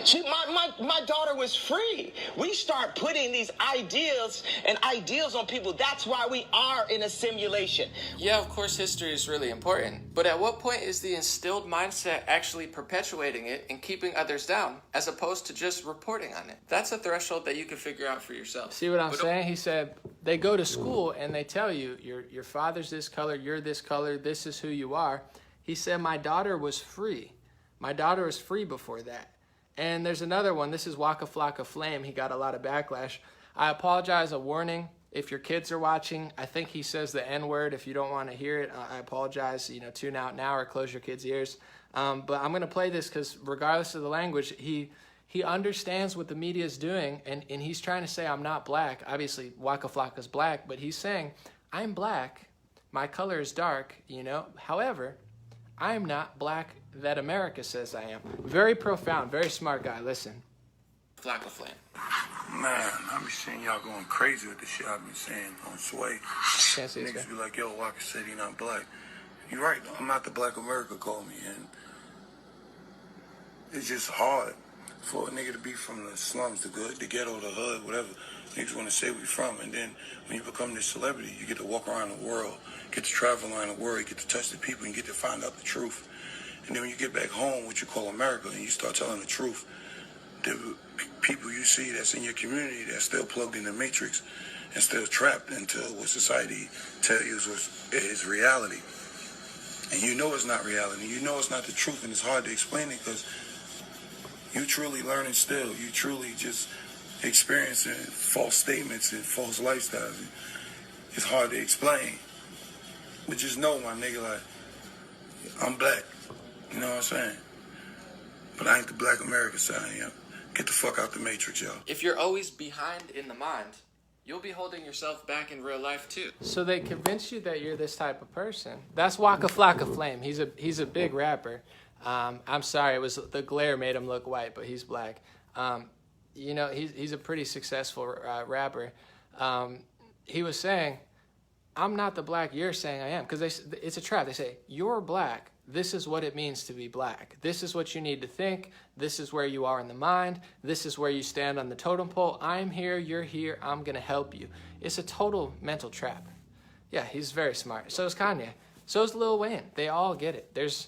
My daughter was free. We start putting these ideals and ideals on people. That's why we are in a simulation. Yeah, of course, history is really important. But at what point is the instilled mindset actually perpetuating it and keeping others down, as opposed to just reporting on it? That's a threshold that you can figure out for yourself. See what I'm saying? He said they go to school and they tell you your father's this color, you're this color, this is who you are. He said my daughter was free. My daughter was free before that. And there's another one. This is Waka Flocka Flame. He got a lot of backlash. I apologize, a warning. If your kids are watching, I think he says the N-word. If you don't want to hear it, I apologize. Tune out now or close your kids' ears. But I'm going to play this because regardless of the language, he understands what the media is doing, and he's trying to say I'm not black. Obviously, Waka Flocka's black, but he's saying I'm black. My color is dark, However, I'm not black that America says I am. Very profound, very smart guy. Listen. Flocka Flame. Man, I be seeing y'all going crazy with the shit I've been saying on Sway. Can't see this guy. Niggas be like, yo, Walker said he not black. You're right, I'm not the black America called me, and it's just hard for a nigga to be from the slums, the ghetto, the hood, whatever. Niggas want to say where you from, and then when you become this celebrity, you get to walk around the world, get to travel around the world, get to touch the people, and get to find out the truth. And then when you get back home, what you call America, and you start telling the truth, the people you see that's in your community that's still plugged in the matrix and still trapped into what society tells you is reality. And you know it's not reality. You know it's not the truth, and it's hard to explain it because you truly learning still. You truly just experiencing false statements and false lifestyles. It's hard to explain. But just know, my nigga, like, I'm black. You know what I'm saying? But I ain't the black American side of him. Get the fuck out the matrix, y'all. If you're always behind in the mind, you'll be holding yourself back in real life too. So they convince you that you're this type of person. That's Waka Flocka Flame. He's a big rapper. I'm sorry, the glare made him look white, but he's black. He's a pretty successful rapper. He was saying, I'm not the black you're saying I am. Because it's a trap. They say, you're black. This is what it means to be black. This is what you need to think. This is where you are in the mind. This is where you stand on the totem pole. I'm here, you're here, I'm going to help you. It's a total mental trap. Yeah, he's very smart. So is Kanye. So is Lil Wayne. They all get it. There's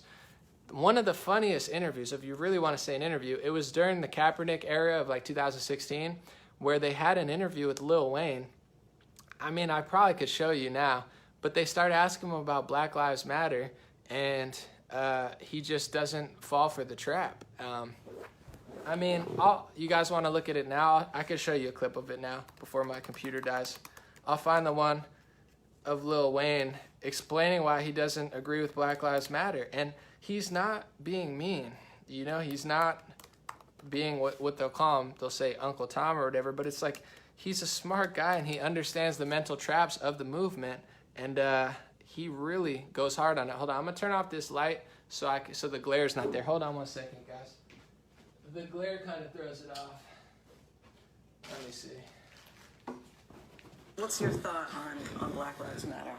one of the funniest interviews, if you really want to say an interview, it was during the Kaepernick era of like 2016, where they had an interview with Lil Wayne. I mean, I probably could show you now, but they started asking him about Black Lives Matter, and he just doesn't fall for the trap. You guys want to look at it now? I could show you a clip of it now before my computer dies. I'll find the one of Lil Wayne explaining why he doesn't agree with Black Lives Matter. And he's not being mean. He's not being what they'll call him. They'll say Uncle Tom or whatever, but it's like he's a smart guy and he understands the mental traps of the movement, and he really goes hard on it. Hold on, I'm gonna turn off this light so the glare's not there. Hold on 1 second, guys. The glare kind of throws it off. Let me see. What's your thought on Black Lives Matter?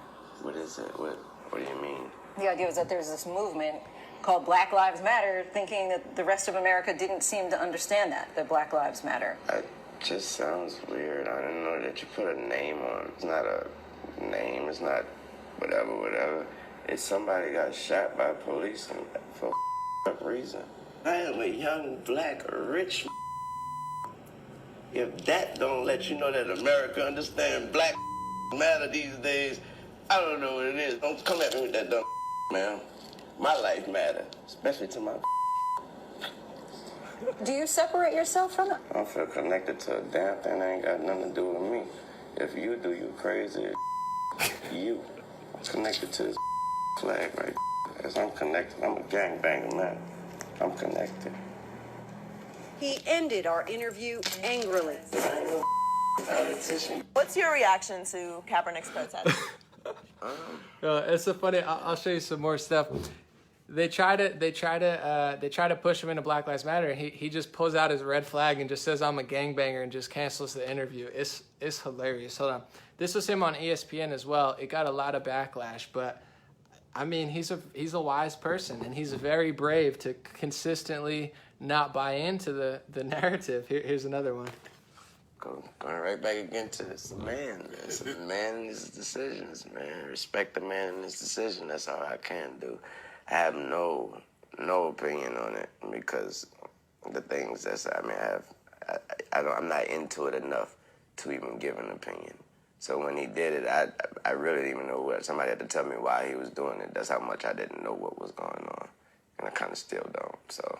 What is it? What do you mean? The idea is that there's this movement called Black Lives Matter, thinking that the rest of America didn't seem to understand that Black Lives Matter. It just sounds weird. I didn't know that you put a name on. It's not a name. It's not whatever. It's somebody got shot by police for a reason. I am a young, black, rich. If that don't let you know that America understands Black matter these days, I don't know what it is. Don't come at me with that dumb man. My life matter, especially to my. Do you separate yourself from it? I don't feel connected to a damn thing that ain't got nothing to do with me. If you do, you crazy. You. I'm connected to this flag right. As I'm connected, I'm a gangbanger, man. I'm connected. He ended our interview angrily. Politician. What's your reaction to Kaepernick's protest? It's so funny. I'll show you some more stuff. They try to push him into Black Lives Matter, and he just pulls out his red flag and just says I'm a gangbanger and just cancels the interview. It's hilarious. Hold on. This was him on ESPN as well. It got a lot of backlash, but I mean, he's a wise person, and he's very brave to consistently not buy into the narrative. Here's another one. Going right back again to this. The man, man. So the man and his decisions, man. Respect the man and his decision. That's all I can do. I have no opinion on it because the things I'm not into it enough to even give an opinion. So when he did it, I really didn't even know what. Somebody had to tell me why he was doing it. That's how much I didn't know what was going on, and I kind of still don't. So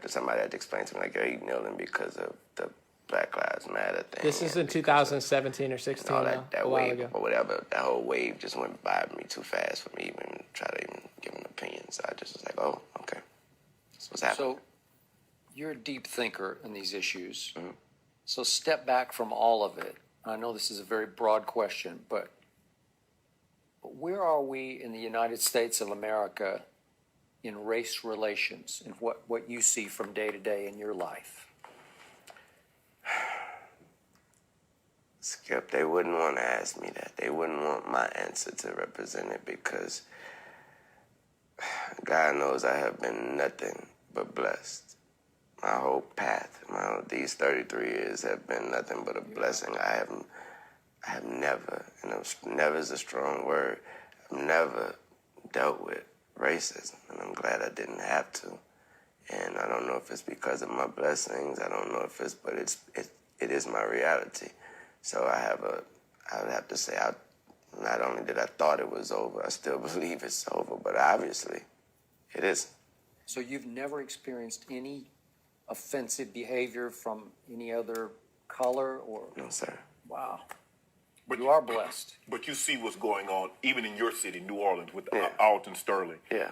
somebody had to explain to me like, he kneeling because of the Black Lives Matter thing. This is in 2017 or 16 all now, that a while wave ago. or whatever. That whole wave just went by me too fast for me even try to even give an opinion. So I just was like, oh, okay, that's what's happening. So you're a deep thinker in these issues. Mm-hmm. So step back from all of it. I know this is a very broad question, but where are we in the United States of America in race relations and what you see from day to day in your life? Skip, they wouldn't want to ask me that. They wouldn't want my answer to represent it because God knows I have been nothing but blessed. My whole path, these 33 years have been nothing but a blessing. I have never, never is a strong word, I've never dealt with racism, and I'm glad I didn't have to. And I don't know if it's because of my blessings, I don't know if it's, but it is my reality. So I would have to say, not only did I thought it was over, I still believe it's over, but obviously it isn't. So you've never experienced any offensive behavior from any other color or? No, sir. Wow. But you are blessed. But you see what's going on, even in your city, New Orleans, with Alton Sterling. Yeah.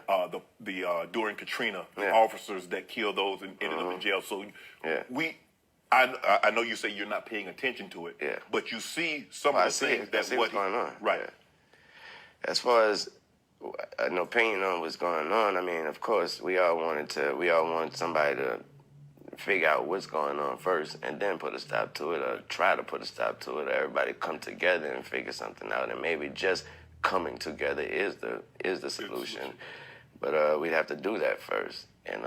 During Katrina, the officers that killed those and ended up in jail. So I know you say you're not paying attention to it, but you see some of the things that's what's going on. Right. Yeah. As far as an opinion on what's going on, I mean, of course, we all want somebody to figure out what's going on first and then put a stop to it, or try to put a stop to it, or everybody come together and figure something out, and maybe just coming together is the solution. But we'd have to do that first. And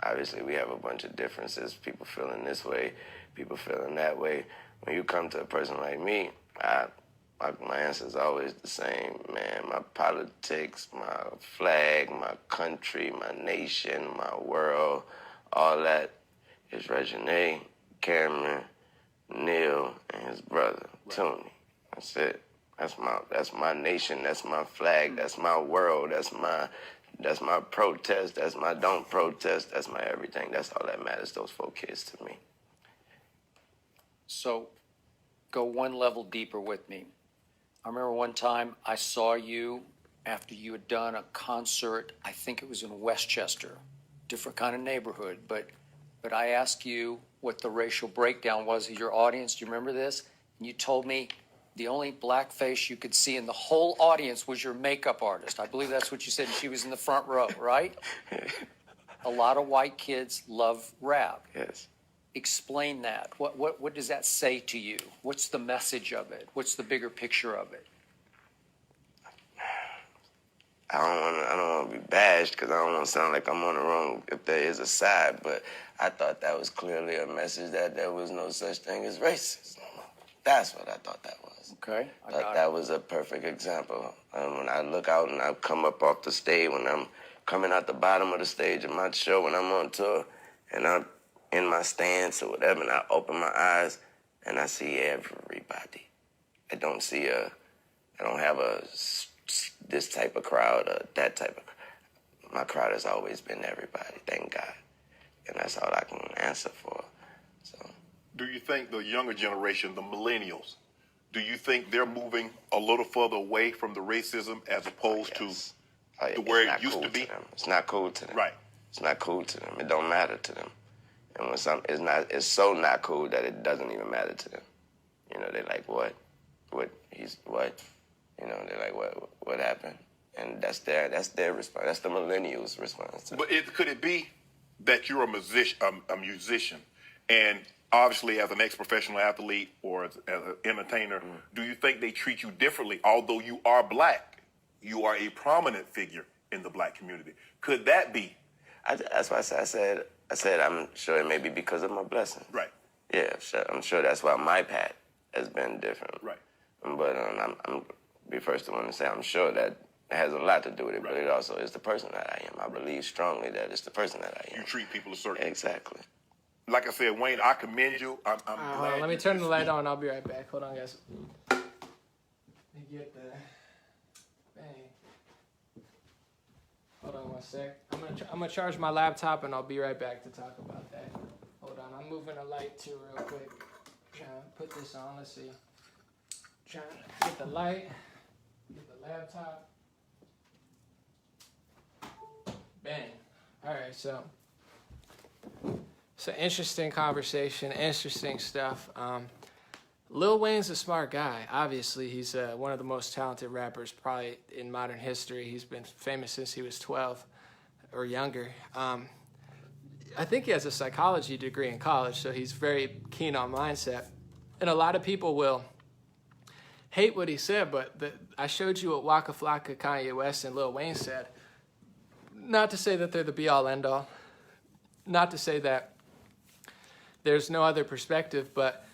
obviously we have a bunch of differences, people feeling this way, people feeling that way. When you come to a person like me, my answer is always the same, man. My politics, my flag, my country, my nation, my world, all that is Reginae, Cameron, Neil, and his brother, Tony. That's it. That's my nation, that's my flag, that's my world, that's my protest, that's my don't protest, that's my everything. That's all that matters, those 4 kids to me. So go one level deeper with me. I remember one time I saw you after you had done a concert, I think it was in Westchester, different kind of neighborhood, but I asked you what the racial breakdown was of your audience. Do you remember this? And you told me the only black face you could see in the whole audience was your makeup artist. I believe that's what you said. She was in the front row, right? A lot of white kids love rap. Yes. Explain that. What does that say to you? What's the message of it? What's the bigger picture of it? I don't want to be bashed because I don't want to sound like I'm on the wrong if there is a side, but I thought that was clearly a message that there was no such thing as racism. That's what I thought that was. Okay. That was a perfect example. When I look out and I come up off the stage, when I'm coming out the bottom of the stage of my show, when I'm on tour, and I'm in my stance or whatever, and I open my eyes and I see everybody. I don't have this type of crowd or that type of. My crowd has always been everybody, thank God. And that's all I can answer for. So. Do you think the younger generation, the millennials, do you think they're moving a little further away from the racism as opposed to where it used to be? It's not cool to them. Right. It's not cool to them. It don't matter to them. And when it's so not cool that it doesn't even matter to them. You know, they're like, what? What? You know, they're like, what happened? And that's their response. That's the millennials' response to it. But could it be that you're a musician, and obviously as an ex-professional athlete or as an entertainer, do you think they treat you differently, although you are black? you are a prominent figure in the black community. Could that be? That's why I said I'm sure it may be because of my blessing. Right. Yeah, I'm sure that's why my path has been different. Right. But I'm be first to want to say I'm sure that has a lot to do with it, but it also is the person that I am. I believe strongly that it's the person that I am. You treat people a certain way. Exactly. Like I said, Wayne, I commend you. I'm glad. Let me turn the light on. I'll be right back. Hold on, guys. Let me get the bang. Hold on one sec. I'm gonna charge my laptop and I'll be right back to talk about that. Hold on, I'm moving a light too real quick. Trying to put this on. Let's see. Trying to get the light. Get the laptop. Bang. All right, so interesting conversation, interesting stuff. Lil Wayne's a smart guy. Obviously, he's one of the most talented rappers probably in modern history. He's been famous since he was 12 or younger. I think he has a psychology degree in college, so he's very keen on mindset. And a lot of people will hate what he said, but I showed you what Waka Flocka, Kanye West, and Lil Wayne said. Not to say that they're the be-all, end-all. Not to say that there's no other perspective, but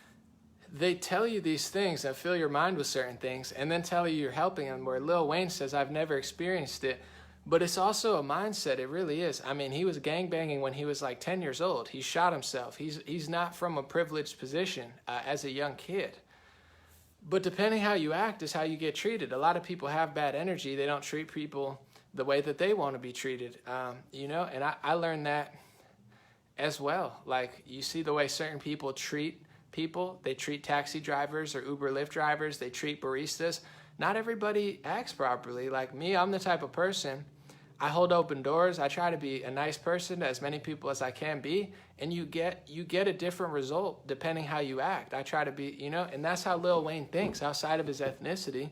they tell you these things and fill your mind with certain things and then tell you you're helping them, where Lil Wayne says, I've never experienced it, but it's also a mindset. It really is. I mean, he was gangbanging when he was like 10 years old. He shot himself. He's not from a privileged position as a young kid. But depending how you act is how you get treated. A lot of people have bad energy. They don't treat people the way that they want to be treated, and I learned that as well. Like, you see the way certain people treat people. They treat taxi drivers or Uber Lyft drivers. They treat baristas. Not everybody acts properly. Like me, I'm the type of person, I hold open doors. I try to be a nice person to as many people as I can be, and you get a different result depending how you act. I try to be, and that's how Lil Wayne thinks outside of his ethnicity.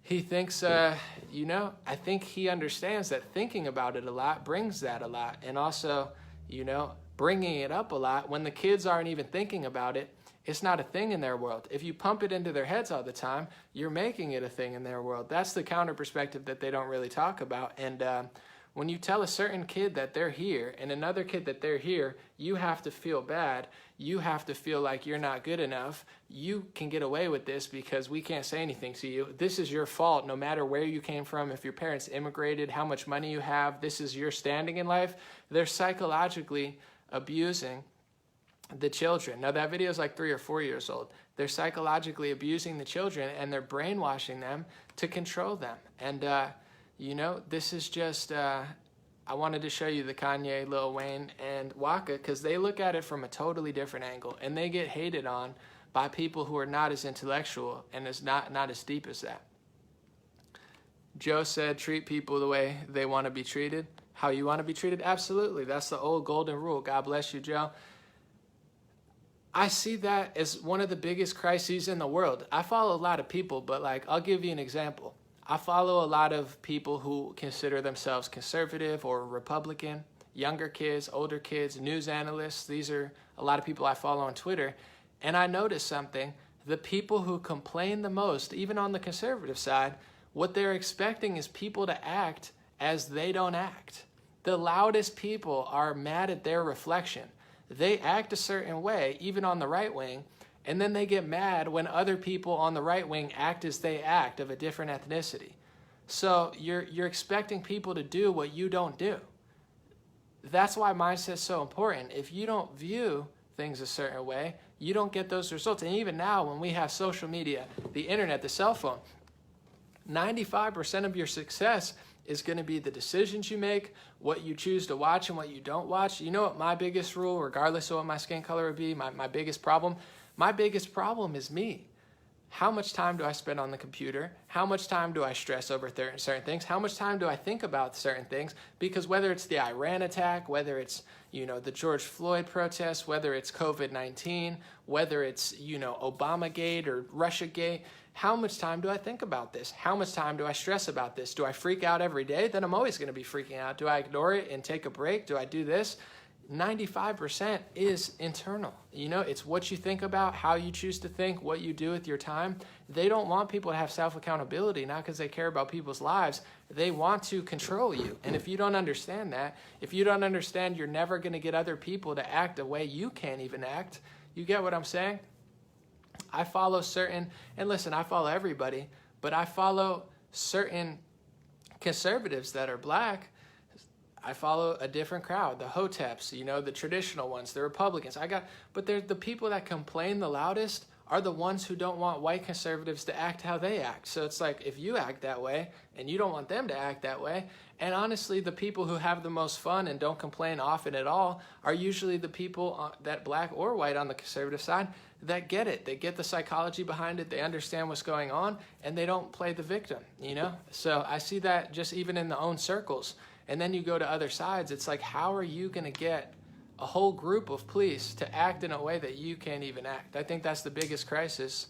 He thinks, I think he understands that thinking about it a lot brings that a lot. And also, bringing it up a lot when the kids aren't even thinking about it, it's not a thing in their world. If you pump it into their heads all the time, you're making it a thing in their world. That's the counter perspective that they don't really talk about. And when you tell a certain kid that they're here and another kid that they're here, you have to feel bad. You have to feel like you're not good enough. You can get away with this because we can't say anything to you. This is your fault no matter where you came from, if your parents immigrated, how much money you have. This is your standing in life. They're psychologically abusing the children. Now, that video is like 3 or 4 years old. They're psychologically abusing the children and they're brainwashing them to control them. And, this is just, I wanted to show you the Kanye, Lil Wayne, and Waka because they look at it from a totally different angle and they get hated on by people who are not as intellectual and is not as deep as that. Joe said, treat people the way they want to be treated. How you want to be treated? Absolutely. That's the old golden rule. God bless you, Joe. I see that as one of the biggest crises in the world. I follow a lot of people, but I'll give you an example. I follow a lot of people who consider themselves conservative or Republican, younger kids, older kids, news analysts. These are a lot of people I follow on Twitter. And I noticed something. The people who complain the most, even on the conservative side, what they're expecting is people to act as they don't act. The loudest people are mad at their reflection. They act a certain way, even on the right wing, and then they get mad when other people on the right wing act as they act of a different ethnicity. So you're expecting people to do what you don't do. That's why mindset's so important. If you don't view things a certain way, you don't get those results. And even now, when we have social media, the internet, the cell phone, 95% of your success is going to be the decisions you make, what you choose to watch and what you don't watch. You know what my biggest rule, regardless of what my skin color would be, my biggest problem? My biggest problem is me. How much time do I spend on the computer? How much time do I stress over certain things? How much time do I think about certain things? Because whether it's the Iran attack, whether it's, the George Floyd protests, whether it's COVID-19, whether it's, Obamagate or Russiagate, how much time do I think about this? How much time do I stress about this? Do I freak out every day? Then I'm always going to be freaking out. Do I ignore it and take a break? Do I do this? 95% is internal. You know, it's what you think about, how you choose to think, what you do with your time. They don't want people to have self-accountability, not because they care about people's lives. They want to control you. And if you don't understand that, if you don't understand you're never going to get other people to act a way you can't even act, you get what I'm saying? I follow certain, and listen, I follow everybody, but I follow certain conservatives that are black. I follow a different crowd, the Hoteps, you know, the traditional ones, the Republicans. But they're the people that complain the loudest are the ones who don't want white conservatives to act how they act. So it's like, if you act that way and you don't want them to act that way, and honestly, the people who have the most fun and don't complain often at all are usually the people that black or white on the conservative side that get it. They get the psychology behind it. They understand what's going on, and they don't play the victim, you know? So I see that just even in the own circles. And then you go to other sides, it's like, how are you going to get a whole group of police to act in a way that you can't even act? I think that's the biggest crisis.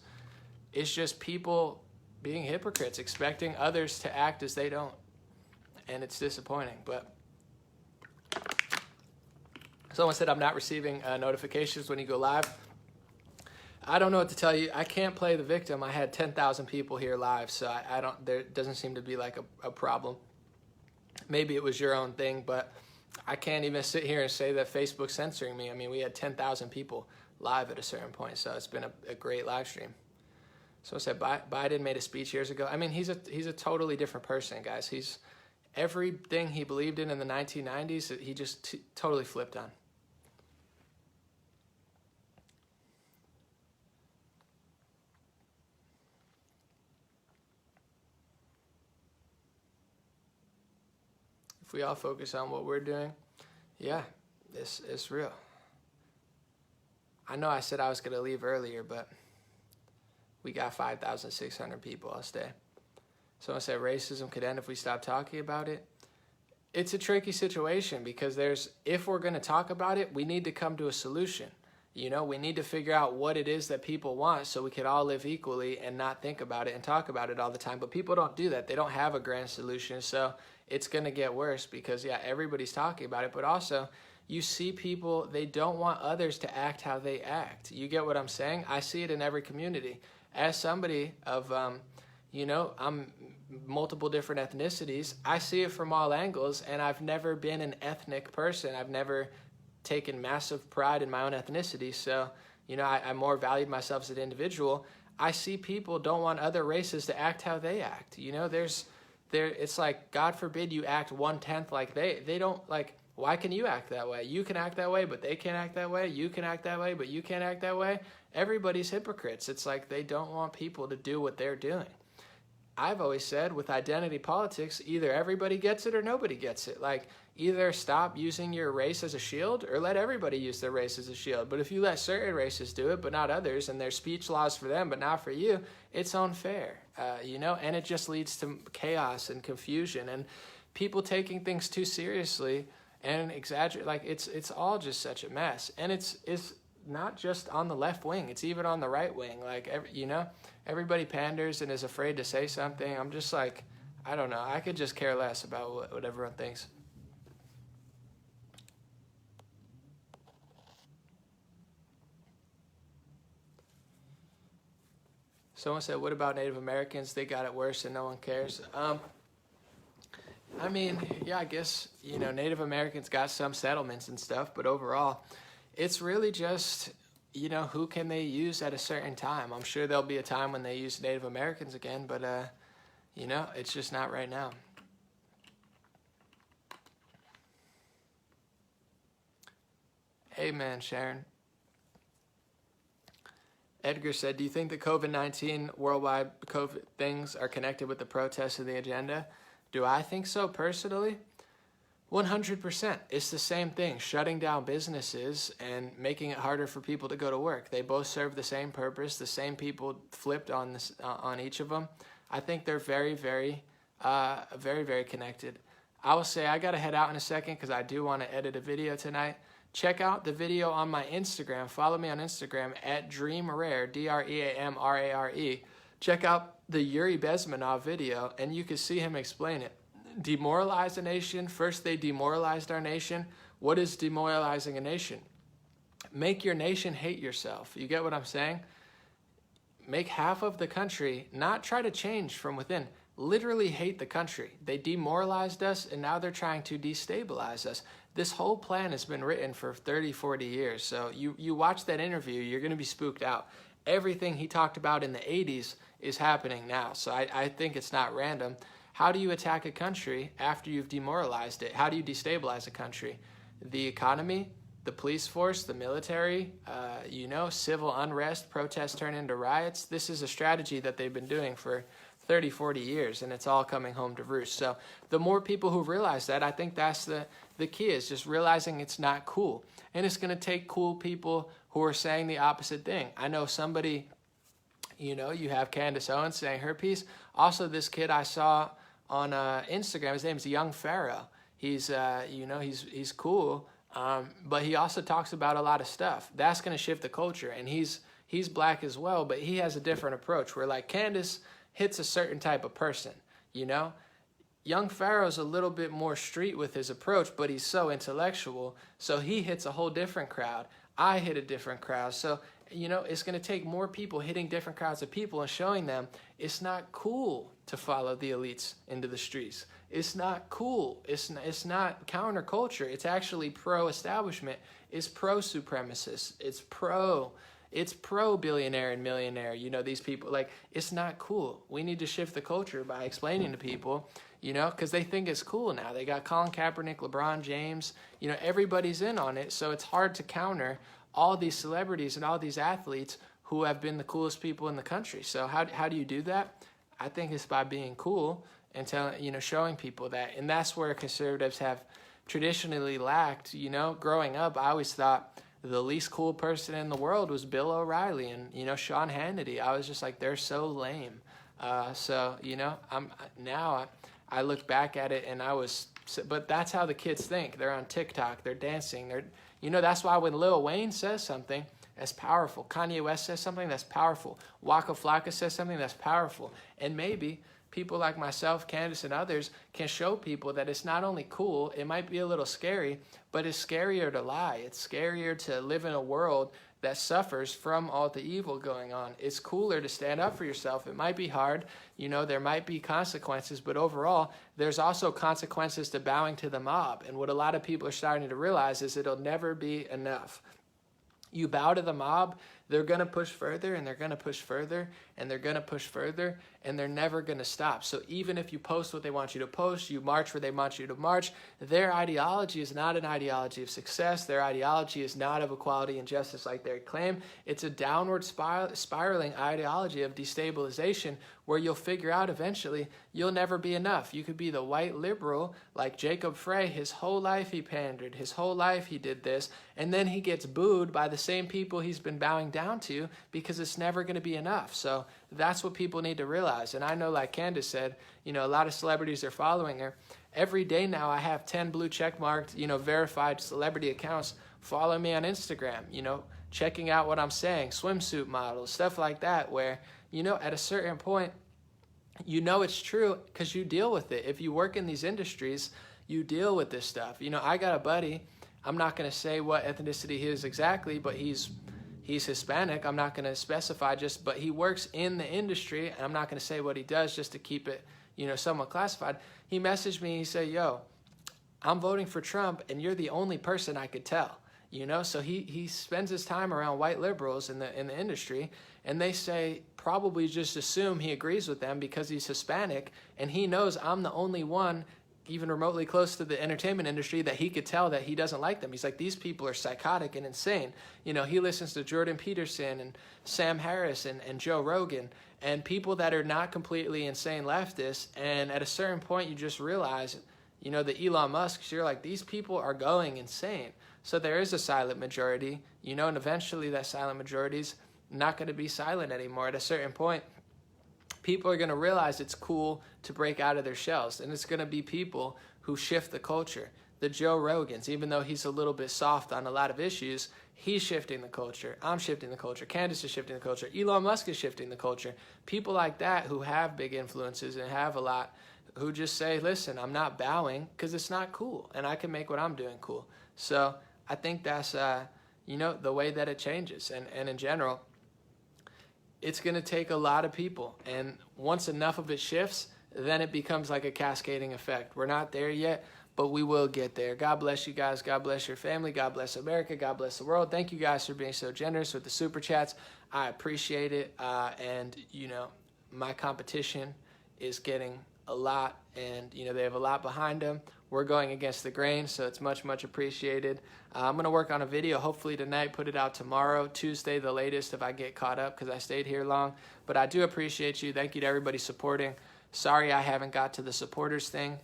It's just people being hypocrites, expecting others to act as they don't. And it's disappointing. But someone said I'm not receiving notifications when you go live. I don't know what to tell you. I can't play the victim. I had 10,000 people here live, so I don't. There doesn't seem to be like a problem. Maybe it was your own thing, but I can't even sit here and say that Facebook's censoring me. I mean, we had 10,000 people live at a certain point, so it's been a great live stream. So I said Biden made a speech years ago. I mean, he's a totally different person, guys. He's everything he believed in the 1990s, he just totally flipped on. If we all focus on what we're doing, yeah, it's real. I know I said I was going to leave earlier, but we got 5,600 people. I'll stay. Someone said racism could end if we stop talking about it. It's a tricky situation because if we're going to talk about it, we need to come to a solution. You know, we need to figure out what it is that people want so we can all live equally and not think about it and talk about it all the time. But people don't do that. They don't have a grand solution. So it's going to get worse because, yeah, everybody's talking about it. But also, you see people, they don't want others to act how they act. You get what I'm saying? I see it in every community. As somebody of, I'm multiple different ethnicities, I see it from all angles, and I've never been an ethnic person. I've never taken massive pride in my own ethnicity. So, I more valued myself as an individual. I see people don't want other races to act how they act. It's like, God forbid you act 1/10 like they don't, like, why can you act that way? You can act that way, but they can't act that way. You can act that way, but you can't act that way. Everybody's hypocrites. It's like they don't want people to do what they're doing. I've always said with identity politics, either everybody gets it or nobody gets it. Like, either stop using your race as a shield or let everybody use their race as a shield. But if you let certain races do it, but not others, and there's speech laws for them, but not for you, it's unfair, and it just leads to chaos and confusion and people taking things too seriously and exaggerate. Like, it's all just such a mess. And it's not just on the left wing, it's even on the right wing. Like, everybody panders and is afraid to say something. I'm just like, I don't know. I could just care less about what everyone thinks. Someone said, what about Native Americans? They got it worse and no one cares. I mean, yeah, I guess, Native Americans got some settlements and stuff, but overall, it's really just, who can they use at a certain time? I'm sure there'll be a time when they use Native Americans again, but, it's just not right now. Amen, Sharon. Edgar said, do you think the COVID-19 worldwide COVID things are connected with the protests and the agenda? Do I think so personally? 100%. It's the same thing, shutting down businesses and making it harder for people to go to work. They both serve the same purpose. The same people flipped on each of them. I think they're very, very, very, very connected. I will say I got to head out in a second because I do want to edit a video tonight. Check out the video on my Instagram. Follow me on Instagram at DreamRare, DreamRare. Check out the Yuri Bezmenov video, and you can see him explain it. demoralize a nation. First, they demoralized our nation. What is demoralizing a nation? Make your nation hate yourself. You get what I'm saying? Make half of the country not try to change from within. Literally hate the country. They demoralized us, and now they're trying to destabilize us. This whole plan has been written for 30, 40 years. So you watch that interview, you're going to be spooked out. Everything he talked about in the 80s is happening now. So I think it's not random. How do you attack a country after you've demoralized it? How do you destabilize a country? The economy, the police force, the military, civil unrest, protests turn into riots. This is a strategy that they've been doing for 30, 40 years, and it's all coming home to roost. So the more people who realize that, I think that's the key, is just realizing it's not cool. And it's going to take cool people who are saying the opposite thing. I know somebody, you have Candace Owens saying her piece. Also, this kid I saw on Instagram, his name is Young Pharaoh. He's, he's cool, but he also talks about a lot of stuff. That's going to shift the culture, and he's black as well, but he has a different approach where, like, Candace hits a certain type of person, Young Pharaoh's a little bit more street with his approach, but he's so intellectual, so he hits a whole different crowd. I hit a different crowd. So, it's going to take more people hitting different crowds of people and showing them it's not cool to follow the elites into the streets. It's not cool. It's not counterculture. It's actually pro-establishment. It's pro-supremacist. It's pro-billionaire and millionaire. These people, like, it's not cool. We need to shift the culture by explaining to people, because they think it's cool now. They got Colin Kaepernick, LeBron James, everybody's in on it. So it's hard to counter all these celebrities and all these athletes who have been the coolest people in the country. So how do you do that? I think it's by being cool and showing people that. And that's where conservatives have traditionally lacked. Growing up, I always thought the least cool person in the world was Bill O'Reilly and, Sean Hannity. I was just like, they're so lame. I look back at it and but that's how the kids think. They're on TikTok, they're dancing. That's why when Lil Wayne says something, that's powerful. Kanye West says something, that's powerful. Waka Flocka says something, that's powerful. And maybe people like myself, Candace, and others can show people that it's not only cool, it might be a little scary, but it's scarier to lie. It's scarier to live in a world that suffers from all the evil going on. It's cooler to stand up for yourself. It might be hard, there might be consequences, but overall, there's also consequences to bowing to the mob. And what a lot of people are starting to realize is it'll never be enough. You bow to the mob, they're going to push further, and they're going to push further, and they're going to push further, and they're never going to stop. So even if you post what they want you to post, you march where they want you to march, their ideology is not an ideology of success. Their ideology is not of equality and justice like they claim. It's a downward spiraling ideology of destabilization where you'll figure out eventually you'll never be enough. You could be the white liberal like Jacob Frey. His whole life he pandered. His whole life he did this. And then he gets booed by the same people he's been bowing down to because it's never going to be enough. So that's what people need to realize. And I know, like Candace said, a lot of celebrities are following her. Every day now I have 10 blue check-marked, verified celebrity accounts follow me on Instagram, checking out what I'm saying, swimsuit models, stuff like that, where, at a certain point, it's true because you deal with it. If you work in these industries, you deal with this stuff. I got a buddy, I'm not going to say what ethnicity he is exactly, but he's Hispanic. I'm not going to specify but he works in the industry, and I'm not going to say what he does just to keep it, somewhat classified. He messaged me, he said, yo, I'm voting for Trump, and you're the only person I could tell. So he spends his time around white liberals in the industry, and they say probably just assume he agrees with them because he's Hispanic, and he knows I'm the only one even remotely close to the entertainment industry that he could tell that he doesn't like them. He's like, these people are psychotic and insane. He listens to Jordan Peterson and Sam Harris and Joe Rogan and people that are not completely insane leftists. And at a certain point, you just realize, the Elon Musk, you're like, these people are going insane. So there is a silent majority, and eventually that silent majority's not going to be silent anymore. At a certain point, people are going to realize it's cool to break out of their shells. And it's going to be people who shift the culture. The Joe Rogans, even though he's a little bit soft on a lot of issues, he's shifting the culture. I'm shifting the culture. Candace is shifting the culture. Elon Musk is shifting the culture. People like that who have big influences and have a lot who just say, listen, I'm not bowing because it's not cool, and I can make what I'm doing cool. So I think that's, the way that it changes. And in general, it's going to take a lot of people. And once enough of it shifts, then it becomes like a cascading effect. We're not there yet, but we will get there. God bless you guys. God bless your family. God bless America. God bless the world. Thank you guys for being so generous with the super chats. I appreciate it. And, my competition is getting a lot, and, they have a lot behind them. We're going against the grain, so it's much, much appreciated. I'm going to work on a video hopefully tonight, put it out tomorrow, Tuesday the latest if I get caught up because I stayed here long. But I do appreciate you. Thank you to everybody supporting. Sorry I haven't got to the supporters thing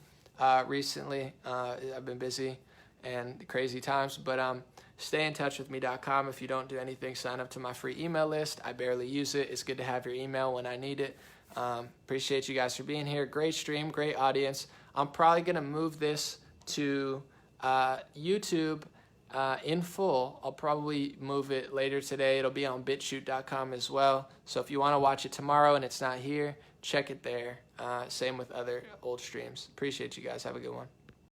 recently. I've been busy and crazy times, but stay in touch with me.com. If you don't do anything, sign up to my free email list. I barely use it. It's good to have your email when I need it. Appreciate you guys for being here. Great stream, great audience. I'm probably going to move this to YouTube in full. I'll probably move it later today. It'll be on BitChute.com as well. So if you want to watch it tomorrow and it's not here, check it there. Same with other old streams. Appreciate you guys. Have a good one.